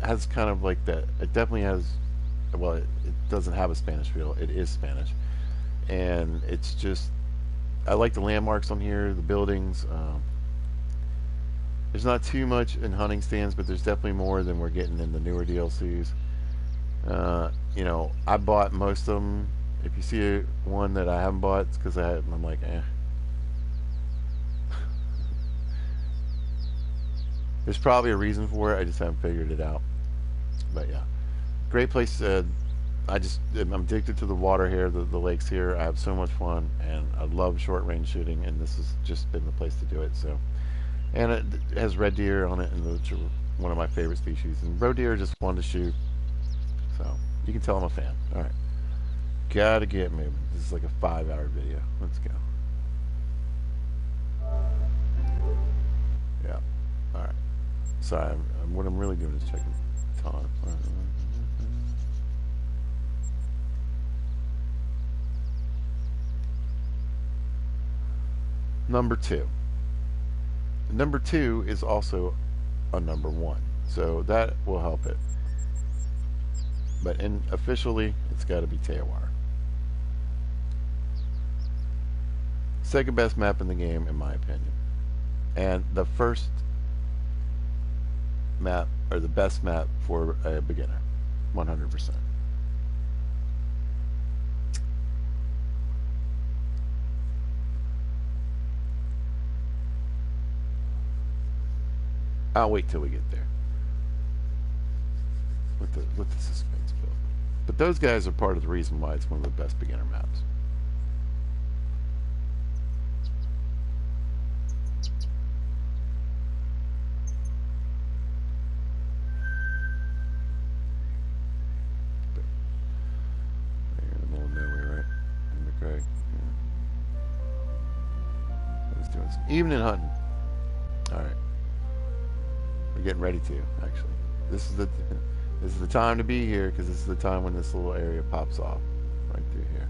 Has kind of like that. It definitely has. Well, it doesn't have a Spanish feel. It is Spanish, and it's just. I like the landmarks on here, the buildings. There's not too much in hunting stands, but there's definitely more than we're getting in the newer DLCs. I bought most of them. If you see one that I haven't bought, it's because I'm like, eh. There's probably a reason for it. I just haven't figured it out. But yeah, great place. I'm addicted to the water here, the lakes here. I have so much fun, and I love short range shooting, and this has just been the place to do it. So, and it has red deer on it, and which are one of my favorite species. And roe deer are just fun to shoot. So you can tell I'm a fan. All right, gotta get moving. This is like a 5-hour video. Let's go. Yeah. All right. Sorry, what I'm really doing is checking time. Number 2. Number 2 is also a number 1, so that will help it. But officially, it's got to be Teowar. Second best map in the game, in my opinion, and the first map, or the best map for a beginner, 100%. I'll wait till we get there. Let the suspense build. But those guys are part of the reason why it's one of the best beginner maps. They're in the middle of nowhere, right? In McCraig. Yeah. I was doing some evening hunting. All right. We're getting ready to, actually. This is the time to be here, because this is the time when this little area pops off right through here.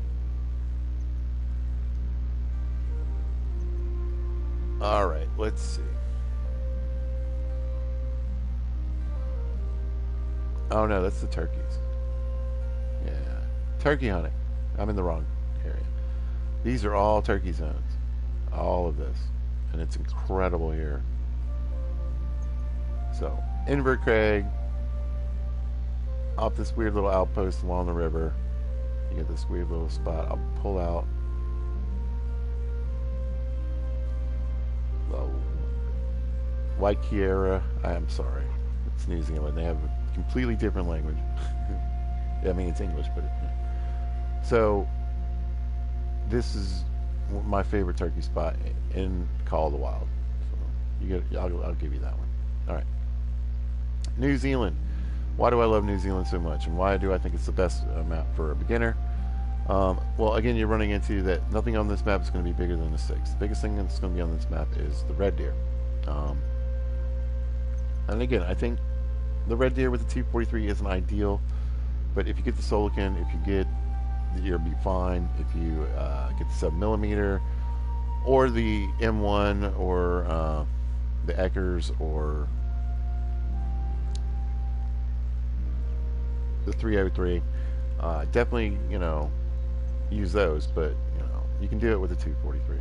All right, let's see. Oh no, that's the turkeys. Yeah, turkey hunting. I'm in the wrong area. These are all turkey zones, all of this, and it's incredible here. So, Invert Craig, off this weird little outpost along the river, you get this weird little spot. I'll pull out the Waikira. I'm sorry, it's New Zealand. They have a completely different language. I mean, it's English, but so this is my favorite turkey spot in Call of the Wild. So you get, I'll give you that one. All right. New Zealand. Why do I love New Zealand so much, and why do I think it's the best map for a beginner? Well, again, you're running into that nothing on this map is going to be bigger than the 6. The biggest thing that's going to be on this map is the red deer. And again, I think the red deer with the 243 isn't ideal, but if you get the Solican, if you get, you'll be fine. If you get the 7mm, or the M1, or the Eckers, or the 303, definitely, you know, use those, but you know, you can do it with the 243.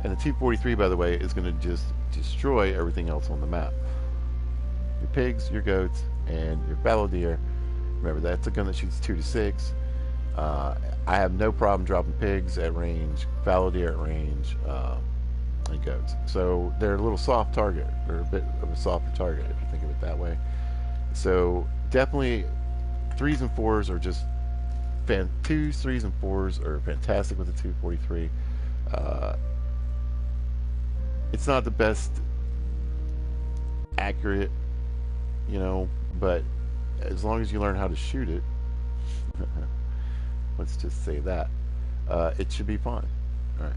And the 243, by the way, is going to just destroy everything else on the map. Your pigs, your goats, and your fallow deer. Remember, that's a gun that shoots 2 to 6. I have no problem dropping pigs at range, fallow deer at range, and goats. So they're a little soft target. They're a bit of a softer target if you think of it that way. So definitely 3s and 4s are just 2s, 3s, and 4s are fantastic with the 243. It's not the best accurate, you know, but as long as you learn how to shoot it, let's just say that, it should be fine. All right.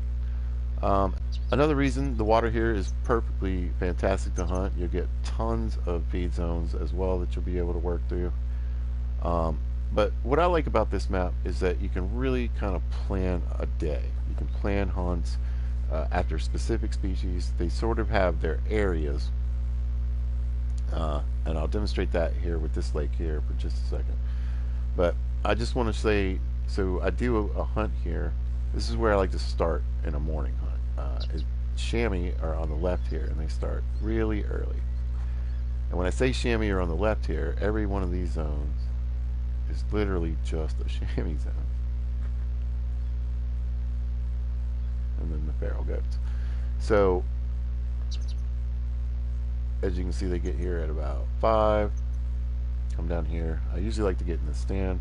Another reason the water here is perfectly fantastic to hunt. You'll get tons of feed zones as well that you'll be able to work through. But what I like about this map is that you can really kind of plan a day. You can plan hunts after specific species. They sort of have their areas, and I'll demonstrate that here with this lake here for just a second. But I just want to say, so I do a hunt here. This is where I like to start in a morning hunt. Chamois are on the left here, and they start really early. And when I say chamois are on the left here, every one of these zones is literally just a chamois zone. And then the feral goats. So as you can see, they get here at about 5. Come down here. I usually like to get in the stand,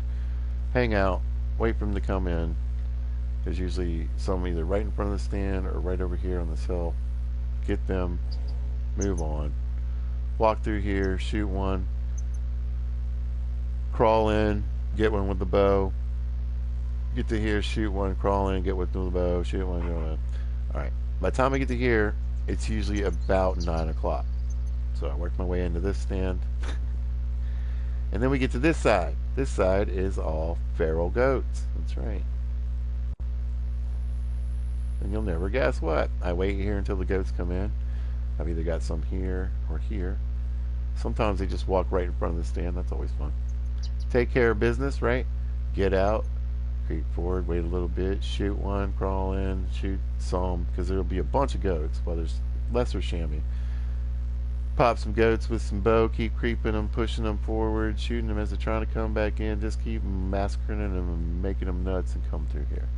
hang out, wait for them to come in. There's usually some either right in front of the stand or right over here on this hill. Get them, move on, walk through here, shoot one, crawl in, get one with the bow, get to here, shoot one, crawl in, get one with the bow, shoot one, go in. Alright, by the time I get to here, it's usually about 9 o'clock. So I work my way into this stand. And then we get to this side. This side is all feral goats. That's right. And you'll never guess what. I wait here until the goats come in. I've either got some here or here. Sometimes they just walk right in front of the stand. That's always fun. Take care of business, right? Get out, creep forward, wait a little bit, shoot one, crawl in, shoot some, because there'll be a bunch of goats. Well, there's lesser chamois. Pop some goats with some bow, keep creeping them, pushing them forward, shooting them as they're trying to come back in. Just keep massacring them and making them nuts and come through here.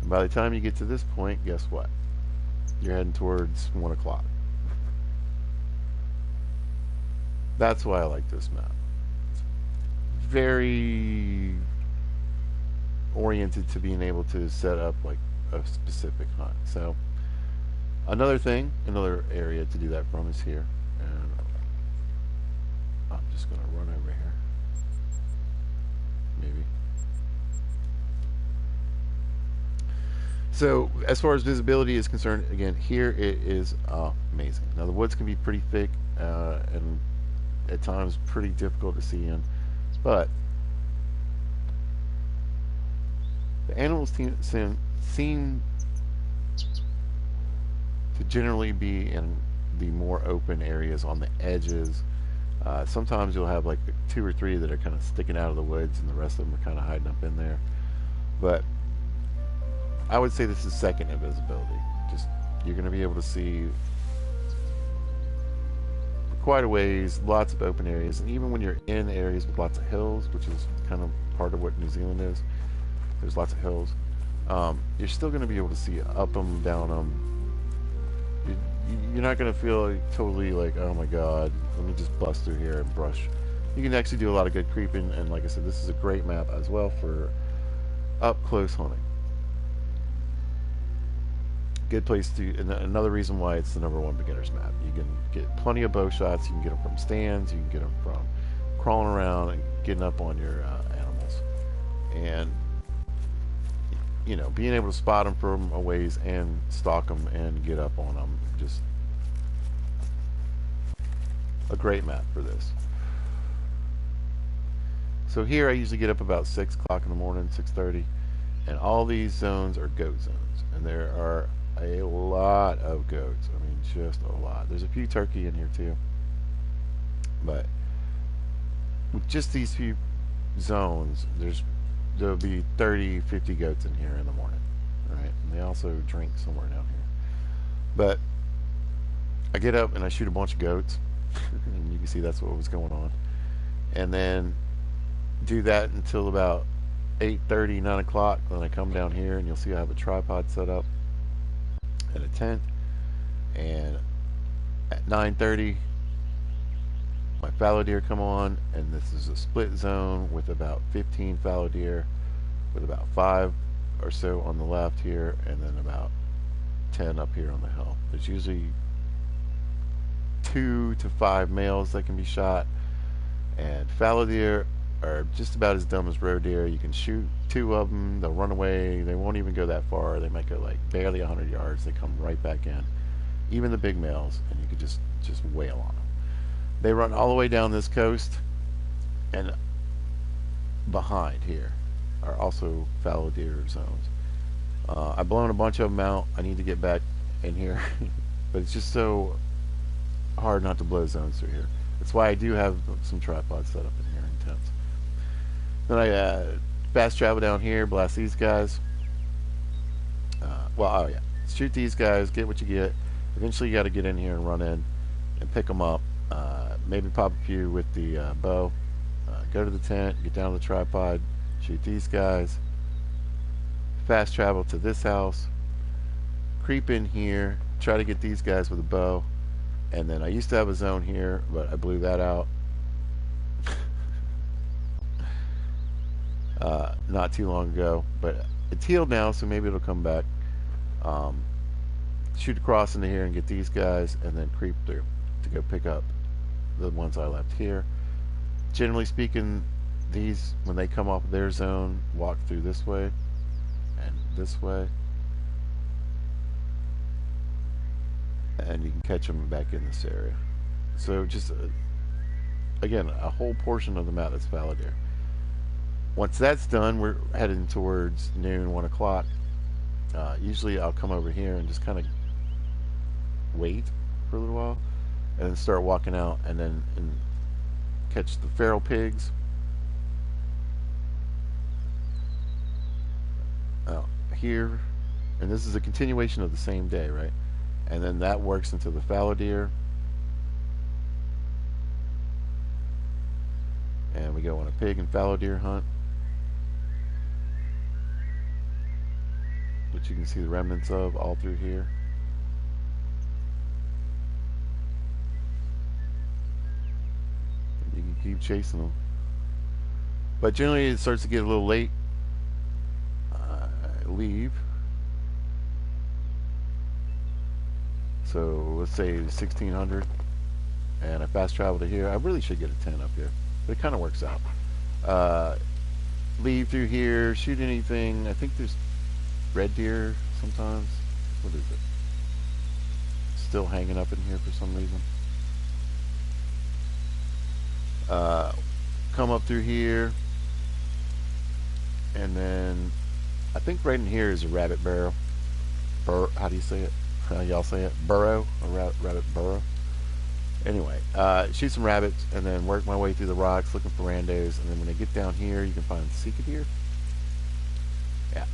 And by the time you get to this point, guess what? you're heading towards 1 o'clock. That's why I like this map. It's very oriented to being able to set up like a specific hunt. So another thing, another area to do that from is here. And I'm just going to run over here. Maybe. So as far as visibility is concerned, again, here it is amazing. Now the woods can be pretty thick and at times pretty difficult to see in, but the animals seem to generally be in the more open areas on the edges. Sometimes you'll have like 2 or 3 that are kind of sticking out of the woods, and the rest of them are kind of hiding up in there. But I would say this is second in visibility. Just you're going to be able to see quite a ways, lots of open areas, and even when you're in areas with lots of hills, which is kind of part of what New Zealand is, there's lots of hills. You're still going to be able to see up them, down them. You're not going to feel like, totally like, oh my god, let me just bust through here and brush. You can actually do a lot of good creeping, and like I said, this is a great map as well for up close hunting. Good place to, and another reason why it's the #1 beginner's map. You can get plenty of bow shots. You can get them from stands. You can get them from crawling around and getting up on your animals, and you know, being able to spot them from a ways and stalk them and get up on them. Just a great map for this. So here I usually get up about 6 o'clock in the morning, 6:30, and all these zones are goat zones, and there are a lot of goats. I mean, just a lot. There's a few turkey in here too, but with just these few zones, there'll be 30, 50 goats in here in the morning, right? And they also drink somewhere down here. But I get up and I shoot a bunch of goats, and you can see that's what was going on, and then do that until about 8:30, 9 o'clock. Then I come down here, and you'll see I have a tripod set up and a tent, and at 9:30 my fallow deer come on, and this is a split zone with about 15 fallow deer, with about 5 or so on the left here, and then about 10 up here on the hill. There's usually 2 to 5 males that can be shot, and fallow deer are just about as dumb as roe deer. You can shoot 2 of them, they'll run away, they won't even go that far, they might go like barely 100 yards, they come right back in, even the big males, and you could just wail on them. They run all the way down this coast, and behind here are also fallow deer zones. I've blown a bunch of them out. I need to get back in here, but it's just so hard not to blow zones through here. That's why I do have some tripods set up in here in tents. Then I fast travel down here, blast these guys. Oh yeah, shoot these guys, get what you get. Eventually you got to get in here and run in and pick them up. Maybe pop a few with the bow. Go to the tent, get down to the tripod, shoot these guys. Fast travel to this house, creep in here, try to get these guys with a bow. And then I used to have a zone here, but I blew that out not too long ago. But it's healed now, so maybe it'll come back. Shoot across into here and get these guys, and then creep through to go pick up the ones I left here. Generally speaking, these, when they come off their zone, walk through this way and this way, and you can catch them back in this area. So just again, a whole portion of the map that's fallow deer. Once that's done, we're heading towards noon, 1 o'clock. Usually I'll come over here and just kind of wait for a little while, and then start walking out, and then catch the feral pigs out here. And this is a continuation of the same day, right? And then that works into the fallow deer, and we go on a pig and fallow deer hunt, which you can see the remnants of all through here. keep chasing them. But generally, it starts to get a little late. I leave. So let's say 1600, and I fast travel to here. I really should get a 10 up here, but it kind of works out. Leave through here, shoot anything. I think there's red deer sometimes. What is it? Still hanging up in here for some reason. Come up through here, and then I think right in here is a rabbit burrow. How do you say it? How y'all say it? Burrow? A rabbit burrow? Anyway, shoot some rabbits, and then work my way through the rocks looking for randos, and then when I get down here, you can find Sika deer. Yeah.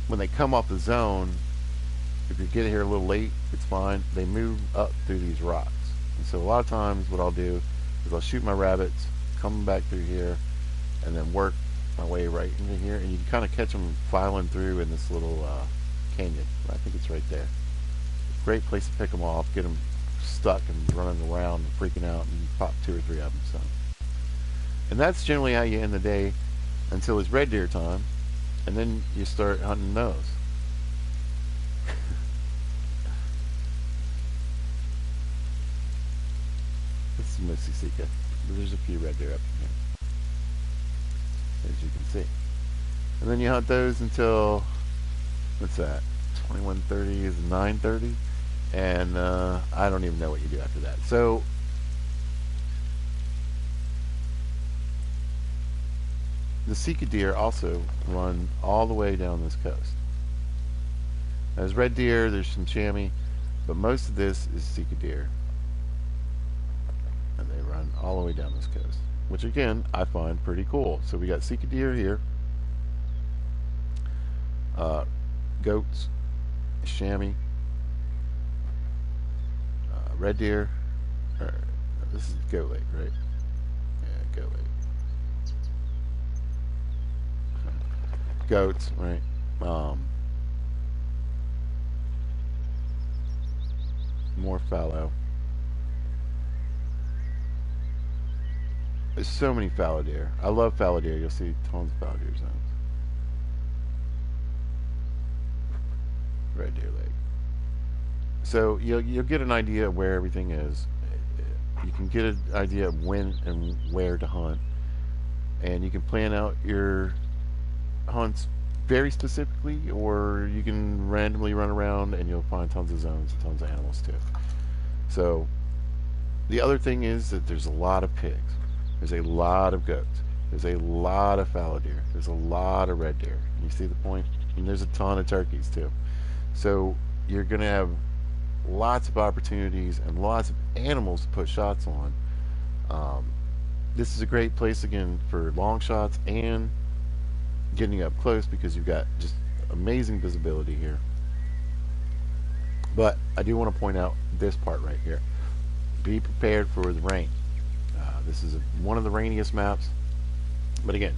When they come off the zone, if you get here a little late, it's fine. They move up through these rocks. And so a lot of times what I'll do is I'll shoot my rabbits, come back through here, and then work my way right into here, and you can kind of catch them filing through in this little canyon. I think it's right there. Great place to pick them off, get them stuck and running around and freaking out, and pop 2 or 3 of them. So, and that's generally how you end the day until it's red deer time, and then you start hunting those. This is Missy Sika. There's a few red deer up in here, as you can see. And then you hunt those until, what's that? 21:30 is 9:30, and I don't even know what you do after that. So the Sika deer also run all the way down this coast. There's red deer, there's some chamois, but most of this is Sika deer, and they run all the way down this coast, which again I find pretty cool. So we got Sika deer here, goats, chamois, red deer, this is goat lake, right? Yeah, goat lake. Goats, right? More fallow. There's so many fallow deer. I love fallow deer. You'll see tons of fallow deer zones. Red Deer Lake. So you'll get an idea of where everything is. You can get an idea of when and where to hunt, and you can plan out your hunts very specifically, or you can randomly run around and you'll find tons of zones and tons of animals too. So the other thing is that there's a lot of pigs, there's a lot of goats, there's a lot of fallow deer, there's a lot of red deer. You see the point? And there's a ton of turkeys too. So you're going to have lots of opportunities and lots of animals to put shots on. This is a great place again for long shots and getting up close, because you've got just amazing visibility here. But I do want to point out this part right here. Be prepared for the rain. This is one of the rainiest maps, but again,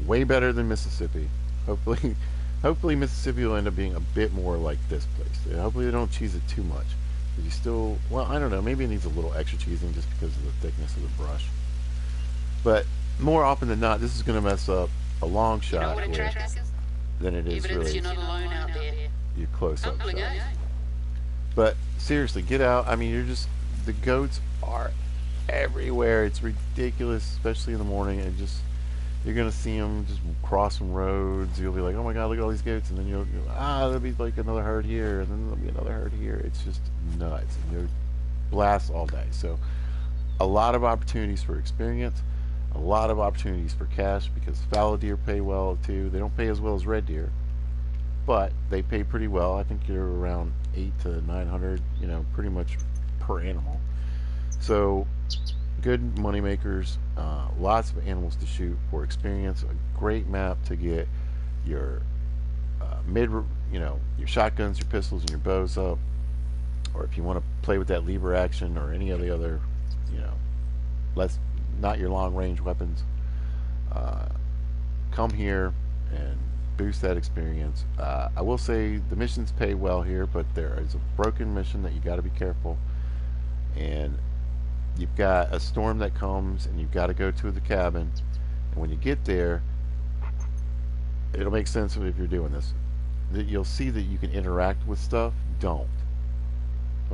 way better than Mississippi. Hopefully Mississippi will end up being a bit more like this place. Hopefully they don't cheese it too much. But you still, well, I don't know, maybe it needs a little extra cheesing just because of the thickness of the brush. But more often than not, this is going to mess up a long shot here than it is really your close-up shot. But seriously, get out. I mean, the goats are everywhere. It's ridiculous, especially in the morning. And you're gonna see them just crossing roads. You'll be like, oh my god, look at all these goats, and then you'll there'll be like another herd here, and then there'll be another herd here. It's just nuts, and you're blast all day. So a lot of opportunities for experience, a lot of opportunities for cash, because fallow deer pay well too. They don't pay as well as red deer, but they pay pretty well. I think you're around 800 to 900, pretty much per animal. So good money makers, lots of animals to shoot for experience, a great map to get your your shotguns, your pistols, and your bows up, or if you want to play with that lever action or any of the other, not your long range weapons, come here and boost that experience. I will say the missions pay well here, but there is a broken mission that you got to be careful, and you've got a storm that comes, and you've got to go to the cabin. And when you get there, it'll make sense if you're doing this. That you'll see that you can interact with stuff. Don't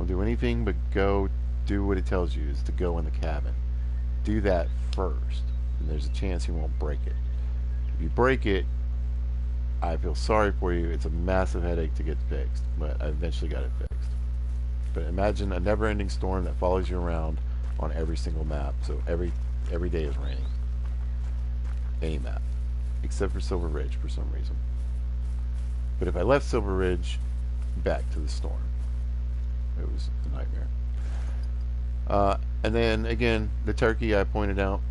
do anything but go do what it tells you is to go in the cabin. Do that first, and there's a chance you won't break it. If you break it, I feel sorry for you. It's a massive headache to get fixed, but I eventually got it fixed. But imagine a never-ending storm that follows you around on every single map. So every day is raining. Any map, except for Silver Ridge for some reason. But if I left Silver Ridge back to the storm, it was a nightmare. And then again, the turkey I pointed out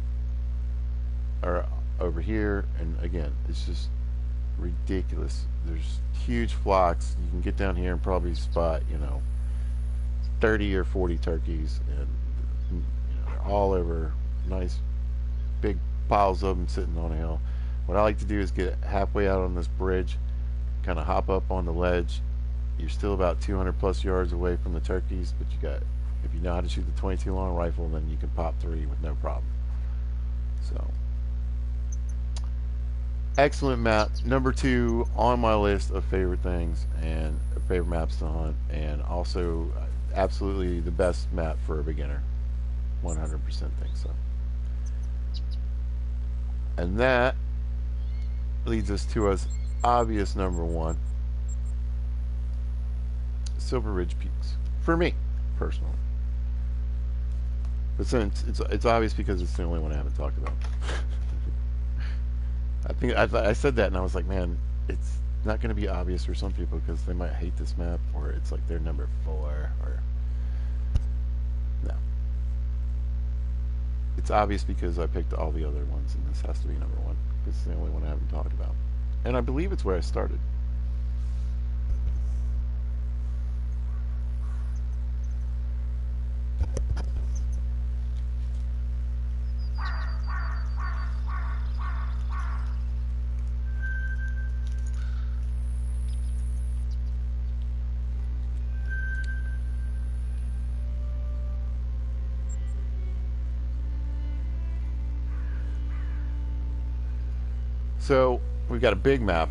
are over here, and again, it's just ridiculous. There's huge flocks. You can get down here and probably spot, 30 or 40 turkeys, and they're all over. Nice big piles of them sitting on a hill. What I like to do is get halfway out on this bridge, kind of hop up on the ledge. You're still about 200 plus yards away from the turkeys, but if you know how to shoot the 22 long rifle, then you can pop 3 with no problem. So, excellent map. Number 2 on my list of favorite things and favorite maps to hunt, and also absolutely the best map for a beginner. 100% think so. And that leads us to us obvious number 1, Silver Ridge Peaks, for me personally. But since it's obvious because it's the only one I haven't talked about. I said that and I was like, man, it's not going to be obvious for some people because they might hate this map, or it's like they're number 4, or no. It's obvious because I picked all the other ones, and this has to be number 1 because it's the only one I haven't talked about, and I believe it's where I started. So we've got a big map,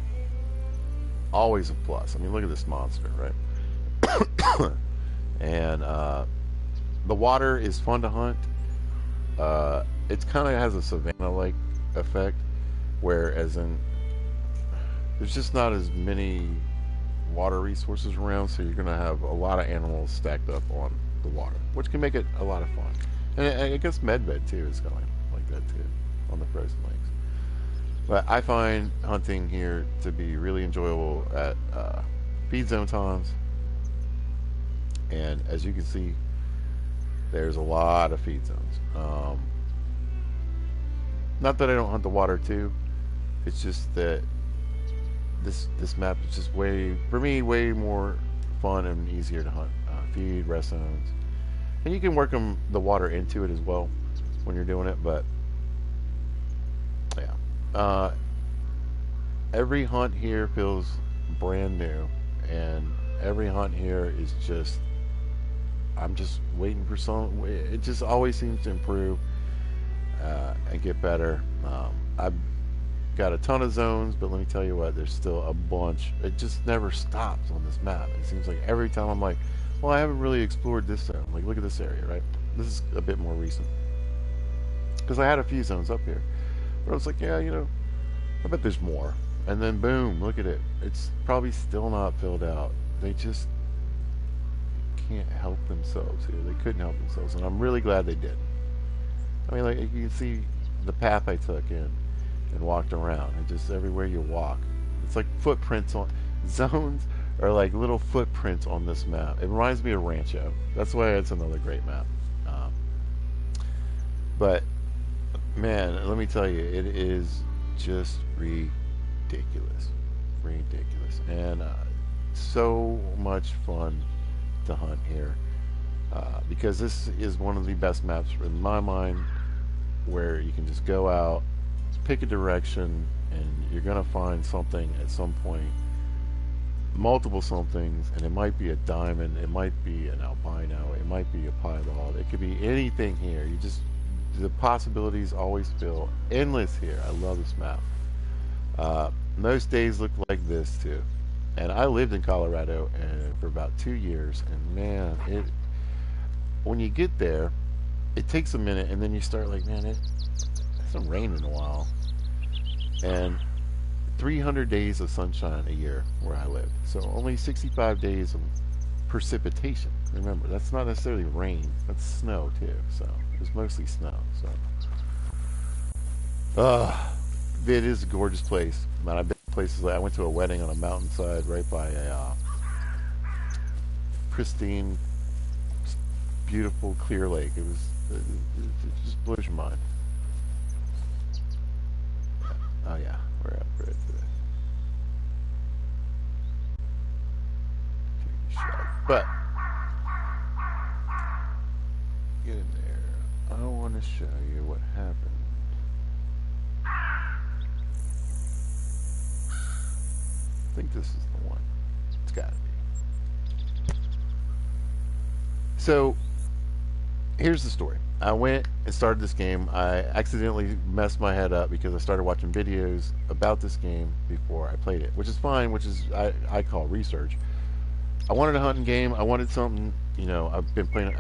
always a plus. I mean, look at this monster, right? And the water is fun to hunt. It kind of has a savanna-like effect, whereas in there's just not as many water resources around, so you're going to have a lot of animals stacked up on the water, which can make it a lot of fun. And I guess Medved too is going like that too on the frozen lakes. But I find hunting here to be really enjoyable at feed zone times. And as you can see, there's a lot of feed zones. Not that I don't hunt the water too. It's just that this map is just way more fun and easier to hunt. Feed, rest zones. And you can work the water into it as well when you're doing it, but yeah. Every hunt here feels brand new, and every hunt here is just, I'm just waiting for it just always seems to improve and get better. I've got a ton of zones, but let me tell you what, there's still a bunch. It just never stops on this map. It seems like every time I'm like, well, I haven't really explored this zone. Like, look at this area, right? This is a bit more recent. Because I had a few zones up here. But I was like, yeah, I bet there's more. And then boom, look at it. It's probably still not filled out. They just can't help themselves here. They couldn't help themselves. And I'm really glad they did. I mean, like, you can see the path I took in and walked around. And just everywhere you walk, it's like footprints on zones, are like little footprints on this map. It reminds me of Rancho. That's why it's another great map. But man, let me tell you, it is just ridiculous, and so much fun to hunt here because this is one of the best maps in my mind, where you can just go out, pick a direction, and you're gonna find something at some point multiple somethings, and it might be a diamond, it might be an albino, it might be a piebald, it could be anything here. You just the possibilities always feel endless here. I love this map. Most days look like this too, and I lived in Colorado and for about 2 years, and man, it when you get there, it takes a minute, and then you start like, man, it hasn't rained in a while, and 300 days of sunshine a year where I live. So only 65 days of precipitation. Remember, that's not necessarily rain. That's snow too. So it's mostly snow. So, it is a gorgeous place. Man, I've been to places like I went to a wedding on a mountainside right by a pristine, beautiful, clear lake. It just blows your mind. Oh yeah, we're up right today. But get in there. I want to show you what happened. I think this is the one. It's got to be. So here's the story. I went and started this game. I accidentally messed my head up because I started watching videos about this game before I played it, which is fine, which is I call research. I wanted a hunting game. I wanted something, I'd been playing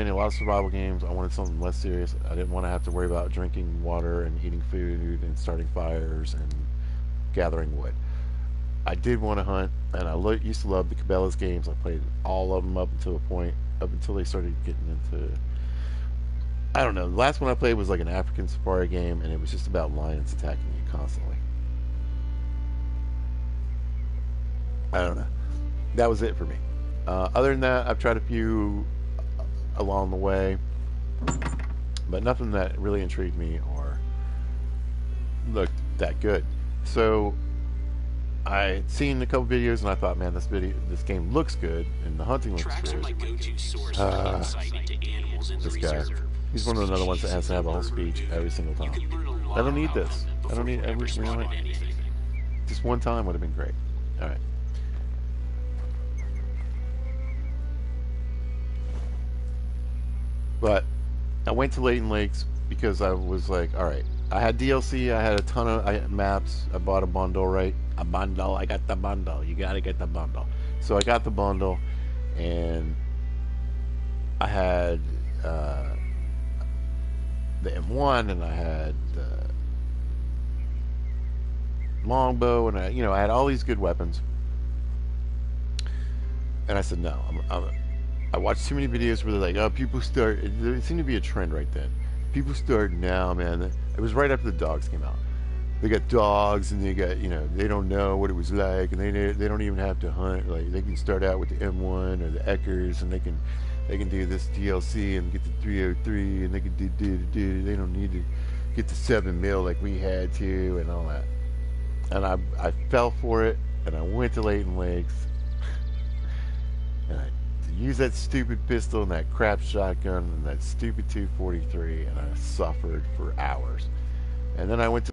a lot of survival games. I wanted something less serious. I didn't want to have to worry about drinking water and eating food and starting fires and gathering wood. I did want to hunt, and I used to love the Cabela's games. I played all of them up until a point, up until they started getting into, I don't know. The last one I played was like an African safari game, and it was just about lions attacking you constantly. I don't know. That was it for me. Other than that, I've tried a few along the way, but nothing that really intrigued me or looked that good. So I had seen a couple videos, and I thought, man, this game looks good, and the hunting looks Tracks are good. my go-to source for insight into animals in the This guy, reserve. he's one of the other ones that has to have a whole speech every single time. You can learn a lot I don't need about this. them I don't need before every. you ever spotted anything. Just one time would have been great. All right. But I went to Leighton Lakes because I was like, all right. I had DLC. I had a ton of maps. I bought a bundle, right? A bundle. I got the bundle. You gotta get the bundle. So I got the bundle, and I had the M1, and I had the longbow, and I had all these good weapons. And I said, no, I watched too many videos where they're like, oh, people start. It seemed to be a trend right then. People start now, man. It was right after the dogs came out. They got dogs, and they got, they don't know what it was like, and they don't even have to hunt. Like, they can start out with the M1 or the Eckers, and they can do this DLC and get the 303, and they can do. They don't need to get the 7mm like we had to, and all that. And I fell for it, and I went to Leighton Lakes, and I used that stupid pistol and that crap shotgun and that stupid 243, and I suffered for hours. And then I went to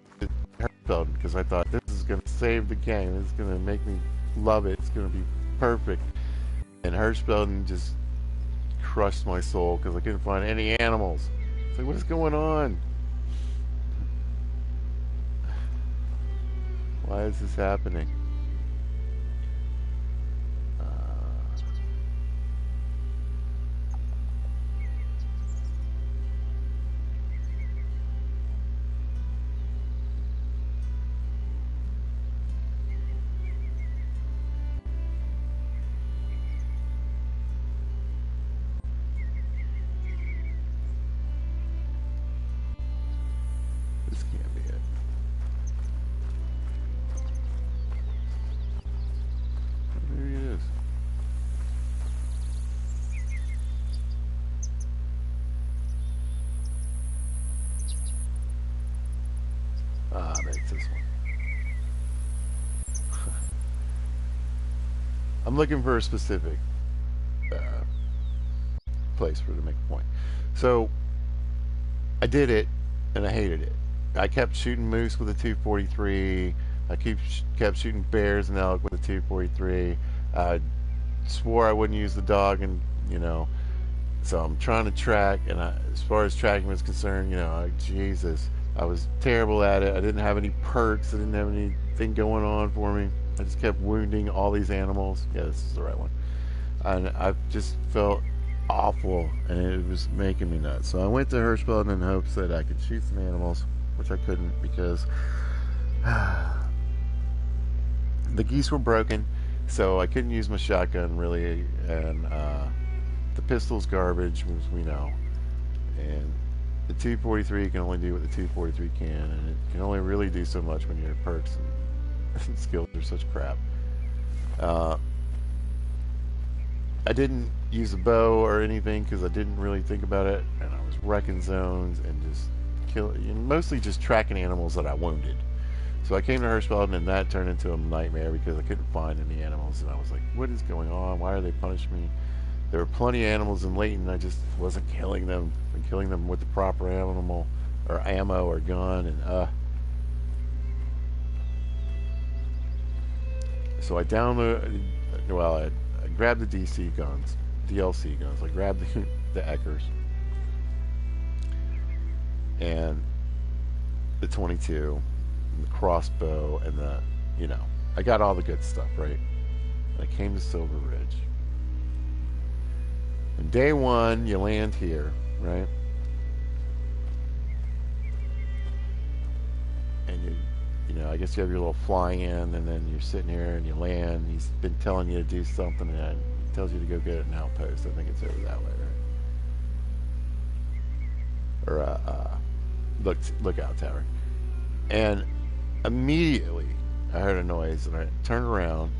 Hirschfelden because I thought this is going to save the game. This is going to make me love it. It's going to be perfect. And Hirschfelden just crushed my soul because I couldn't find any animals. It's like, what is going on? Why is this happening? This can't be it. Maybe it is. Maybe it's this one. I'm looking for a specific place for to make a point. So I did it, and I hated it. I kept shooting moose with a 243. I kept shooting bears and elk with a 243. I swore I wouldn't use the dog, and so I'm trying to track. And as far as tracking was concerned, Jesus, I was terrible at it. I didn't have any perks. I didn't have anything going on for me. I just kept wounding all these animals. Yeah, this is the right one. And I just felt awful, and it was making me nuts. So I went to Hirschfeld in hopes that I could shoot some animals, which I couldn't because the geese were broken, so I couldn't use my shotgun really, and the pistol's garbage, as we know, and the 243 can only do what the 243 can, and it can only really do so much when your perks and skills are such crap. Uh, I didn't use a bow or anything because I didn't really think about it, and I was wrecking zones and just mostly just tracking animals that I wounded. So I came to Hirschfeld, and that turned into a nightmare because I couldn't find any animals, and I was like, what is going on? Why are they punishing me? There were plenty of animals in Layton. I just wasn't killing them and killing them with the proper animal or ammo or gun, and so I downloaded. Well, I grabbed the DC guns, DLC guns. I grabbed the Eckers and the 22, and the crossbow, and I got all the good stuff, right? And I came to Silver Ridge. And day one, you land here, right? And I guess you have your little flying in, and then you're sitting here and you land. He's been telling you to do something, and he tells you to go get an outpost. I think it's over that way, right? Or lookout tower. And immediately I heard a noise, and I turned around,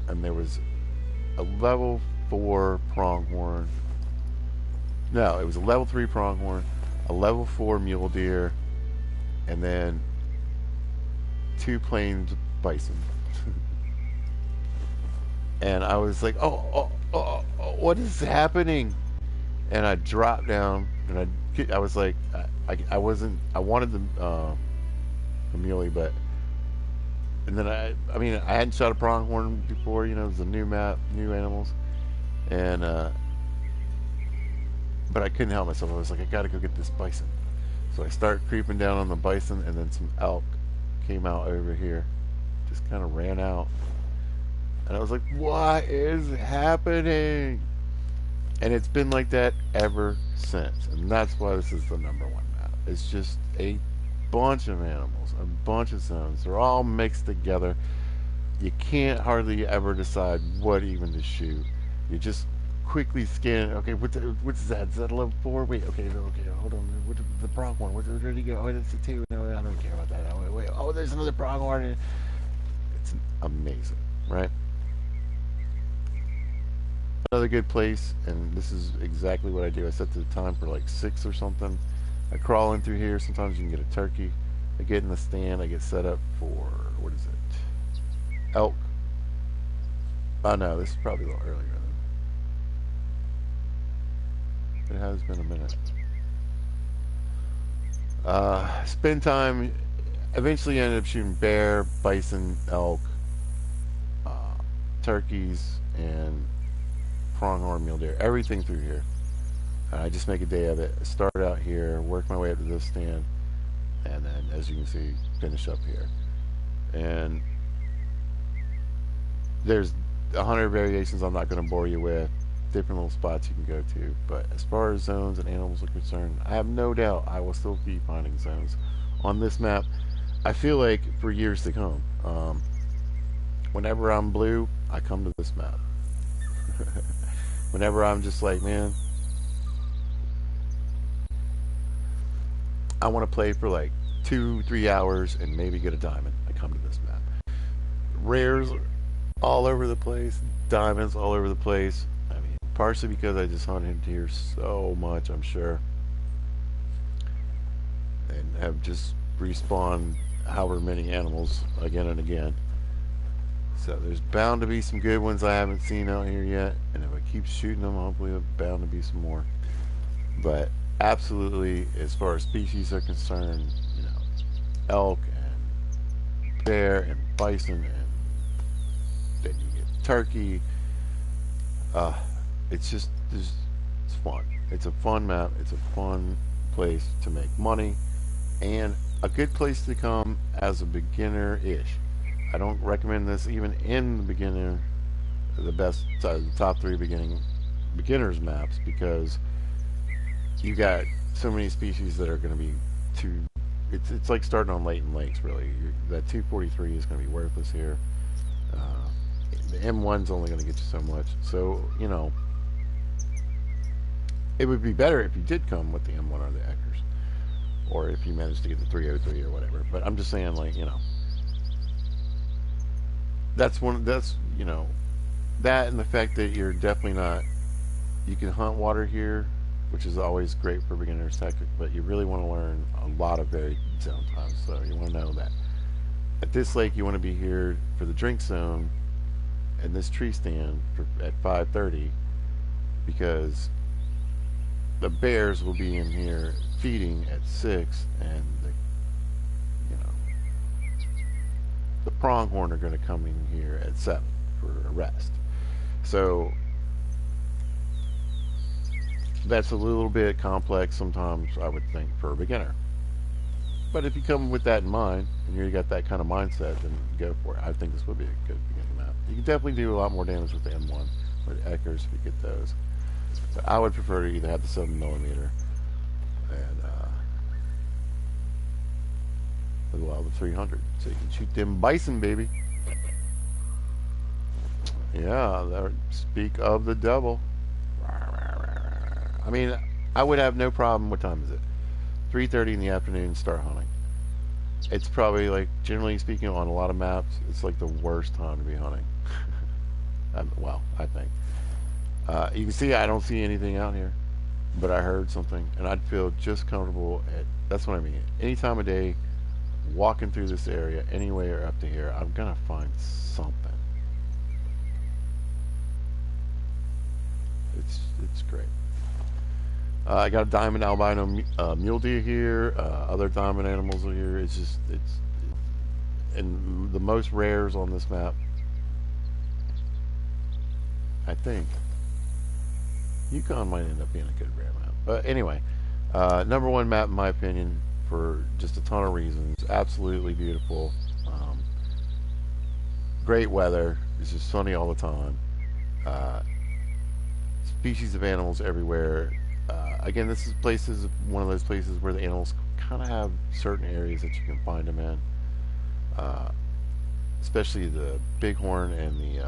and there was a level 4 pronghorn. No, it was a level 3 pronghorn, a level 4 mule deer, and then 2 plains bison. And I was like, oh, what is happening? And I dropped down, and I was like, I wanted the muley, but, and then I hadn't shot a pronghorn before, it was a new map, new animals, and but I couldn't help myself. I was like, I gotta go get this bison. So I start creeping down on the bison, and then some elk came out over here, just kind of ran out, and I was like, what is happening? And it's been like that ever since, and that's why this is the #1 map. It's just a bunch of animals, a bunch of zones. They're all mixed together. You can't hardly ever decide what even to shoot. You just quickly scan. Okay, what's that? Is that a level 4? Wait, okay, hold on. What the pronghorn? Where did he go? Oh, that's the 2. No, I don't care about that. Oh, wait. Oh, there's another pronghorn. It's amazing, right? Another good place, and this is exactly what I do. I set the time for like 6 or something. I crawl in through here. Sometimes you can get a turkey. I get in the stand. I get set up for, what is it? Elk. Oh no, this is probably a little earlier than. It has been a minute. Spend time. Eventually ended up shooting bear, bison, elk, turkeys, and pronghorn, mule deer. Everything through here. I just make a day of it. I start out here, work my way up to this stand, and then, as you can see, finish up here. And there's 100 variations I'm not going to bore you with. Different little spots you can go to. But as far as zones and animals are concerned, I have no doubt I will still keep finding zones on this map. I feel like for years to come. Whenever I'm blue, I come to this map. Whenever I'm just like, man, I want to play for like 2-3 hours and maybe get a diamond, I come to this map. Rares all over the place, diamonds all over the place. I mean, partially because I just hunted here so much, I'm sure, and have just respawned however many animals again and again. So there's bound to be some good ones I haven't seen out here yet, and if I keep shooting them, hopefully there's bound to be some more. But absolutely, as far as species are concerned, elk and bear and bison, and then you get turkey. It's just it's fun. It's a fun map. It's a fun place to make money, and a good place to come as a beginner-ish. I don't recommend this even in the beginner, the best, the top three beginners maps, because you got so many species that are going to be too. It's like starting on Leighton Lakes, really. That 243 is going to be worthless here. The M1's only going to get you so much. So, it would be better if you did come with the M1 or the Eckers, or if you managed to get the 303 or whatever. But I'm just saying, like, that and the fact that you're definitely not. You can hunt water here, which is always great for beginners tactic, but you really want to learn a lot of varied zone times. So you want to know that at this lake you want to be here for the drink zone and this tree stand at 5:30, because the bears will be in here feeding at 6, and the pronghorn are going to come in here at 7 for a rest. So that's a little bit complex sometimes, I would think, for a beginner. But if you come with that in mind, and you got that kind of mindset, then go for it. I think this would be a good beginning map. You can definitely do a lot more damage with the M1 or the Eckers if you get those. But I would prefer to either have the 7mm and the 300, so you can shoot them bison, baby. Yeah, speak of the devil. I mean, I would have no problem. What time is it? 3:30 in the afternoon. Start hunting. It's probably, like, generally speaking, on a lot of maps, it's like the worst time to be hunting. Well, I think. You can see I don't see anything out here, but I heard something, and I'd feel just comfortable that's what I mean. Any time of day, walking through this area, anywhere up to here, I'm gonna find something. It's great. I got a diamond albino mule deer here. Other diamond animals are here. And the most rares on this map, I think. Yukon might end up being a good rare map. But anyway, number one map in my opinion, for just a ton of reasons. Absolutely beautiful. Great weather. It's just sunny all the time. Species of animals everywhere. Again, this is one of those places where the animals kind of have certain areas that you can find them in. Especially the bighorn and the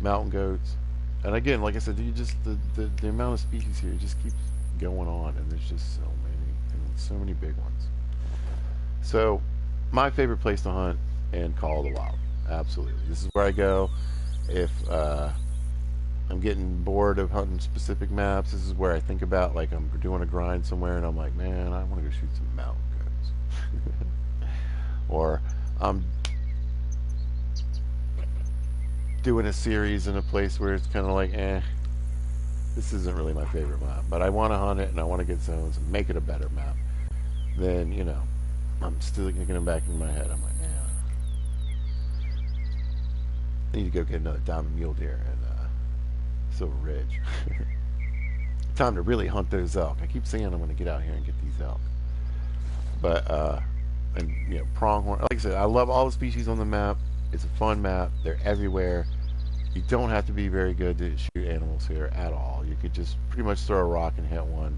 mountain goats. And again, like I said, the amount of species here just keeps going on, and there's just so many, and so many big ones. So, my favorite place to hunt and Call of the Wild. Absolutely. This is where I go if I'm getting bored of hunting specific maps. This is where I think about, like, I'm doing a grind somewhere and I'm like, man, I want to go shoot some mountain goats. Or I'm doing a series in a place where it's kind of like, this isn't really my favorite map, but I want to hunt it and I want to get zones and make it a better map. Then, I'm still thinking back in my head. I'm like, man, I need to go get another diamond mule deer and Silver Ridge. Time to really hunt those elk. I keep saying I'm going to get out here and get these elk. But, pronghorn. Like I said, I love all the species on the map. It's a fun map. They're everywhere. You don't have to be very good to shoot animals here at all. You could just pretty much throw a rock and hit one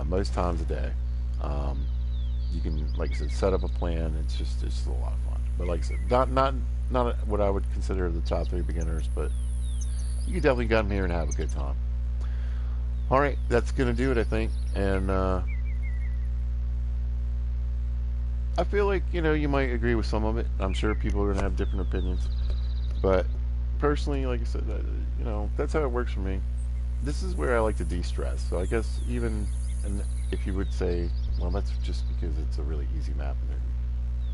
most times a day. You can, like I said, set up a plan. It's just a lot of fun. But like I said, not what I would consider the top 3 beginners, but you can definitely come here and have a good time. All right, that's gonna do it, I think. And I feel like you might agree with some of it. I'm sure people are gonna have different opinions, but personally, like I said, that's how it works for me. This is where I like to de-stress. So I guess and if you would say, well, that's just because it's a really easy map, and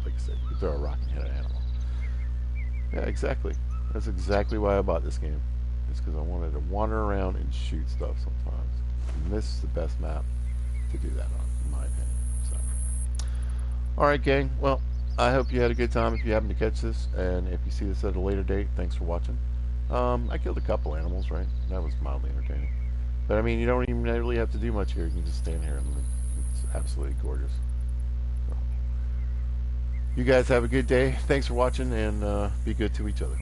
like I said, you can throw a rock and hit an animal. Yeah, exactly. That's exactly why I bought this game. It's because I wanted to wander around and shoot stuff sometimes. And this is the best map to do that on, in my opinion. So, all right, gang. Well, I hope you had a good time if you happen to catch this, and if you see this at a later date, thanks for watching. I killed a couple animals, right? That was mildly entertaining. But I mean, you don't even really have to do much here. You can just stand here and it's absolutely gorgeous. So, you guys have a good day. Thanks for watching, and be good to each other.